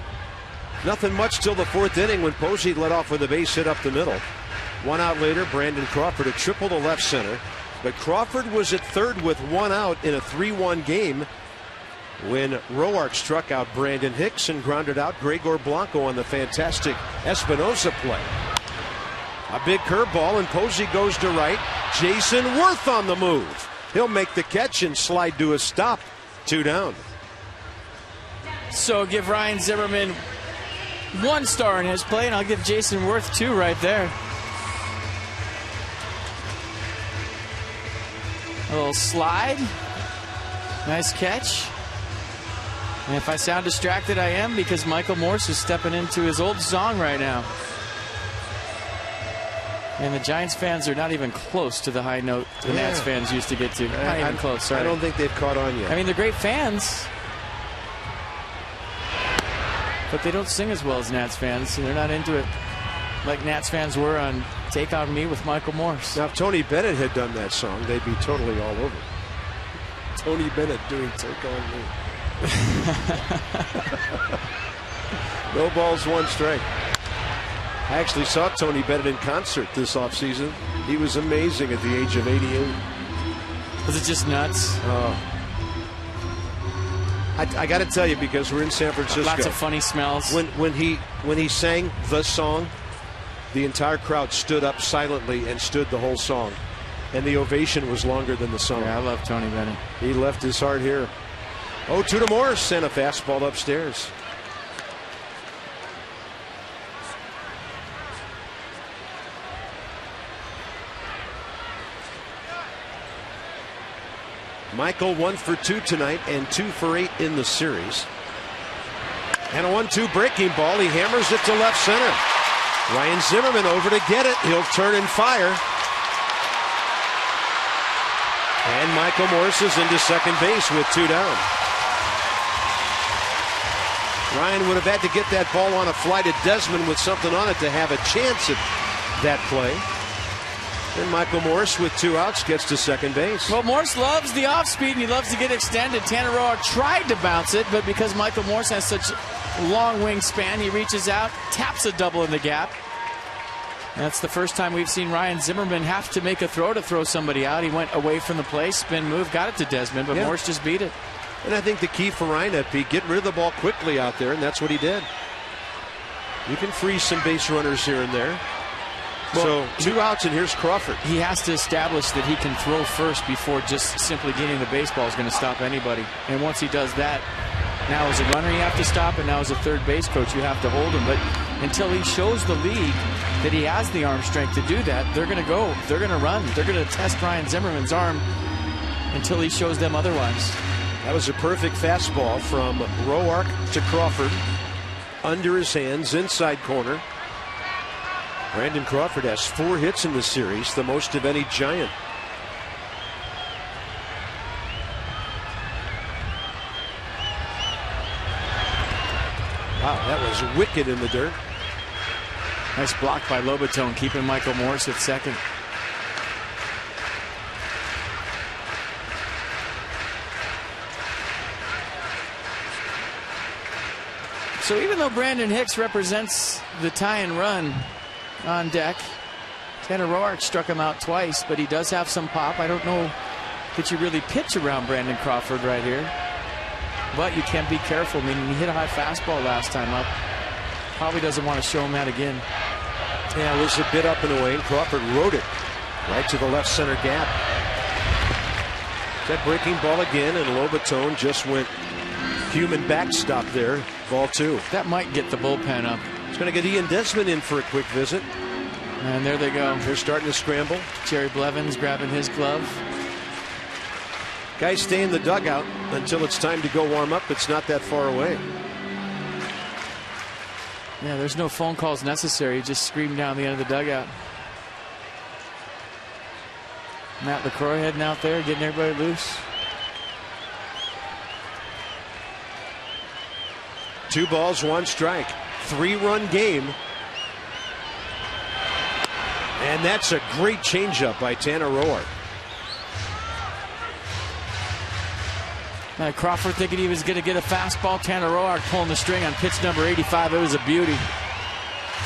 Nothing much till the 4th inning when Posey led off with a base hit up the middle. 1 out later, Brandon Crawford, a triple to left center. But Crawford was at 3rd with 1 out in a 3-1 game when Roark struck out Brandon Hicks and grounded out Gregor Blanco on the fantastic Espinosa play. A big curveball, and Posey goes to right. Jason Worth on the move. He'll make the catch and slide to a stop. 2 down. So give Ryan Zimmerman 1 star in his play, and I'll give Jason Worth 2 right there. A little slide. Nice catch. And if I sound distracted, I am, because Michael Morse is stepping into his old song right now. And the Giants fans are not even close to the high note the Nats fans used to get to. Not even close, sorry. I don't think they've caught on yet. I mean, they're great fans, but they don't sing as well as Nats fans. They're not into it like Nats fans were on Take On Me with Michael Morse. Now, if Tony Bennett had done that song, they'd be totally all over. Tony Bennett doing Take On Me. No balls, 1 strike. I actually saw Tony Bennett in concert this offseason. He was amazing at the age of 88. Was it just nuts? I got to tell you, because we're in San Francisco. Lots of funny smells. When he sang the song, the entire crowd stood up silently and stood the whole song. And the ovation was longer than the song. Yeah, I love Tony Bennett. He left his heart here. 0-2 to Morse, and a fastball upstairs. Michael 1 for 2 tonight and 2 for 8 in the series. And a 1-2 breaking ball. He hammers it to left center. Ryan Zimmerman over to get it. He'll turn and fire. And Michael Morse is into second base with 2 down. Ryan would have had to get that ball on a fly to Desmond with something on it to have a chance at that play. And Michael Morse with 2 outs gets to second base. Well, Morse loves the off speed and he loves to get extended. Tanner Roark tried to bounce it, but because Michael Morse has such long wingspan, he reaches out, taps a double in the gap. That's the first time we've seen Ryan Zimmerman have to make a throw to throw somebody out. He went away from the play, spin move, got it to Desmond, but Morse just beat it. And I think the key for Ryan, Pete, get rid of the ball quickly out there, and that's what he did. You can freeze some base runners here and there. Well, so 2 outs, and here's Crawford. He has to establish that he can throw first before just simply getting the baseball is going to stop anybody. And once he does that, now as a runner you have to stop, and now as a third base coach you have to hold him. But until he shows the league that he has the arm strength to do that, they're going to go. They're going to run. They're going to test Ryan Zimmerman's arm until he shows them otherwise. That was a perfect fastball from Roark to Crawford. Under his hands, inside corner. Brandon Crawford has 4 hits in the series, the most of any Giant. Wow, that was wicked in the dirt. Nice block by Lobaton, keeping Michael Morse at second. So even though Brandon Hicks represents the tie and run on deck, Tanner Roark struck him out twice, but he does have some pop. I don't know that you really pitch around Brandon Crawford right here, but you can be careful. I mean, he hit a high fastball last time up. Probably doesn't want to show him that again. Yeah, it was a bit up and away, and Crawford rode it right to the left center gap. That breaking ball again, and Lobaton just went human backstop there. Ball 2. That might get the bullpen up. It's going to get Ian Desmond in for a quick visit. And there they go. They're starting to scramble. Jerry Blevins grabbing his glove. Guys stay in the dugout until it's time to go warm up. It's not that far away. Yeah, there's no phone calls necessary. Just scream down the end of the dugout. Matt LaCroix heading out there, getting everybody loose. 2 balls, 1 strike. 3-run game. And that's a great changeup by Tanner Roark. Crawford thinking he was going to get a fastball. Tanner Roark pulling the string on pitch number 85. It was a beauty.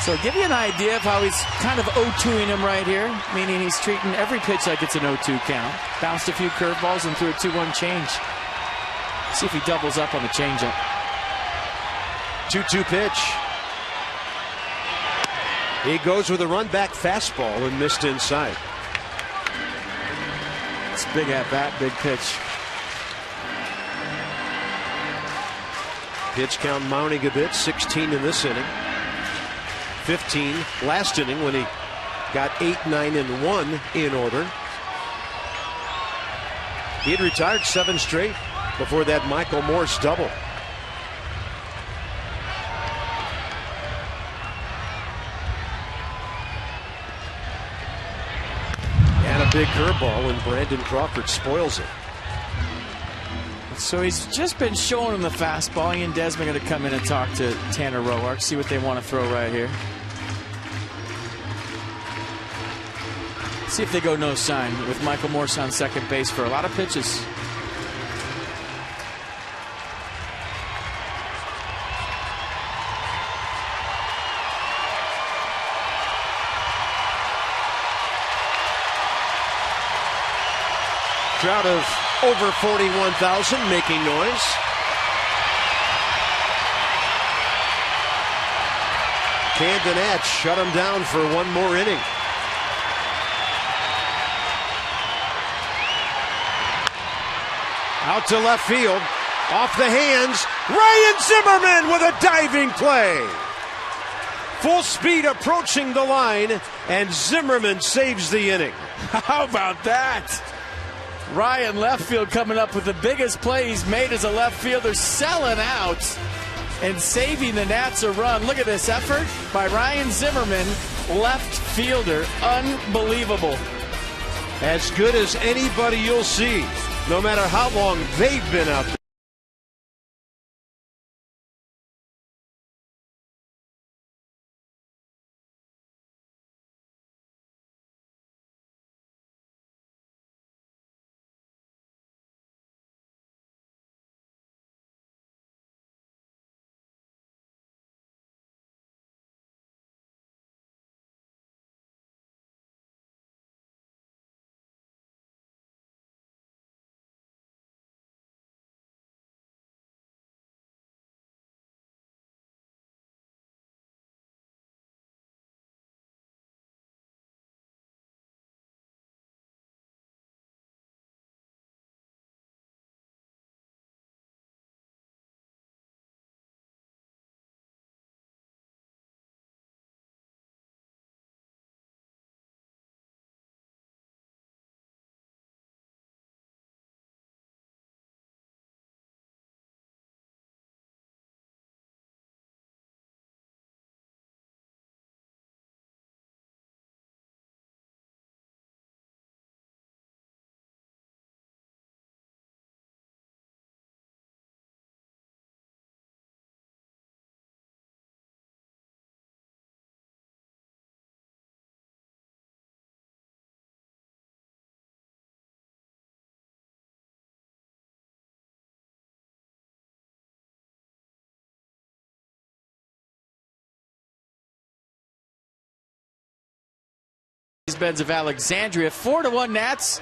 So give you an idea of how he's kind of 0-2ing him right here, meaning he's treating every pitch like it's an 0-2 count. Bounced a few curveballs and threw a 2-1 change. See if he doubles up on the changeup. 2-2 pitch. He goes with a run back fastball and missed inside. It's big at bat, big pitch. Pitch count mounting a bit, 16 in this inning. 15 last inning when he got 8, 9, and 1 in order. He had retired 7 straight before that Michael Morse double. And a big curveball, and Brandon Crawford spoils it. So he's just been showing him the fastball. Ian Desmond going to come in and talk to Tanner Roark, see what they want to throw right here. See if they go no sign with Michael Morse on second base for a lot of pitches. Crowd of over 41,000 making noise. Camden Atch shut him down for 1 more inning. Out to left field, off the hands, Ryan Zimmerman with a diving play. Full speed approaching the line, and Zimmerman saves the inning. How about that? Ryan left field coming up with the biggest play he's made as a left fielder, selling out and saving the Nats a run. Look at this effort by Ryan Zimmerman, left fielder. Unbelievable. As good as anybody you'll see, no matter how long they've been out there. Mercedes-Benz of Alexandria. 4-1 Nats.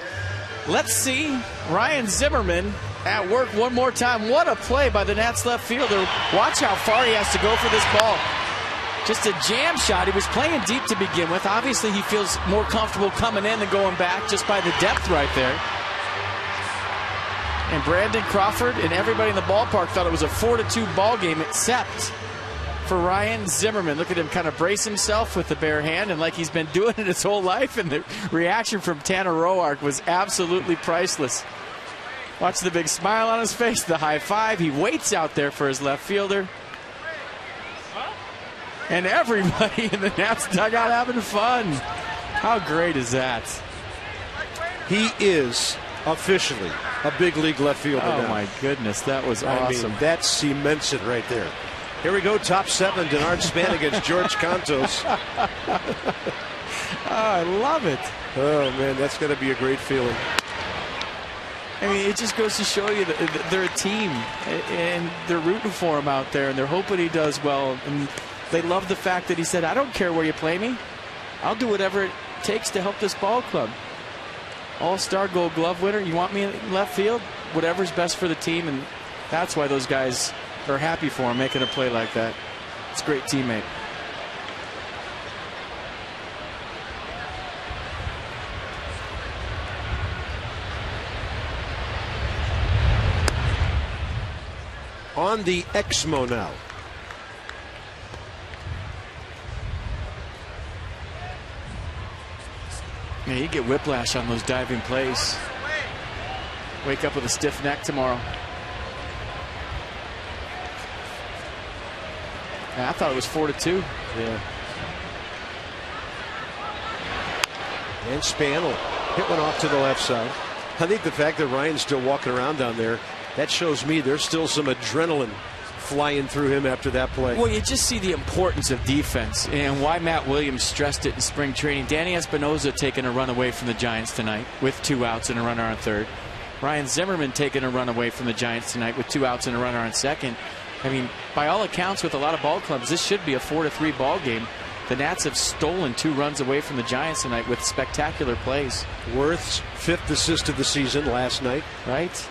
Let's see Ryan Zimmerman at work one more time. What a play by the Nats left fielder. Watch how far he has to go for this ball. Just a jam shot. He was playing deep to begin with. Obviously, he feels more comfortable coming in than going back just by the depth right there. And Brandon Crawford and everybody in the ballpark thought it was a 4-2 ball game, except for Ryan Zimmerman. Look at him kind of brace himself with the bare hand, and like he's been doing it his whole life. And the reaction from Tanner Roark was absolutely priceless. Watch the big smile on his face, the high five. He waits out there for his left fielder. And everybody in the Nats dugout having fun. How great is that? He is officially a big league left fielder now. Oh my goodness, that was awesome. I mean, that cements it right there. Here we go, top 7, Denard Span against George Cantos. Oh, I love it. Oh man, that's going to be a great feeling. I mean, it just goes to show you that they're a team, and they're rooting for him out there, and they're hoping he does well. And they love the fact that he said, I don't care where you play me. I'll do whatever it takes to help this ball club. All-Star Gold Glove winner. You want me in left field? Whatever's best for the team, and that's why those guys are happy for him making a play like that. It's a great teammate. On the Exmo now. Man, you get whiplash on those diving plays. Wake up with a stiff neck tomorrow. I thought it was 4-2. Yeah. And Span will hit one off to the left side. I think the fact that Ryan's still walking around down there, that shows me there's still some adrenaline flying through him after that play. Well, you just see the importance of defense and why Matt Williams stressed it in spring training. Danny Espinosa taking a run away from the Giants tonight with 2 outs and a runner on third. Ryan Zimmerman taking a run away from the Giants tonight with 2 outs and a runner on second. I mean, by all accounts, with a lot of ball clubs, this should be a 4-3 ball game. The Nats have stolen 2 runs away from the Giants tonight with spectacular plays. Worth's 5th assist of the season last night. Right?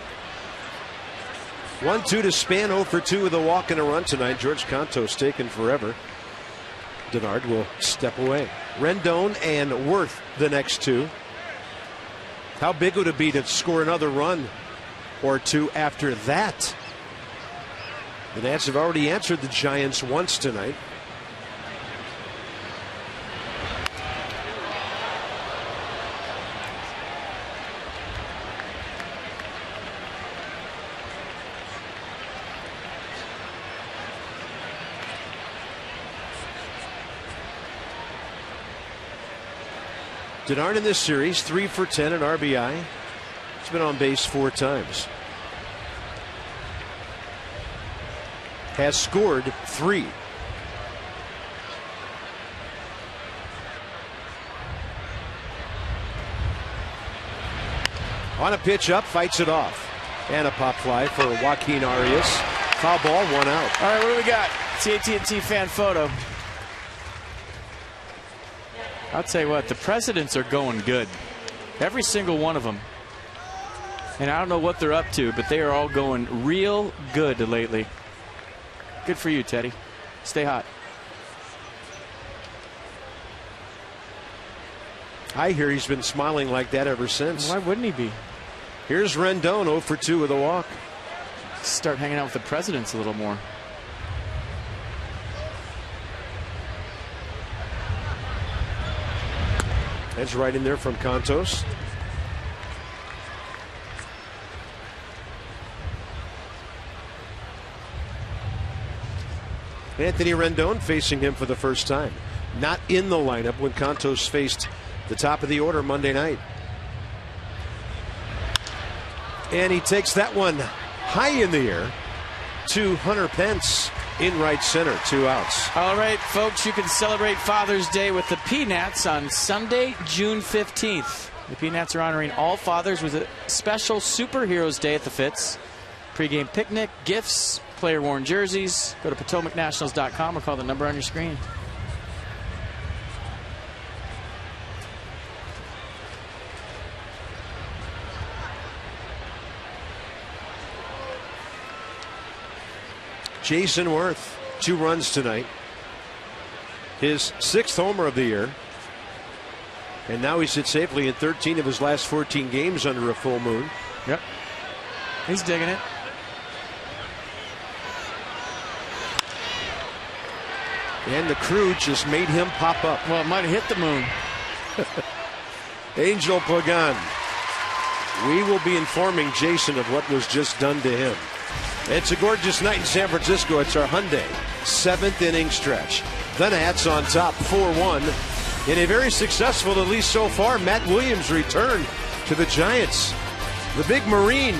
1-2 to Span, 0 for 2 with a walk and a run tonight. George Cantos taken forever. Denard will step away. Rendon and Worth the next 2. How big would it be to score another run or 2 after that? The Nats have already answered the Giants once tonight. Denard in this series, 3 for 10 in RBI. He's been on base 4 times. Has scored 3. On a pitch up, fights it off. And a pop fly for Joaquin Arias. Foul ball, 1 out. All right, what do we got? It's AT&T fan photo. I'll tell you what, the Presidents are going good. Every single one of them. And I don't know what they're up to, but they are all going real good lately. Good for you, Teddy. Stay hot. I hear he's been smiling like that ever since. Why wouldn't he be? Here's Rendon, 0 for 2 with a walk. Start hanging out with the Presidents a little more. That's right in there from Cantos. Anthony Rendon facing him for the first time. Not in the lineup when Cantos faced the top of the order Monday night. And he takes that one high in the air to Hunter Pence in right center. 2 outs. All right, folks, you can celebrate Father's Day with the Peanuts on Sunday, June 15th. The Peanuts are honoring all fathers with a special Superheroes Day at the Fitz. Pre-game picnic, gifts, player-worn jerseys. Go to PotomacNationals.com or call the number on your screen. Jason Worth, 2 runs tonight. His 6th homer of the year. And now he's hit safely in 13 of his last 14 games under a full moon. Yep. He's digging it. And the crew just made him pop up. Well, it might have hit the moon. Angel Pagan. We will be informing Jason of what was just done to him. It's a gorgeous night in San Francisco. It's our Hyundai 7th inning stretch. The Nats on top 4-1. In a very successful, at least so far, Matt Williams returned to the Giants. The big Marine.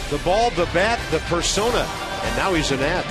The ball, the bat, the persona. And now he's a Nat.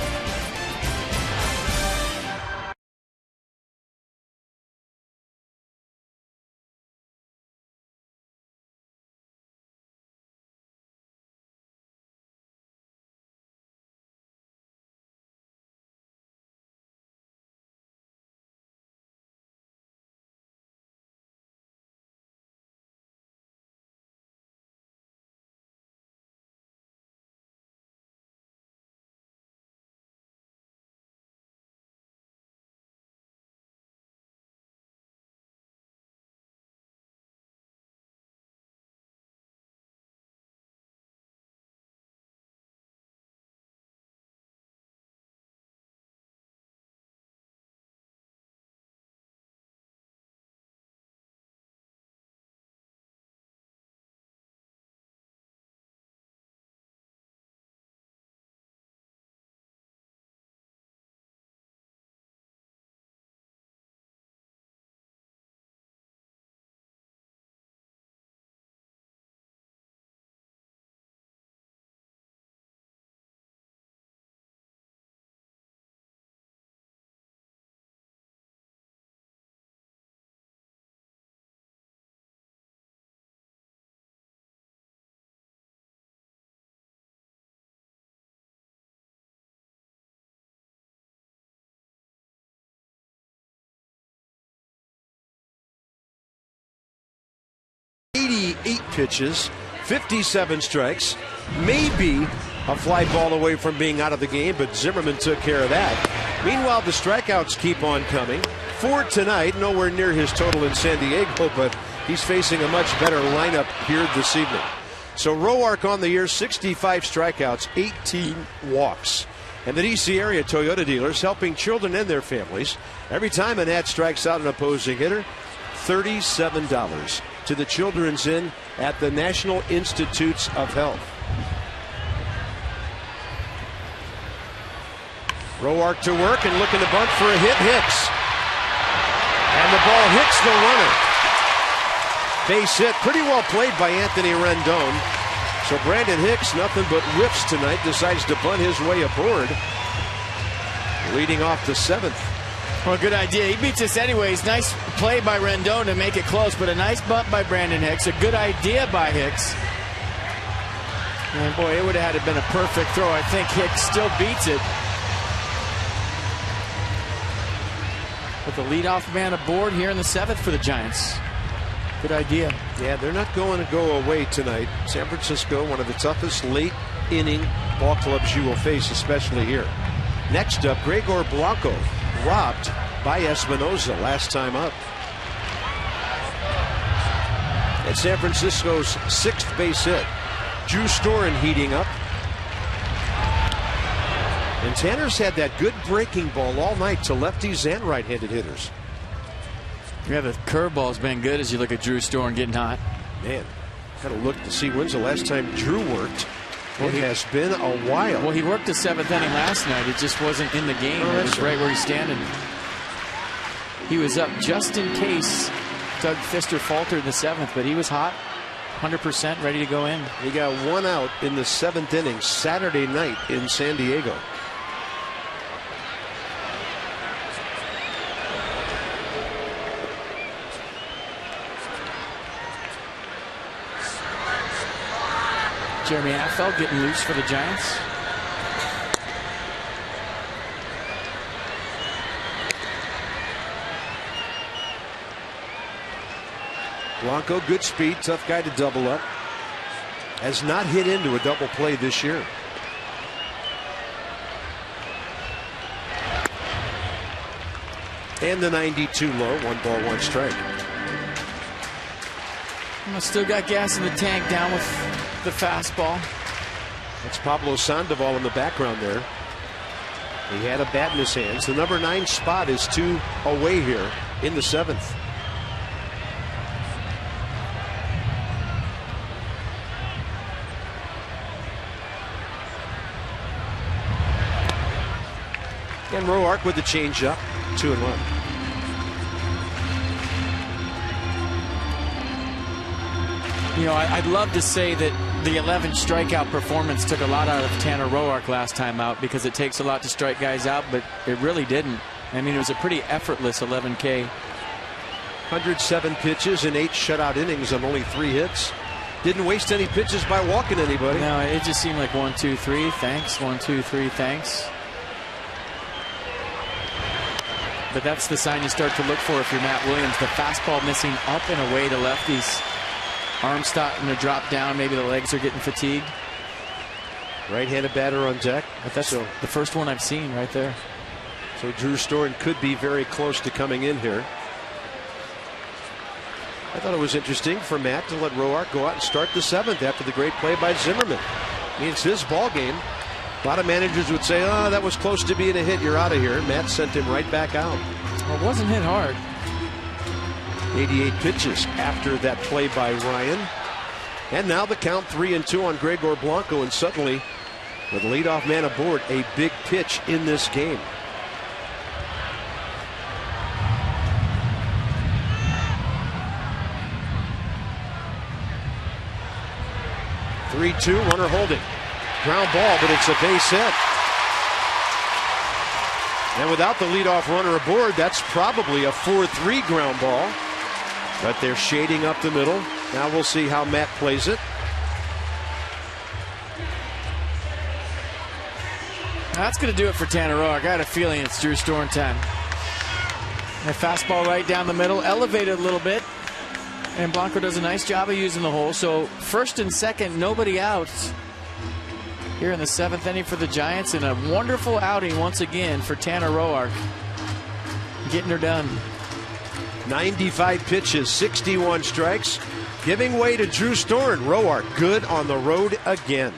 Pitches, 57 strikes, maybe a fly ball away from being out of the game, but Zimmerman took care of that. Meanwhile, the strikeouts keep on coming. 4 tonight, nowhere near his total in San Diego, but he's facing a much better lineup here this evening. So Roark on the year, 65 strikeouts, 18 walks. And the DC area Toyota dealers helping children and their families. Every time a Nat strikes out an opposing hitter, $37 to the Children's Inn at the National Institutes of Health. Roark to work and looking to bunt for a hit. Hicks. And the ball hits the runner. Base hit. Pretty well played by Anthony Rendon. So Brandon Hicks, nothing but whiffs tonight, decides to bunt his way aboard. Leading off the 7th. Well, good idea. He beats us anyways. Nice play by Rendon to make it close, but a nice bump by Brandon Hicks. A good idea by Hicks. And boy, it would have had to been a perfect throw. I think Hicks still beats it. With the leadoff man aboard here in the 7th for the Giants. Good idea. Yeah, they're not going to go away tonight. San Francisco, one of the toughest late inning ball clubs you will face, especially here. Next up, Gregor Blanco, robbed by Espinosa last time up. And San Francisco's 6th base hit. Drew Storen heating up. And Tanner's had that good breaking ball all night to lefties and right-handed hitters. Yeah, the curveball's been good as you look at Drew Storen getting hot. Man, got to look to see when's the last time Drew worked. Well, it has been a while. Well, he worked the 7th inning last night. It just wasn't in the game. It was right where he's standing. He was up just in case Doug Fister faltered in the 7th, but he was hot, 100% ready to go in. He got 1 out in the 7th inning Saturday night in San Diego. Jeremy Affeldt getting loose for the Giants. Blanco, good speed, tough guy to double up. Has not hit into a double play this year. And the 92 low, 1 ball, 1 strike. Still got gas in the tank, down with the fastball. That's Pablo Sandoval in the background there. He had a bat in his hands. The number 9 spot is 2 away here in the 7th. And Roark with the changeup, 2-1. You know, I'd love to say that the 11 strikeout performance took a lot out of Tanner Roark last time out, because it takes a lot to strike guys out, but it really didn't. I mean, it was a pretty effortless 11K. 107 pitches and 8 shutout innings on only 3 hits. Didn't waste any pitches by walking anybody. No, it just seemed like 1, 2, 3, thanks. 1, 2, 3, thanks. But that's the sign you start to look for if you're Matt Williams. The fastball missing up and away to lefties. Arms starting to drop down. Maybe the legs are getting fatigued. Right-handed batter on deck. But that's the first one I've seen right there. So Drew Storen could be very close to coming in here. I thought it was interesting for Matt to let Roark go out and start the 7th after the great play by Zimmerman. I mean, it's his ball game. A lot of managers would say, oh, that was close to being a hit. You're out of here. Matt sent him right back out. Well, it wasn't hit hard. 88 pitches after that play by Ryan. And now the count 3-2 on Gregor Blanco. And suddenly, with leadoff man aboard, a big pitch in this game. (3-2), runner holding. Ground ball, but it's a base hit. And without the leadoff runner aboard, that's probably a 4-3 ground ball. But they're shading up the middle. Now we'll see how Matt plays it. That's going to do it for Tanner Roark. I had a feeling it's Drew Storen time. A fastball right down the middle, elevated a little bit. And Blanco does a nice job of using the hole. So first and second, nobody out here in the 7th inning for the Giants. And a wonderful outing once again for Tanner Roark. Getting her done. 95 pitches, 61 strikes. Giving way to Drew Storen. Roark good on the road again.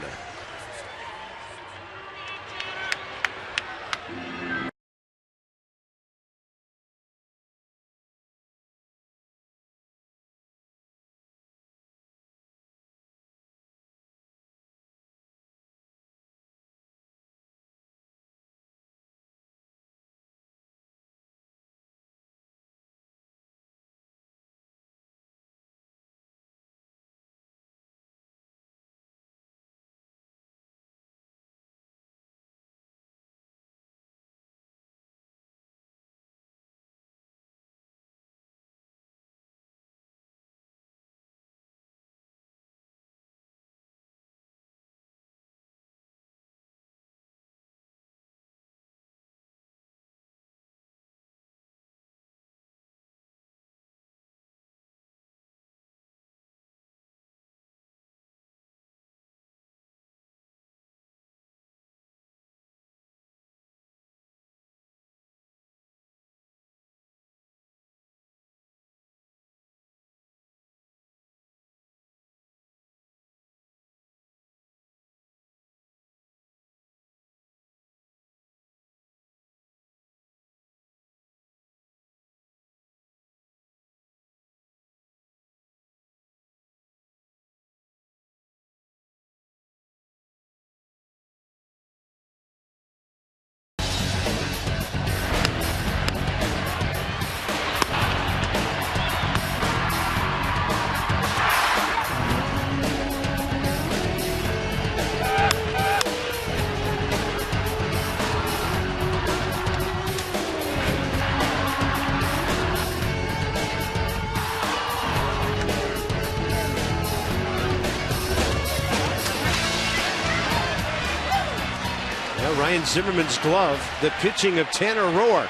Ryan Zimmerman's glove, the pitching of Tanner Roark.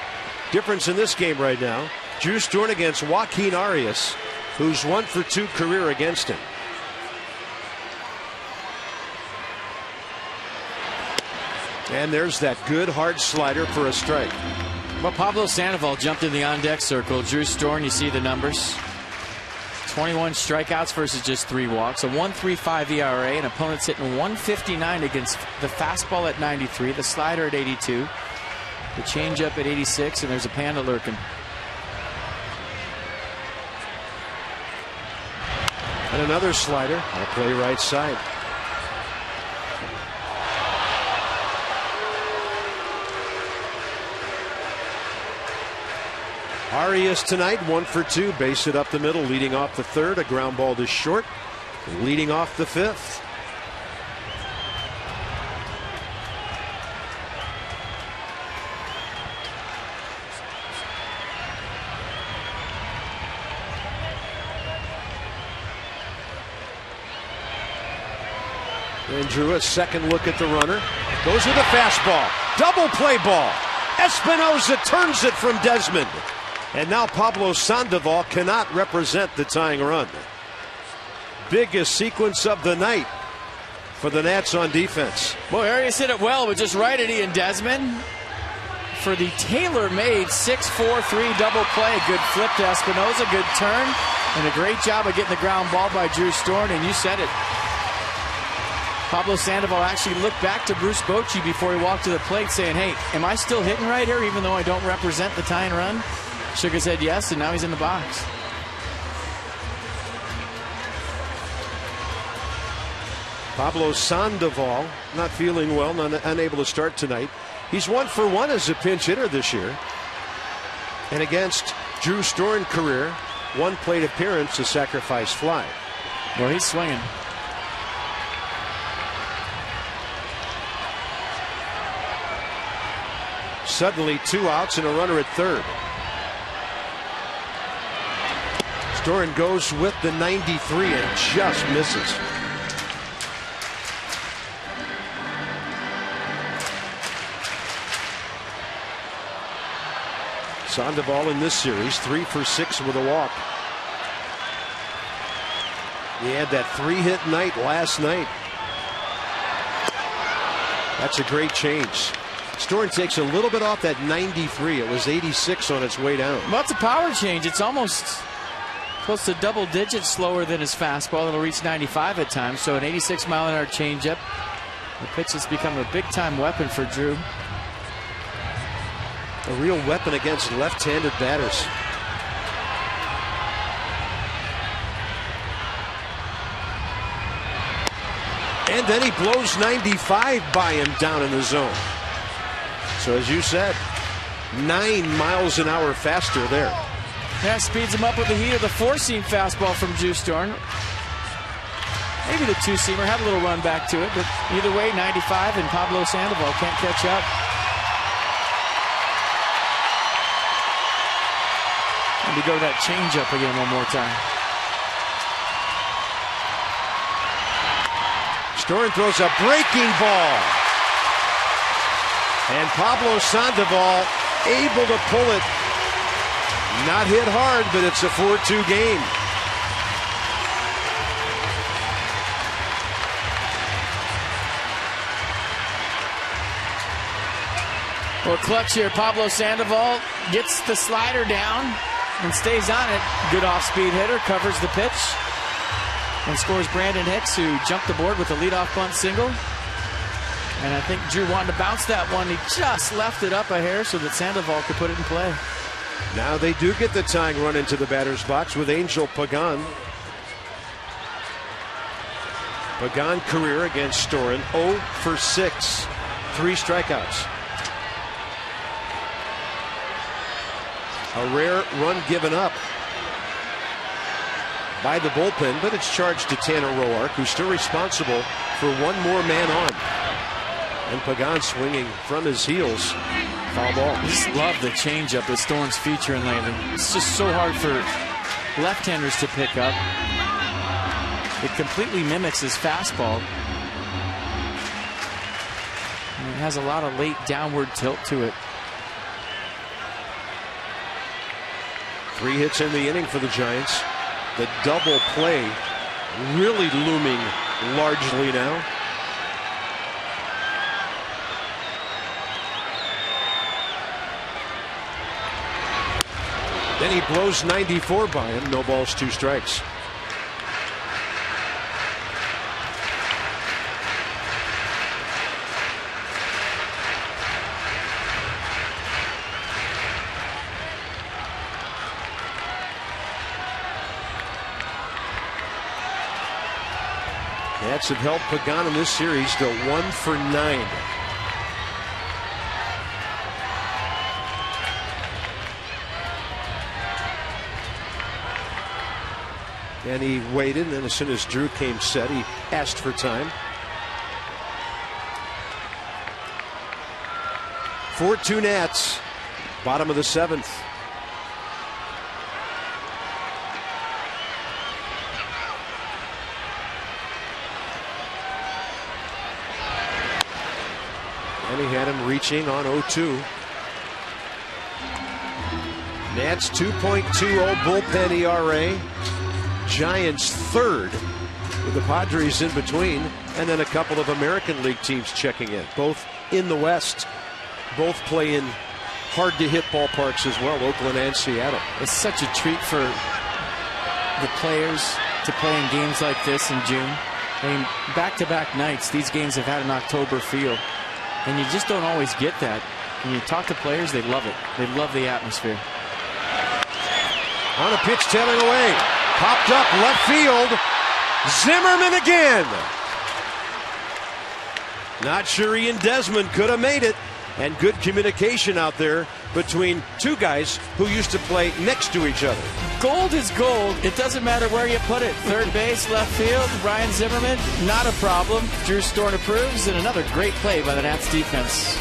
Difference in this game right now. Drew Storen against Joaquin Arias, who's 1 for 2 career against him. And there's that good hard slider for a strike. Well, Pablo Sandoval jumped in the on-deck circle. Drew Storen, you see the numbers. 21 strikeouts versus just 3 walks. A 1.35 ERA. An opponent's hitting 159 against the fastball at 93, the slider at 82, the changeup at 86, and there's a panda lurking. And another slider. I'll play right side. Arias tonight, 1 for 2, base it up the middle, leading off the 3rd, a ground ball to short, leading off the 5th. And Drew, a second look at the runner, goes with a fastball, double play ball. Espinosa turns it from Desmond. And now Pablo Sandoval cannot represent the tying run. Biggest sequence of the night for the Nats on defense. Boy, Arias hit it well, but just right at Ian Desmond for the tailor-made 6-4-3 double play. Good flip to Espinosa, good turn, and a great job of getting the ground ball by Drew Storen, and you said it. Pablo Sandoval actually looked back to Bruce Bochy before he walked to the plate saying, hey, am I still hitting right here even though I don't represent the tying run? Shook his head yes, and now he's in the box. Pablo Sandoval not feeling well, unable to start tonight. He's 1 for 1 as a pinch hitter this year. And against Drew Storen career, 1 plate appearance, a sacrifice fly. Well, he's swinging. Suddenly 2 outs and a runner at 3rd. Storen goes with the 93 and just misses. Sandoval in this series 3 for 6 with a walk. He had that 3-hit night last night. That's a great change. Storen takes a little bit off that 93. It was 86 on its way down. Well, it's a power change. It's almost close to double digits slower than his fastball. It'll reach 95 at times. So an 86-mile-an-hour changeup. The pitch has become a big-time weapon for Drew. A real weapon against left-handed batters. And then he blows 95 by him down in the zone. So as you said, 9 miles an hour faster there. Yeah, speeds him up with the heat of the 4-seam fastball from Drew Storen. Maybe the 2-seamer had a little run back to it, but either way, 95 and Pablo Sandoval can't catch up. And we go to that changeup again one more time. Storen throws a breaking ball. And Pablo Sandoval able to pull it. Not hit hard, but it's a 4-2 game. Well, clutch here. Pablo Sandoval gets the slider down and stays on it. Good off-speed hitter, covers the pitch, and scores Brandon Hicks, who jumped the board with a leadoff bunt single. And I think Drew wanted to bounce that one. He just left it up a hair so that Sandoval could put it in play. Now they do get the tying run into the batter's box with Angel Pagan. Pagan career against Storen, 0 for 6, 3 strikeouts. A rare run given up by the bullpen, but it's charged to Tanner Roark, who's still responsible for 1 more man on. And Pagan swinging from his heels. Foul ball. I just love the changeup that Storen's featuring lately. It's just so hard for left-handers to pick up. It completely mimics his fastball. And it has a lot of late downward tilt to it. 3 hits in the inning for the Giants. The double play really looming largely now. Then he blows 94 by him. No balls, 2 strikes. Nats have held Pagan in this series to 1 for 9. And he waited, and then as soon as Drew came set, he asked for time. 4-2 Nats, bottom of the 7th. And he had him reaching on 0-2. Nats 2.20 bullpen ERA. Giants 3rd, with the Padres in between, and then a couple of American League teams checking in, both in the West. Both play in hard-to-hit ballparks as well, Oakland and Seattle. It's such a treat for the players to play in games like this in June. I mean, back-to-back nights, these games have had an October feel, and you just don't always get that. When you talk to players, they love it. They love the atmosphere. On a pitch tailing away. Popped up left field. Zimmerman again. Not sure Ian Desmond could have made it. And good communication out there between two guys who used to play next to each other. Gold is gold. It doesn't matter where you put it. Third base, left field, Ryan Zimmerman, not a problem. Drew Storn approves, and another great play by the Nats defense.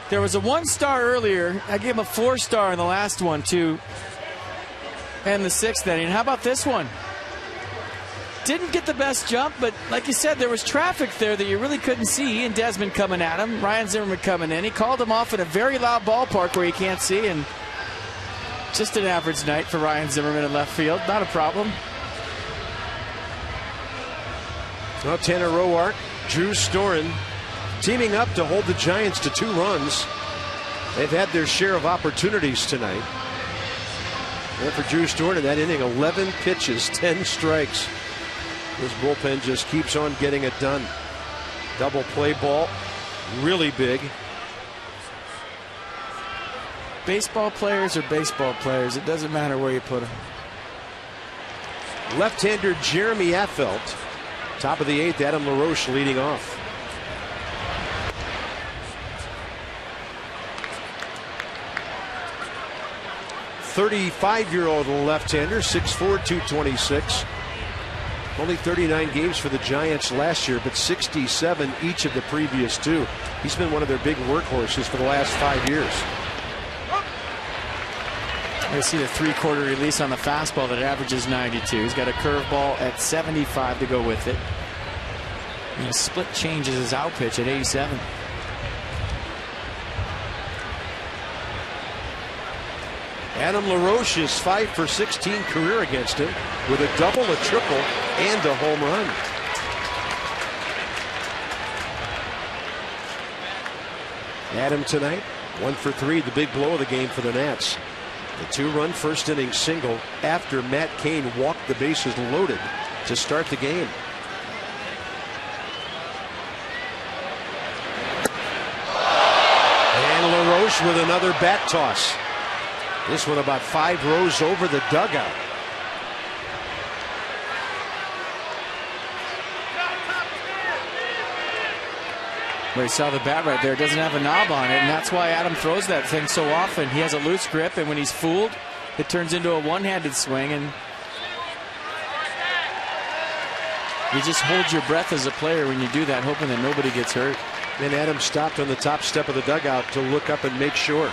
There was a 1-star earlier. I gave him a 4-star in the last one, too. And the 6th inning. How about this one? Didn't get the best jump, but like you said, there was traffic there that you really couldn't see. Ian Desmond coming at him, Ryan Zimmerman coming in. He called him off in a very loud ballpark where you can't see, and just an average night for Ryan Zimmerman in left field. Not a problem. Well, Tanner Roark, Drew Storen teaming up to hold the Giants to 2 runs. They've had their share of opportunities tonight. And for Drew Storen in that inning, 11 pitches, 10 strikes. This bullpen just keeps on getting it done. Double play ball, really big. Baseball players are baseball players. It doesn't matter where you put them. Left-hander Jeremy Affeldt. Top of the 8th, Adam LaRoche leading off. 35-year-old left-hander, 6'4", 226. Only 39 games for the Giants last year, but 67 each of the previous 2. He's been one of their big workhorses for the last 5 years. I see the 3/4 release on the fastball that averages 92. He's got a curveball at 75 to go with it. Split changes his out pitch at 87. Adam LaRoche is 5 for 16 career against him with a double, a triple, and a home run. Adam tonight, 1 for 3, the big blow of the game for the Nats. The 2-run first inning single after Matt Cain walked the bases loaded to start the game. And LaRoche with another bat toss. This one about 5 rows over the dugout. Well, you saw the bat right there. It doesn't have a knob on it, and that's why Adam throws that thing so often. He has a loose grip, and when he's fooled, it turns into a one-handed swing, and you just hold your breath as a player when you do that, hoping that nobody gets hurt. And Adam stopped on the top step of the dugout to look up and make sure.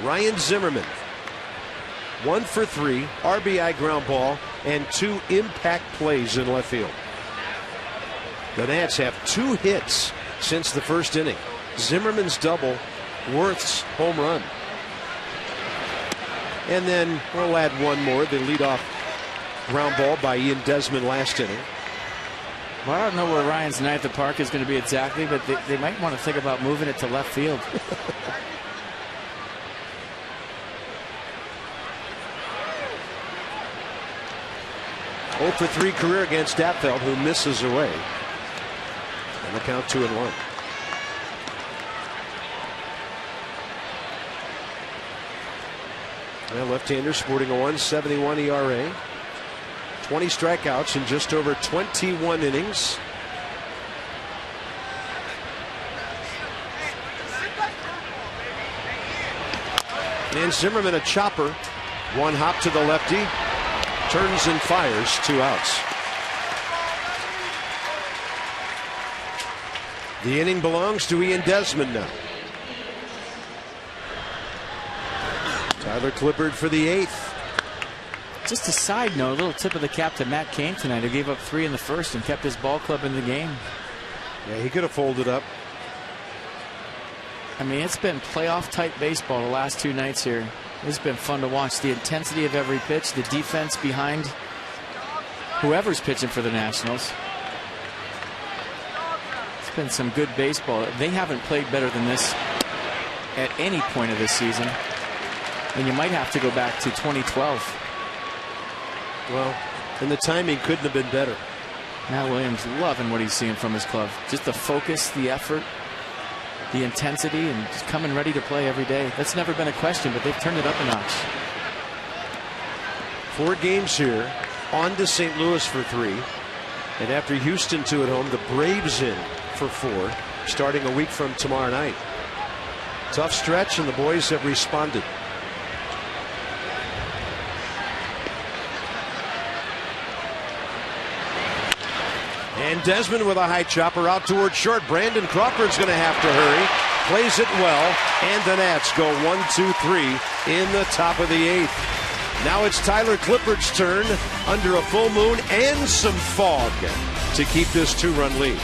Ryan Zimmerman, 1 for 3, RBI ground ball, and 2 impact plays in left field. The Nats have 2 hits since the first inning. Zimmerman's double, Worth's home run. And then we'll add one more, the leadoff ground ball by Ian Desmond last inning. Well, I don't know where Ryan's night at the park is going to be exactly, but they might want to think about moving it to left field. 0 for 3 career against Apfel, who misses away. And the count 2-1. Well, left-hander sporting a 1.71 ERA. 20 strikeouts in just over 21 innings. And Zimmerman a chopper. One hop to the lefty. Turns and fires, 2 outs. The inning belongs to Ian Desmond now. Tyler Clippard for the 8th. Just a side note, a little tip of the cap to Matt Cain tonight, who gave up 3 in the first and kept his ball club in the game. Yeah, he could have folded up. I mean, it's been playoff type baseball the last 2 nights here. It's been fun to watch. The intensity of every pitch, the defense behind whoever's pitching for the Nationals. It's been some good baseball. They haven't played better than this at any point of this season. And you might have to go back to 2012. Well, and the timing couldn't have been better. Matt Williams loving what he's seeing from his club. Just the focus, the effort, the intensity, and just coming ready to play every day. That's never been a question, but they've turned it up a notch. 4 games here, on to St. Louis for 3. And after Houston 2 at home, the Braves in for 4, starting a week from tomorrow night. Tough stretch, and the boys have responded. And Desmond with a high chopper out towards short. Brandon Crawford's going to have to hurry. Plays it well. And the Nats go 1-2-3 in the top of the 8th. Now it's Tyler Clippard's turn under a full moon and some fog to keep this 2-run lead.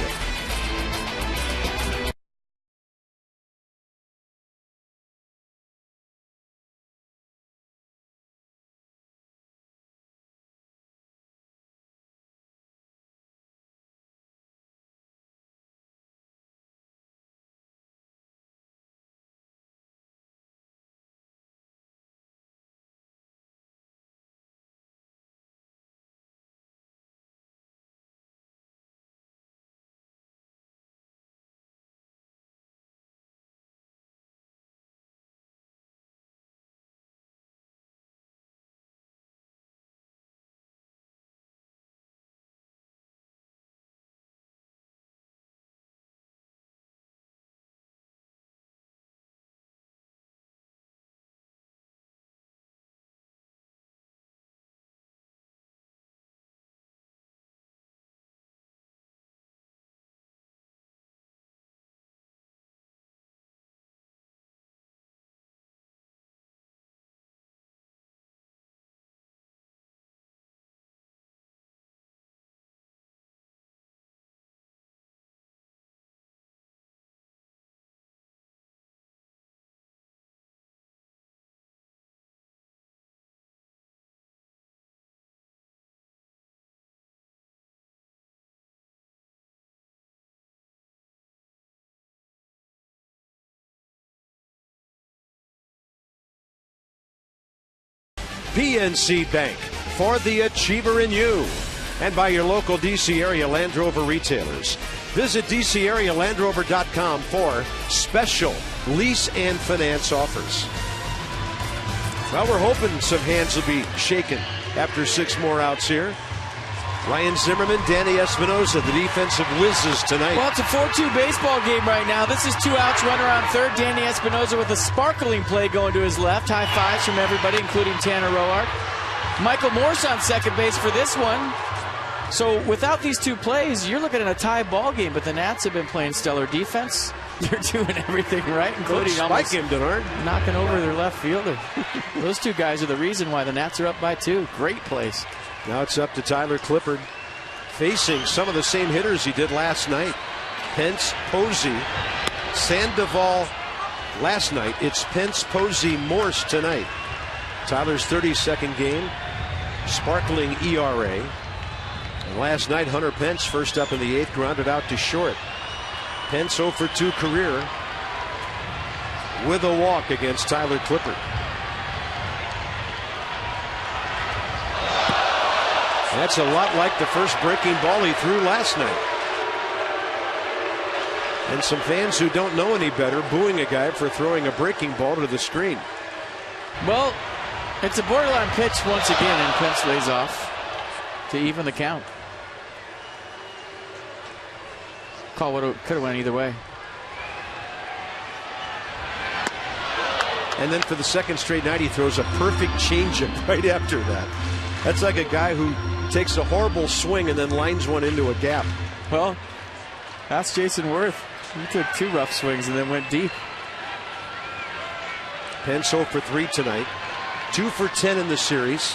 PNC Bank, for the achiever in you. And by your local D.C. area Land Rover retailers. Visit DCAreaLandRover.com for special lease and finance offers. Well, we're hoping some hands will be shaken after 6 more outs here. Ryan Zimmerman, Danny Espinosa, the defensive whizzes tonight. Well, it's a 4-2 baseball game right now. This is 2 outs, runner on third. Danny Espinosa with a sparkling play going to his left. High fives from everybody, including Tanner Roark. Michael Morse on second base for this one. So without these 2 plays, you're looking at a tie ball game, but the Nats have been playing stellar defense. They're doing everything right, including almost knocking over their left fielder. Those 2 guys are the reason why the Nats are up by 2. Great plays. Now it's up to Tyler Clippard, facing some of the same hitters he did last night. Pence, Posey, Sandoval last night. It's Pence, Posey, Morse tonight. Tyler's 32nd game, sparkling ERA. And last night, Hunter Pence, first up in the 8th, grounded out to short. Pence 0 for 2 career with a walk against Tyler Clippard. That's a lot like the first breaking ball he threw last night. And some fans who don't know any better booing a guy for throwing a breaking ball to the screen. Well, it's a borderline pitch once again, and Pence lays off to even the count. Call could have went either way. And then for the second straight night, he throws a perfect changeup right after that. That's like a guy who takes a horrible swing and then lines one into a gap. Well, that's Jason Worth. He took 2 rough swings and then went deep. Pence 0 for 3 tonight. 2 for 10 in the series.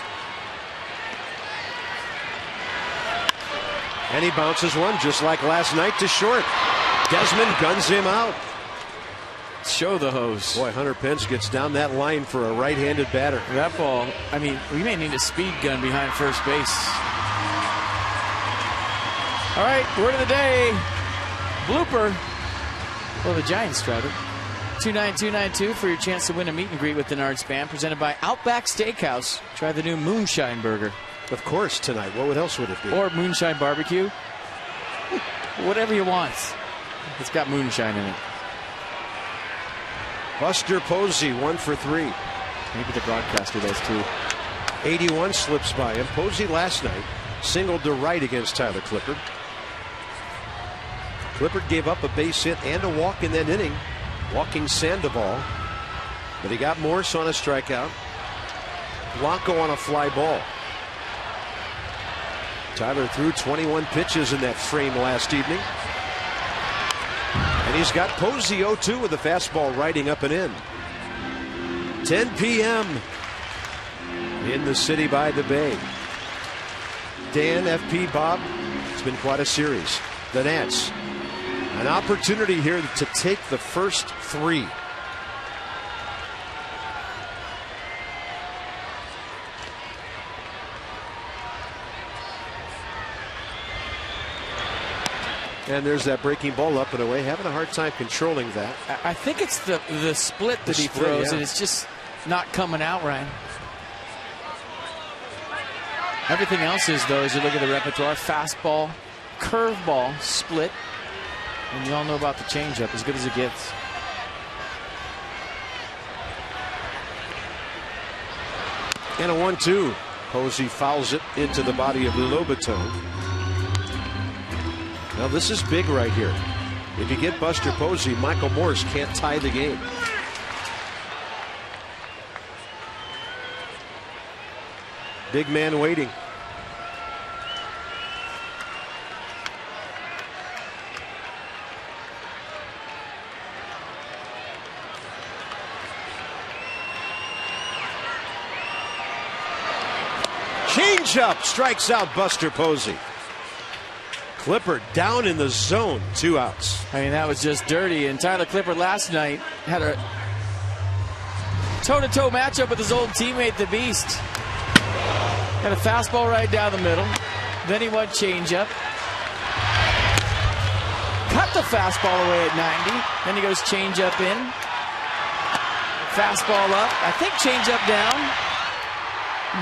And he bounces one just like last night to short. Desmond guns him out. Show the hose. Boy, Hunter Pence gets down that line for a right-handed batter. That ball, I mean, we may need a speed gun behind first base. All right, word of the day. Blooper. Well, the Giants tried it. 29292 for your chance to win a meet and greet with Denard Spam, presented by Outback Steakhouse. Try the new Moonshine Burger. Of course, tonight. What else would it be? Or Moonshine Barbecue. Whatever you want. It's got moonshine in it. Buster Posey 1 for 3. Maybe the broadcaster does too. 81 slips by him. Posey last night singled to right against Tyler Clippard. Clippard gave up a base hit and a walk in that inning, walking Sandoval. But he got Morse on a strikeout. Blanco on a fly ball. Tyler threw 21 pitches in that frame last evening. And he's got Posey 0-2 with a fastball riding up and in. 10 p.m. in the city by the bay. Dan, FP, Bob, it's been quite a series. The Nats, an opportunity here to take the first 3. And there's that breaking ball up and away. Having a hard time controlling that. I think it's the split that he throws, and it's just not coming out right. Everything else is, though, as you look at the repertoire, fastball, curveball, split. And you all know about the changeup, as good as it gets. And a 1-2. Posey fouls it into the body of Lobaton. Now this is big right here. If you get Buster Posey, Michael Morse can't tie the game. Big man waiting. Changeup strikes out Buster Posey. Clippard down in the zone, 2 outs. I mean, that was just dirty. And Tyler Clippard last night had a toe-to-toe matchup with his old teammate, the Beast. Had a fastball right down the middle. Then he went changeup. Cut the fastball away at 90. Then he goes changeup in. Fastball up. I think changeup down.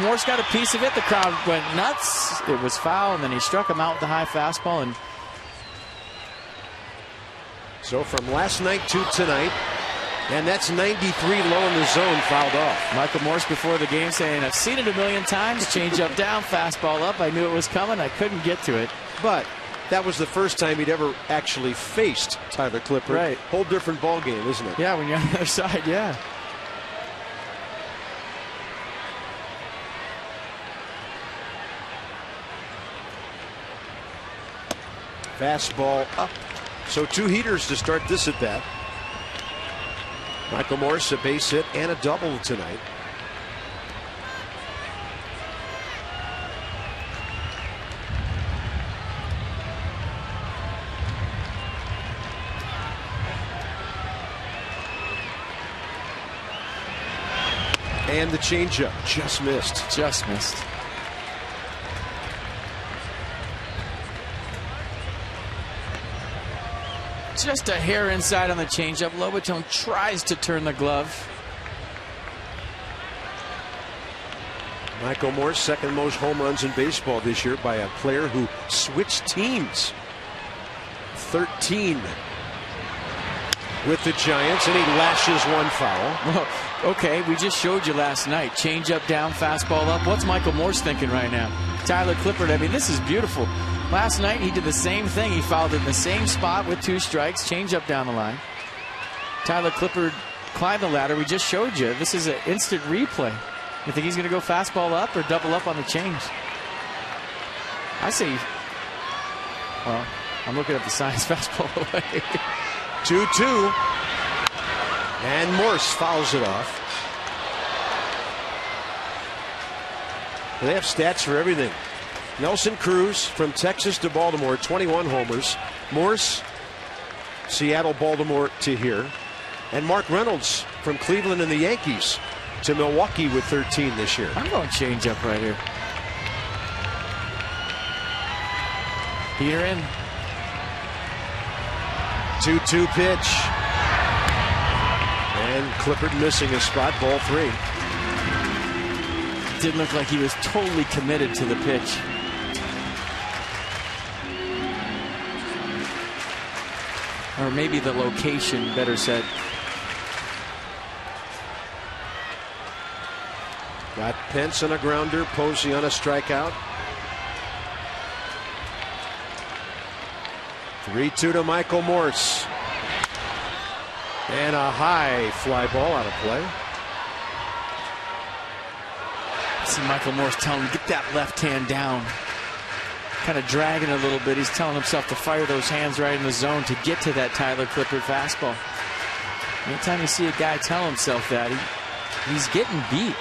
Morse got a piece of it. The crowd went nuts. It was foul, and then he struck him out with the high fastball. And so from last night to tonight, and that's 93 low in the zone, fouled off. Michael Morse before the game saying, I've seen it a million times. Change up down, fastball up. I knew it was coming. I couldn't get to it. But that was the first time he'd ever actually faced Tyler Clippard. Right. Whole different ball game, isn't it? Yeah, when you're on the other side, yeah. Fastball up. So 2 heaters to start this at bat. Michael Morse, a base hit and a double tonight. And the changeup just missed. Just missed. Just a hair inside on the changeup. Lobaton tries to turn the glove. Michael Morse, second most home runs in baseball this year by a player who switched teams. 13 with the Giants, and he lashes one foul. Well, okay, we just showed you last night. Changeup down, fastball up. What's Michael Morse thinking right now? Tyler Clippard, I mean, this is beautiful. Last night he did the same thing. He fouled in the same spot with 2 strikes. Change up down the line. Tyler Clippard climbed the ladder. We just showed you. This is an instant replay. You think he's going to go fastball up or double up on the change? I say, well, I'm looking at the signs. Fastball away. 2-2. And Morse fouls it off. They have stats for everything. Nelson Cruz from Texas to Baltimore, 21 homers. Morse, Seattle, Baltimore to here. And Mark Reynolds from Cleveland and the Yankees to Milwaukee with 13 this year. I'm going change up right here. Heater in. 2-2 pitch. And Clippard missing a spot, ball 3. Didn't look like he was totally committed to the pitch. Or maybe the location, better said. Got Pence on a grounder, Posey on a strikeout. 3-2 to Michael Morse. And a high fly ball out of play. See Michael Morse telling him, get that left hand down. Kind of dragging a little bit. He's telling himself to fire those hands right in the zone to get to that Tyler Clippard fastball. Anytime you see a guy tell himself that, he's getting beat.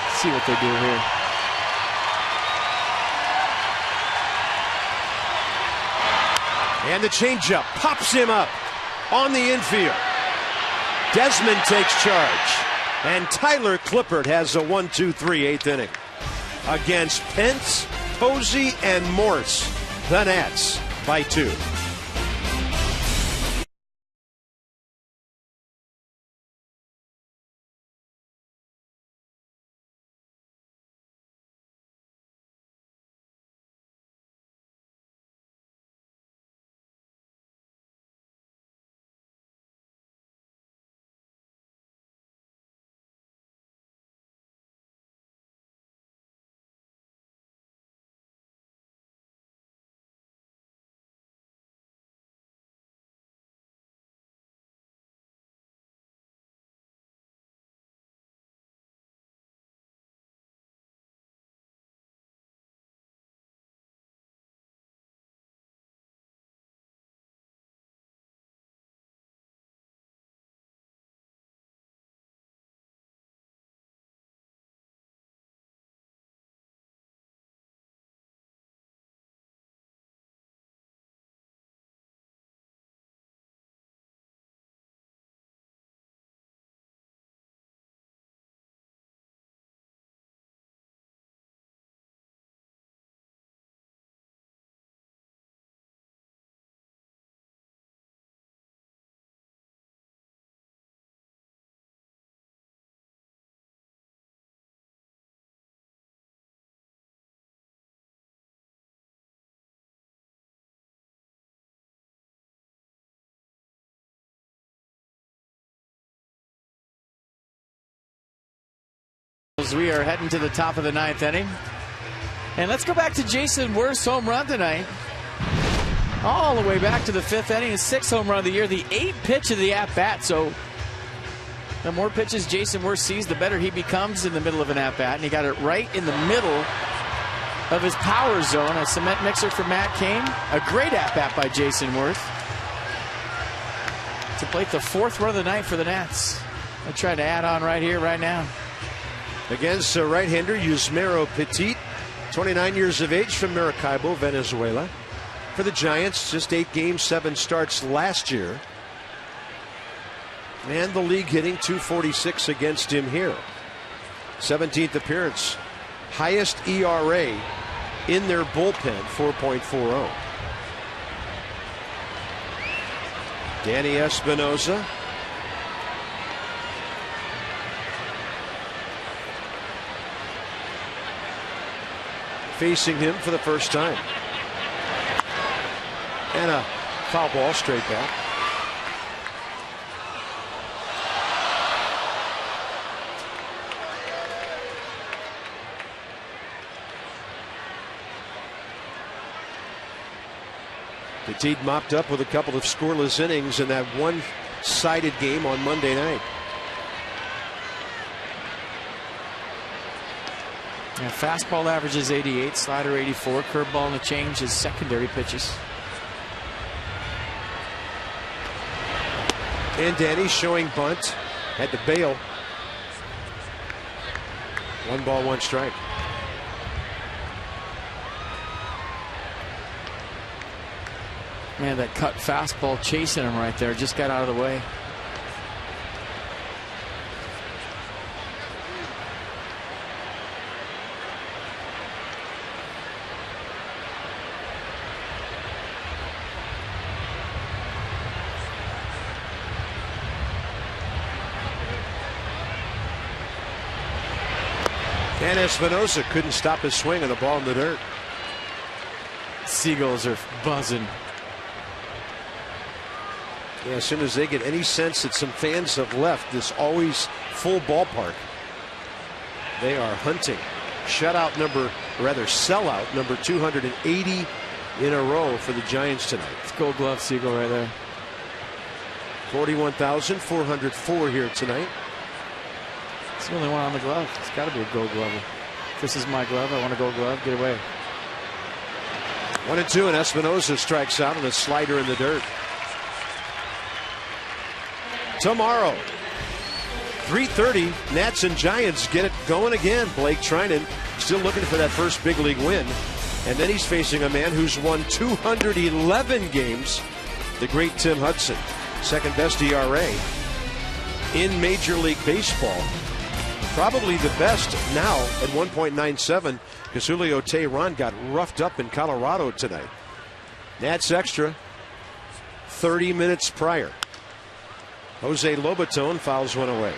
Let's see what they do here. And the changeup pops him up on the infield. Desmond takes charge. And Tyler Clippard has a 1-2-3 8th inning. Against Pence, Posey, and Morse. The Nats by 2. as we are heading to the top of the 9th inning. And let's go back to Jason Worth's home run tonight. All the way back to the 5th inning, his 6th home run of the year, the 8th pitch of the at-bat. So the more pitches Jason Worth sees, the better he becomes in the middle of an at-bat. And he got it right in the middle of his power zone. A cement mixer for Matt Cain. A great at-bat by Jason Worth to plate the 4th run of the night for the Nats. I tried to add on right here, right now. Against right-hander Yusmeiro Petit, 29 years of age, from Maracaibo, Venezuela. For the Giants, just 8 games, 7 starts last year. And the league hitting .246 against him here. 17th appearance. Highest ERA in their bullpen, 4.40. Danny Espinosa. Facing him for the first time. And a foul ball straight back. Petit mopped up with a couple of scoreless innings in that one-sided game on Monday night. Yeah, fastball averages 88, slider 84, curveball and the change is secondary pitches. And Danny showing bunt. Had to bail. 1 ball, 1 strike. Man, that cut fastball chasing him right there. Just got out of the way. And Espinosa couldn't stop his swing on the ball in the dirt. Seagulls are buzzing. Yeah, as soon as they get any sense that some fans have left this always full ballpark, they are hunting. Sellout number 280 in a row for the Giants tonight. It's Gold Glove Seagull right there. 41,404 here tonight. It's the only one on the glove. It's got to be a Gold Glove. This is my glove. I want a Gold Glove. Get away. 1-2, and Espinosa strikes out on a slider in the dirt. Tomorrow, 3:30, Nats and Giants get it going again. Blake Trinan still looking for that first big league win. And then he's facing a man who's won 211 games, the great Tim Hudson. Second best ERA in Major League Baseball. Probably the best now at 1.97, because Julio Teheran got roughed up in Colorado tonight. Nats extra 30 minutes prior. Jose Lobaton fouls one away.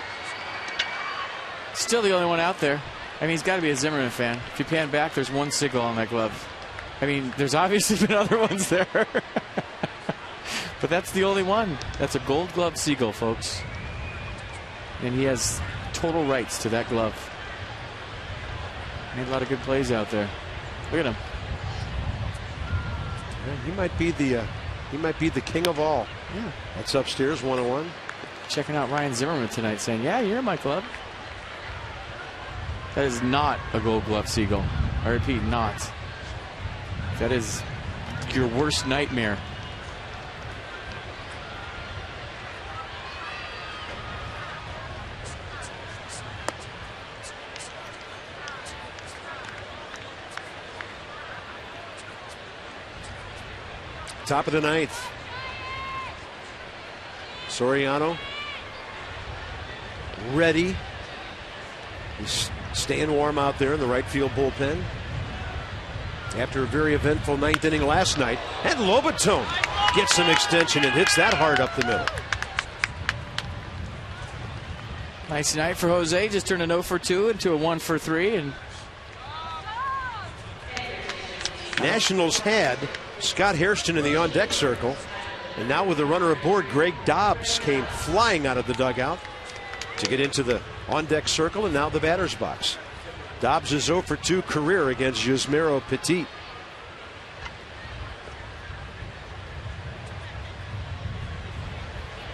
Still the only one out there. I mean, he's got to be a Zimmerman fan. If you pan back, there's 1 Seagull on that glove. I mean, there's obviously been other ones there. But that's the only one. That's a Gold Glove Seagull, folks. And he has total rights to that glove. Made a lot of good plays out there. Look at him. Yeah, he might be the king of all. Yeah. That's upstairs, 101. Checking out Ryan Zimmerman tonight, saying, "Yeah, you're in my club." That is not a Gold Glove Seagull. I repeat, not. That is your worst nightmare. Top of the 9th. Soriano ready. He's staying warm out there in the right field bullpen after a very eventful 9th inning last night. And Lobaton gets some extension and hits that hard up the middle. Nice night for Jose. Just turned an 0 for 2 into a 1 for 3. And Nationals had Scott Hairston in the on-deck circle. And now with the runner aboard, Greg Dobbs came flying out of the dugout to get into the on deck circle and now the batter's box. Dobbs is 0 for 2 career against Yusmeiro Petit.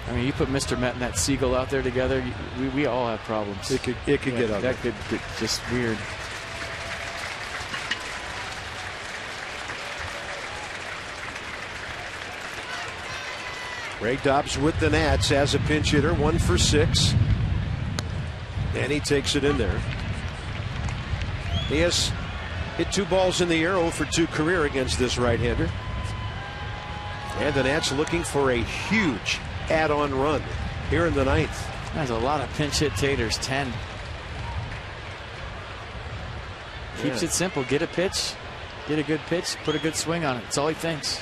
I mean, you put Mr. Met and that Seagull out there together, we all have problems. It could get ugly. That could get just weird. Ray Dobbs with the Nats as a pinch hitter, 1 for 6. And he takes it in there. He has hit 2 balls in the air, 0 for 2 career against this right-hander. And the Nats looking for a huge add-on run here in the 9th. There's a lot of pinch hit taters. 10. Keeps it simple. Get a pitch, get a good pitch, put a good swing on it. That's all he thinks.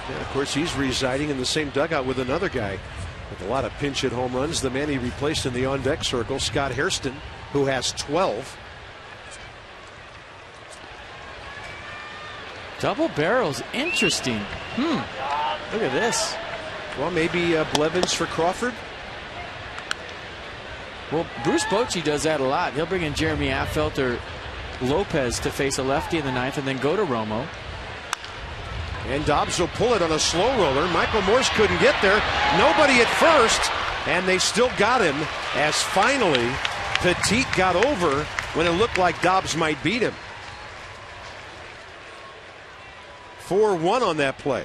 And of course, he's residing in the same dugout with another guy with a lot of pinch hit home runs. The man he replaced in the on deck circle, Scott Hairston, who has 12. Double barrels, interesting. Look at this. Well, maybe Blevins for Crawford. Well, Bruce Bochy does that a lot. He'll bring in Jeremy Affeldt or Lopez to face a lefty in the 9th and then go to Romo. And Dobbs will pull it on a slow roller. Michael Morse couldn't get there. Nobody at first. And they still got him as finally Petit got over when it looked like Dobbs might beat him. 4-1 on that play.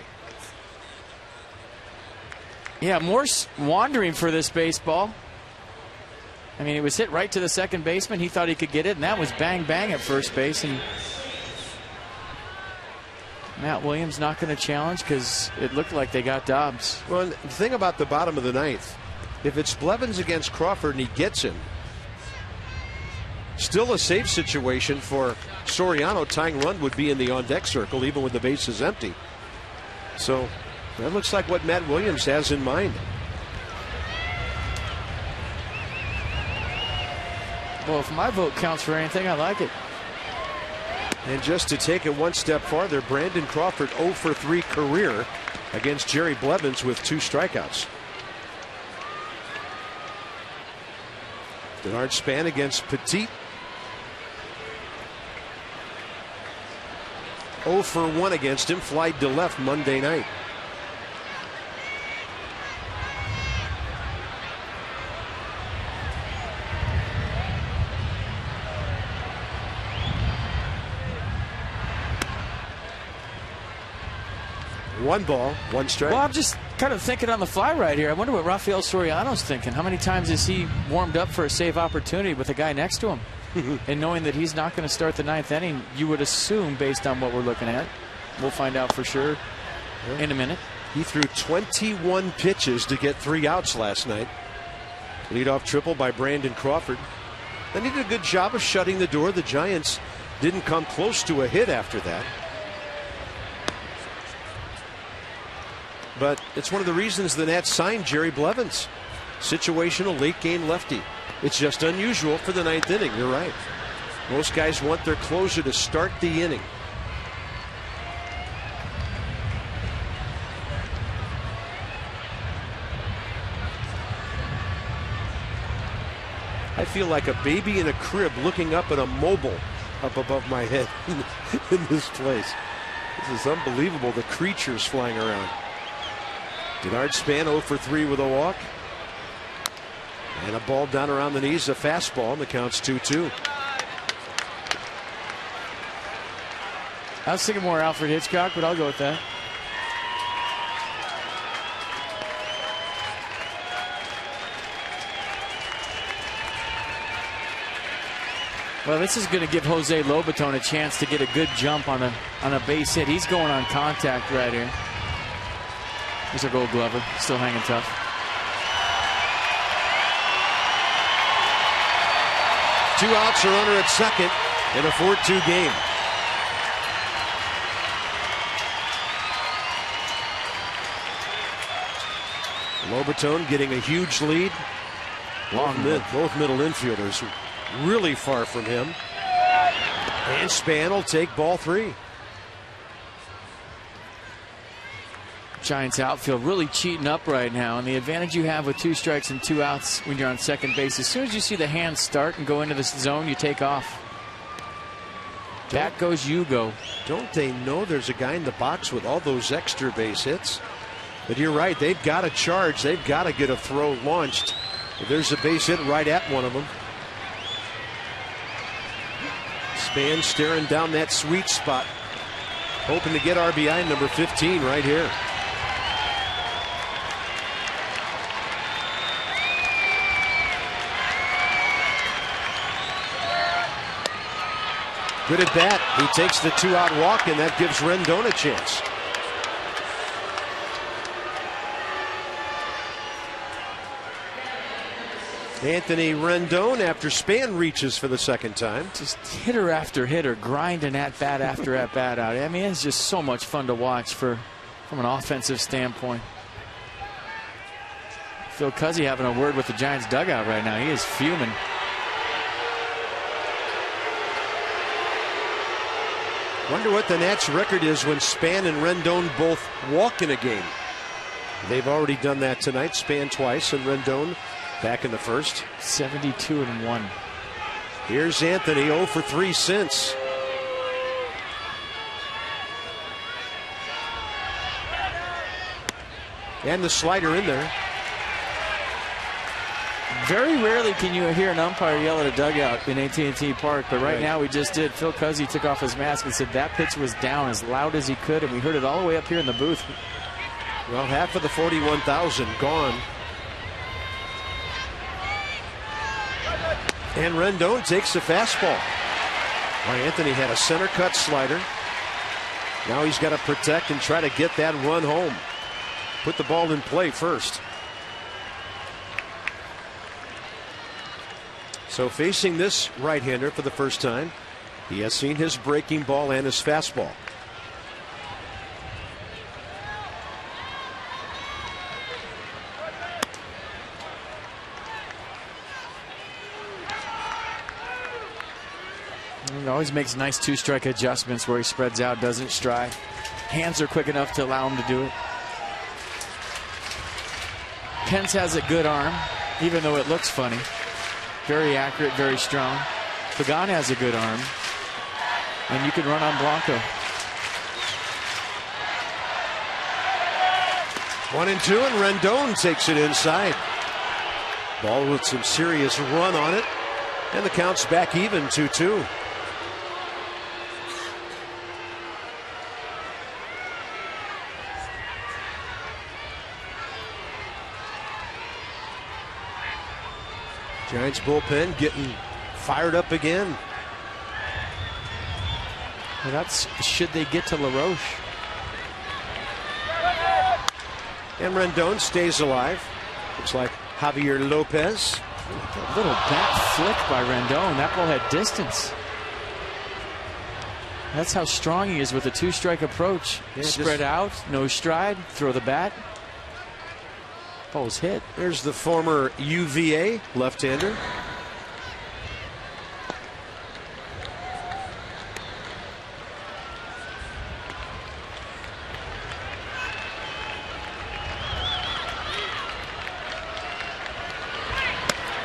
Yeah, Morse wandering for this baseball. I mean, it was hit right to the second baseman. He thought he could get it, and that was bang bang at first base. And Matt Williams not going to challenge because it looked like they got Dobbs. Well, the thing about the bottom of the 9th, if it's Blevins against Crawford and he gets him, still a safe situation for Soriano. Tying run would be in the on deck circle even when the base is empty. So that looks like what Matt Williams has in mind. Well, if my vote counts for anything, I like it. And just to take it one step farther, Brandon Crawford 0 for 3 career against Jerry Blevins with 2 strikeouts. Denard Span against Petit. 0 for 1 against him, flied to left Monday night. One ball, 1 strike. Well, I'm just kind of thinking on the fly right here. I wonder what Rafael Soriano's thinking. How many times has he warmed up for a save opportunity with a guy next to him? And knowing that he's not going to start the 9th inning, you would assume, based on what we're looking at. We'll find out for sure in a minute. He threw 21 pitches to get 3 outs last night. Leadoff triple by Brandon Crawford. Then he did a good job of shutting the door. The Giants didn't come close to a hit after that. But it's one of the reasons the Nats signed Jerry Blevins. Situational late game lefty. It's just unusual for the 9th inning. You're right. Most guys want their closer to start the inning. I feel like a baby in a crib looking up at a mobile up above my head in this place. This is unbelievable, the creatures flying around. Denard Span 0 for 3 with a walk. And a ball down around the knees, a fastball, and the count's 2-2. I was thinking more Alfred Hitchcock, but I'll go with that. Well, this is going to give Jose Lobaton a chance to get a good jump on a base hit. He's going on contact right here. Here's our Gold Glover, still hanging tough. Two outs, a runner at second in a 4-2 game. Lobaton getting a huge lead. Both middle infielders really far from him. And Span will take ball 3. Giants outfield really cheating up right now, and the advantage you have with 2 strikes and 2 outs when you're on second base, as soon as you see the hands start and go into the zone, you take off. Back goes Hugo. Don't they know there's a guy in the box with all those extra base hits? But you're right, they've got to charge. They've got to get a throw launched. There's a base hit right at one of them. Span staring down that sweet spot, hoping to get RBI number 15 right here. Good at bat. He takes the 2-out walk, and that gives Rendon a chance. Anthony Rendon, after Span reaches for the second time. Just hitter after hitter, grinding at bat after at bat out. I mean, it's just so much fun to watch from an offensive standpoint. Phil Cuzzy having a word with the Giants dugout right now. He is fuming. Wonder what the Nats record is when Span and Rendon both walk in a game. They've already done that tonight. Span twice and Rendon back in the first. 72-1. Here's Anthony, 0 for 3 since. And the slider in there. Very rarely can you hear an umpire yell at a dugout in AT&T Park, but right now we just did. Phil Cuzzy took off his mask and said that pitch was down as loud as he could, and we heard it all the way up here in the booth. Well, half of the 41,000 gone. And Rendon takes the fastball. Well, Anthony had a center cut slider. Now he's got to protect and try to get that run home. Put the ball in play first. So facing this right-hander for the first time, he has seen his breaking ball and his fastball. He always makes nice 2-strike adjustments where he spreads out, doesn't stride. Hands are quick enough to allow him to do it. Pence has a good arm, even though it looks funny. Very accurate, very strong. Pagan has a good arm. And you can run on Blanco. 1-2, and Rendon takes it inside. Ball with some serious run on it. And the count's back even, 2-2. Giants bullpen getting fired up again. Well, that's should they get to LaRoche. And Rendon stays alive. Looks like Javier Lopez. A little bat flick by Rendon. That ball had distance. That's how strong he is with a 2-strike approach. Yeah, spread out, no stride, throw the bat. Ball's hit. There's the former UVA left-hander.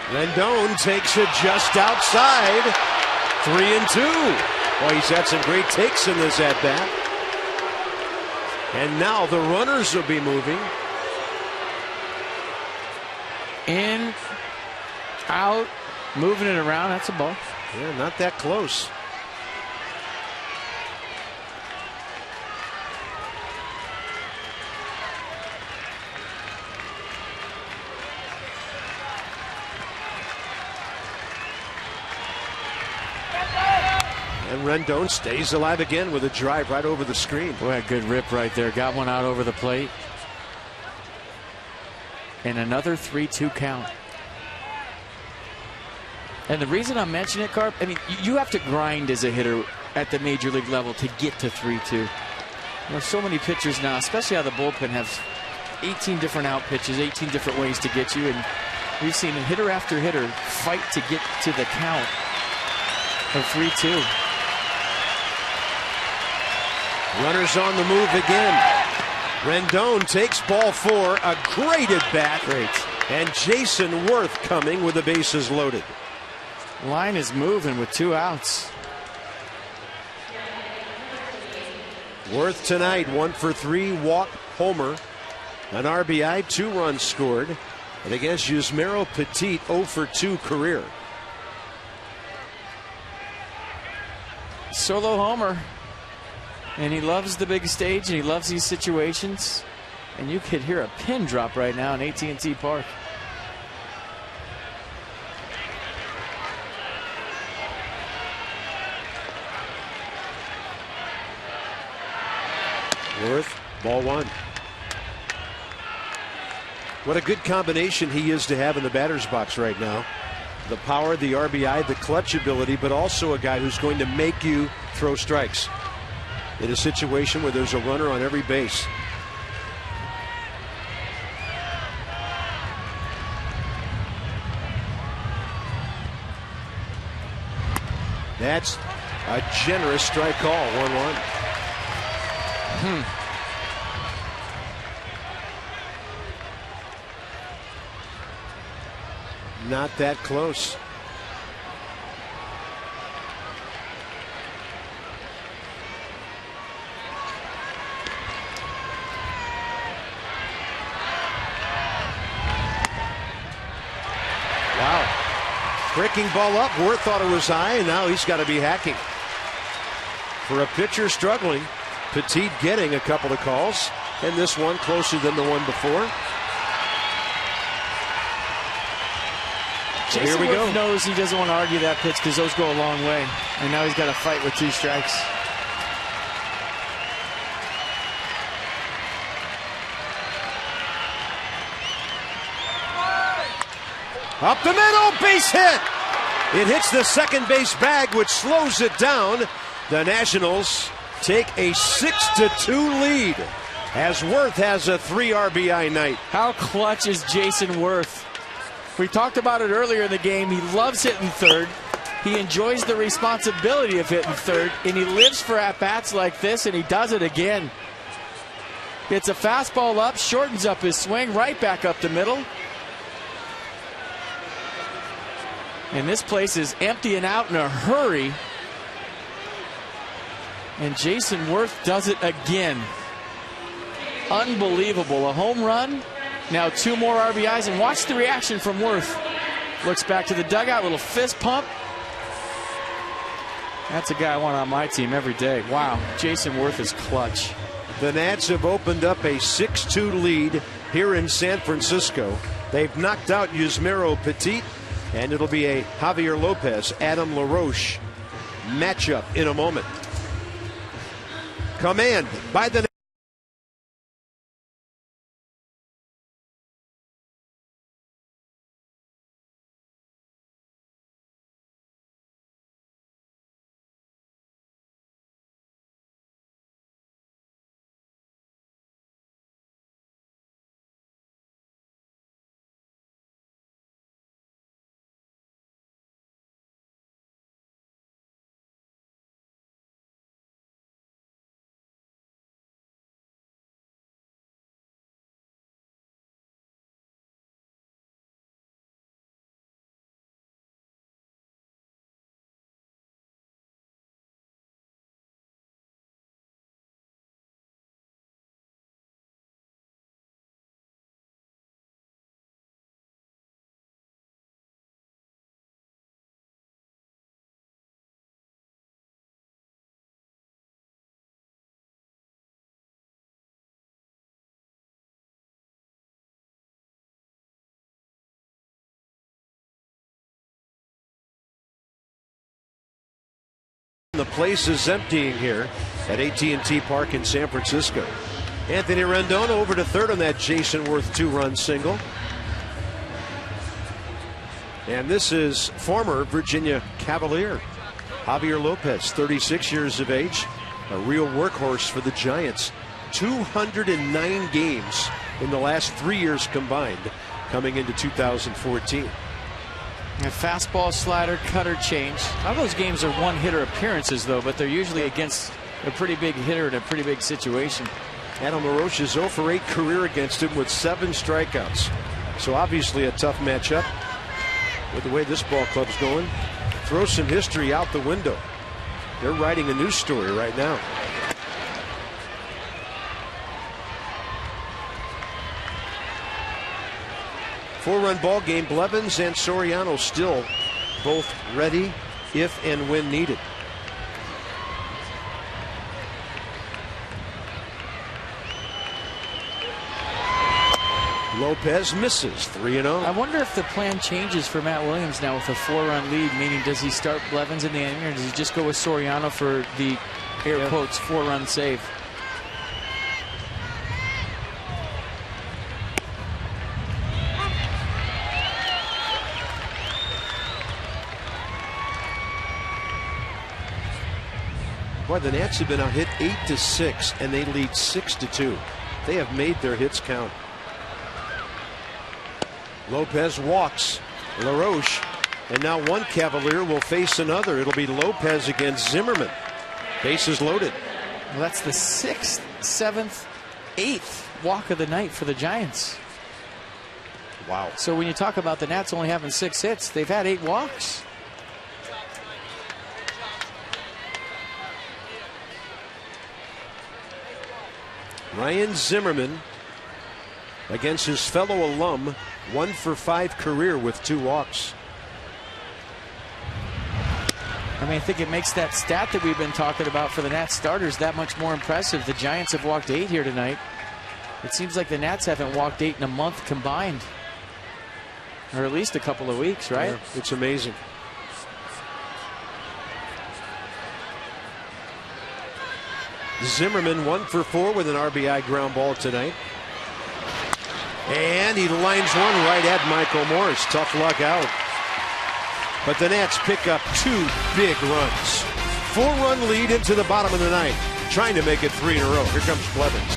Rendon takes it just outside. 3-2. Boy, he's had some great takes in this at-bat. And now the runners will be moving. In, out, moving it around. That's a ball. Yeah, not that close. And Rendon stays alive again with a drive right over the screen. Boy, a good rip right there. Got one out over the plate. And another 3-2 count. And the reason I'm mentioning it, Carp, I mean, you have to grind as a hitter at the major league level to get to 3-2. There's so many pitchers now, especially how the bullpen has 18 different out pitches, 18 different ways to get you. And we've seen hitter after hitter fight to get to the count of 3-2. Runners on the move again. Rendon takes ball 4, a great at bat. Great. And Jason Worth coming with the bases loaded. Line is moving with 2 outs. Worth tonight 1 for 3, walk, homer, an RBI, 2 runs scored. And against Yusmeiro Petit, 0 for 2 career. Solo homer. And he loves the big stage, and he loves these situations. And you could hear a pin drop right now in AT Park. Worth, ball 1. What a good combination he is to have in the batter's box right now. The power, the RBI, the clutch ability, but also a guy who's going to make you throw strikes in a situation where there's a runner on every base. That's a generous strike call, 1-1. Not that close. Wow. Breaking ball up. Worth thought it was high, and now he's got to be hacking. For a pitcher struggling, Petit getting a couple of calls, and this one closer than the one before. So here we go. Knows he doesn't want to argue that pitch because those go a long way, and now he's got to fight with 2 strikes. Up the middle, base hit. It hits the second base bag, which slows it down. The Nationals take a 6-2 lead as Worth has a 3 RBI night. How clutch is Jason Worth? We talked about it earlier in the game. He loves hitting third. He enjoys the responsibility of hitting third, and he lives for at-bats like this, and he does it again. It's a fastball up, shortens up his swing, right back up the middle. And this place is emptying out in a hurry. And Jason Worth does it again. Unbelievable. A home run. Now 2 more RBIs, and watch the reaction from Worth. Looks back to the dugout, little fist pump. That's a guy I want on my team every day. Wow, Jason Worth is clutch. The Nats have opened up a 6-2 lead here in San Francisco. They've knocked out Yusmeiro Petit, and it'll be a Javier Lopez, Adam LaRoche matchup in a moment. Command by the place is emptying here at AT Park in San Francisco. Anthony Rendon over to third on that Jason Worth 2-run single. And this is former Virginia Cavalier Javier Lopez, 36 years of age, a real workhorse for the Giants. 209 games in the last 3 years combined coming into 2014. A fastball, slider, cutter, change. A lot of those games are one-hitter appearances, though, but they're usually against a pretty big hitter in a pretty big situation. Adam LaRoche's 0 for 8 career against him with 7 strikeouts. So obviously a tough matchup with the way this ball club's going. Throw some history out the window. They're writing a news story right now. Four-run ball game. Blevins and Soriano still both ready if and when needed. Lopez misses 3-0. I wonder if the plan changes for Matt Williams now with a 4-run lead, meaning does he start Blevins in the inning or does he just go with Soriano for the air quotes 4-run save? Boy, the Nats have been out hit 8-6 and they lead 6-2. They have made their hits count. Lopez walks. LaRoche. And now one Cavalier will face another. It'll be Lopez against Zimmerman. Bases loaded. Well, that's the 6th, 7th, 8th walk of the night for the Giants. Wow. So when you talk about the Nats only having 6 hits, they've had 8 walks. Ryan Zimmerman against his fellow alum, 1 for 5 career with 2 walks. I mean, I think it makes that stat that we've been talking about for the Nats starters that much more impressive. The Giants have walked 8 here tonight. It seems like the Nats haven't walked 8 in a month combined, or at least a couple of weeks, right? Yeah, it's amazing. Zimmerman 1 for 4 with an RBI ground ball tonight. And he lines one right at Michael Morris. Tough luck out. But the Nats pick up 2 big runs. 4-run lead into the bottom of the ninth. Trying to make it 3 in a row. Here comes Blevins.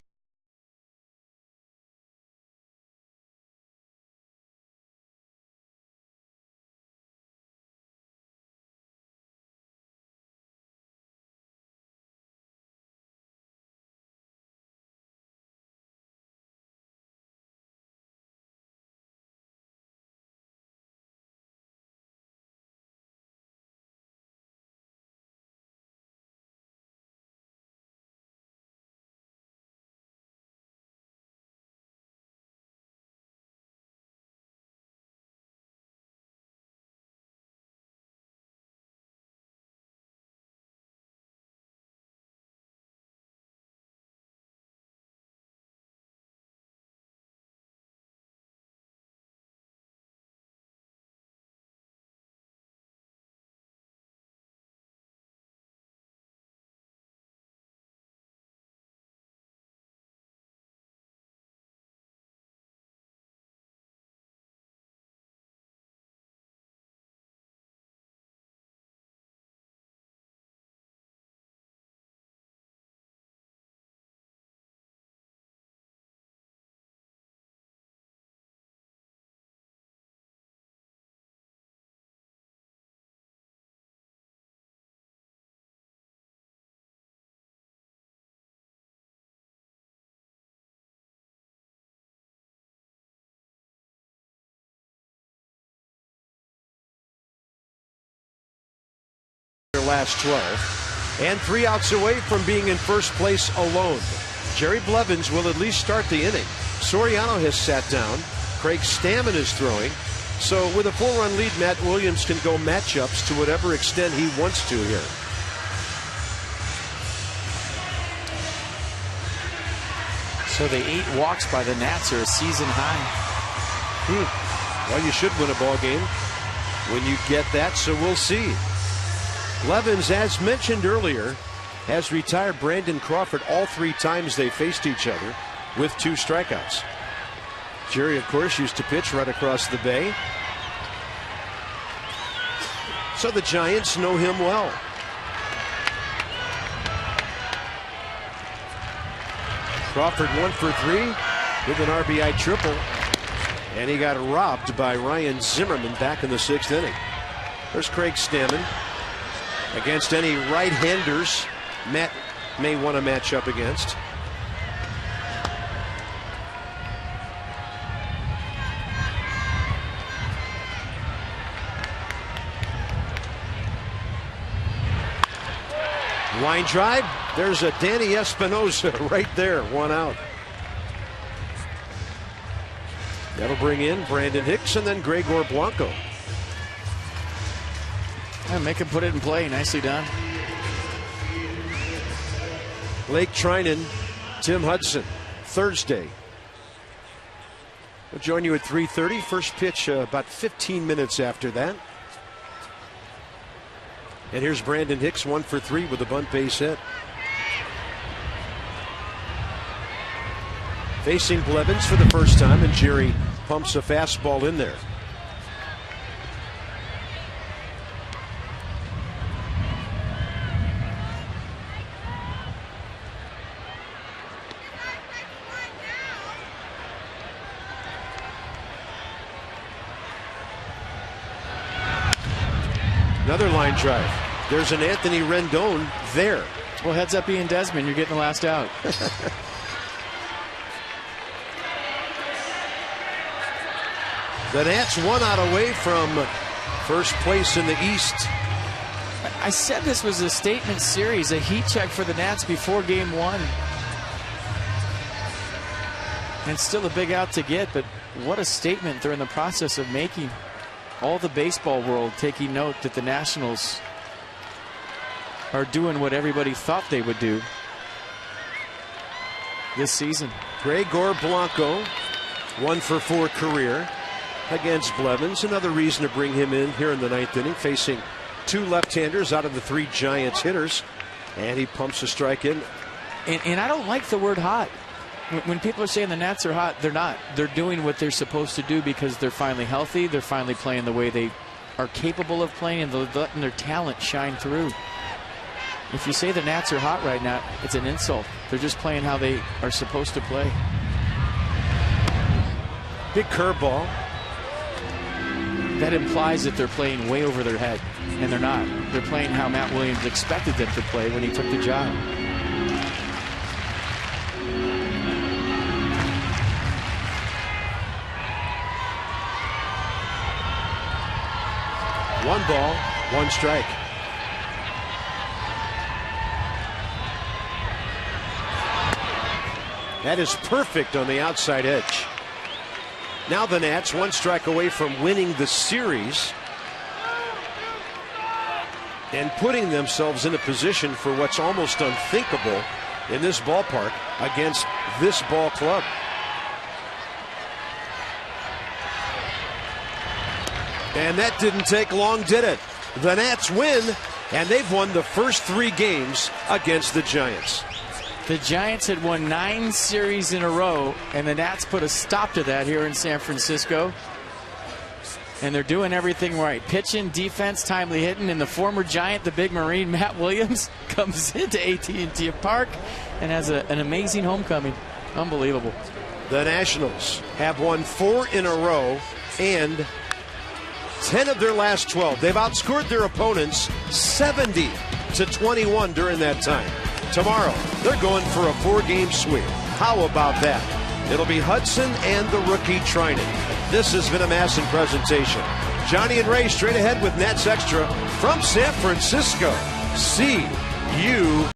Last 12 and 3 outs away from being in first place alone. Jerry Blevins will at least start the inning. Soriano has sat down. Craig Stammen is throwing. So with a 4-run lead, Matt Williams can go matchups to whatever extent he wants to here. So the 8 walks by the Nats are a season high. Well, you should win a ball game when you get that, so we'll see. Blevins, as mentioned earlier, has retired Brandon Crawford all 3 times they faced each other with 2 strikeouts. Jerry, of course, used to pitch right across the bay. So the Giants know him well. Crawford 1 for 3 with an RBI triple. And he got robbed by Ryan Zimmerman back in the 6th inning. There's Craig Stammen. Against any right-handers Matt may want to match up against. Line drive. There's a Danny Espinosa right there. 1 out. That'll bring in Brandon Hicks and then Gregor Blanco. Yeah, make him put it in play. Nicely done. Blake Trinan, Tim Hudson, Thursday. We'll join you at 3:30. First pitch about 15 minutes after that. And here's Brandon Hicks, 1 for 3 with a bunt base hit. Facing Blevins for the first time, and Jerry pumps a fastball in there. Another line drive. There's an Anthony Rendon there. Well, heads up Ian Desmond. You're getting the last out. The Nats 1 out away from first place in the East. I said this was a statement series, a heat check for the Nats before game 1. And still a big out to get, but what a statement they're in the process of making. All the baseball world taking note that the Nationals are doing what everybody thought they would do this season. Gregor Blanco, 1 for 4 career against Blevins. Another reason to bring him in here in the 9th inning, facing 2 left-handers out of the 3 Giants hitters. And he pumps a strike in. And I don't like the word hot. When people are saying the Nats are hot, they're not. They're doing what they're supposed to do because they're finally healthy. They're finally playing the way they are capable of playing, and they're letting their talent shine through. If you say the Nats are hot right now, it's an insult. They're just playing how they are supposed to play. Big curveball. That implies that they're playing way over their head, and they're not. They're playing how Matt Williams expected them to play when he took the job. One ball, 1 strike. That is perfect on the outside edge. Now the Nats 1 strike away from winning the series and putting themselves in a position for what's almost unthinkable in this ballpark against this ball club. And that didn't take long, did it? The Nats win, and they've won the first 3 games against the Giants. The Giants had won 9 series in a row, and the Nats put a stop to that here in San Francisco. And they're doing everything right. Pitching, defense, timely hitting, and the former Giant, the big Marine, Matt Williams, comes into AT Park and has an amazing homecoming. Unbelievable. The Nationals have won 4 in a row and 10 of their last 12. They've outscored their opponents 70-21 during that time. Tomorrow, they're going for a 4-game sweep. How about that? It'll be Hudson and the rookie Trinan. This has been a Masson presentation. Johnny and Ray straight ahead with Nats Extra from San Francisco. See you.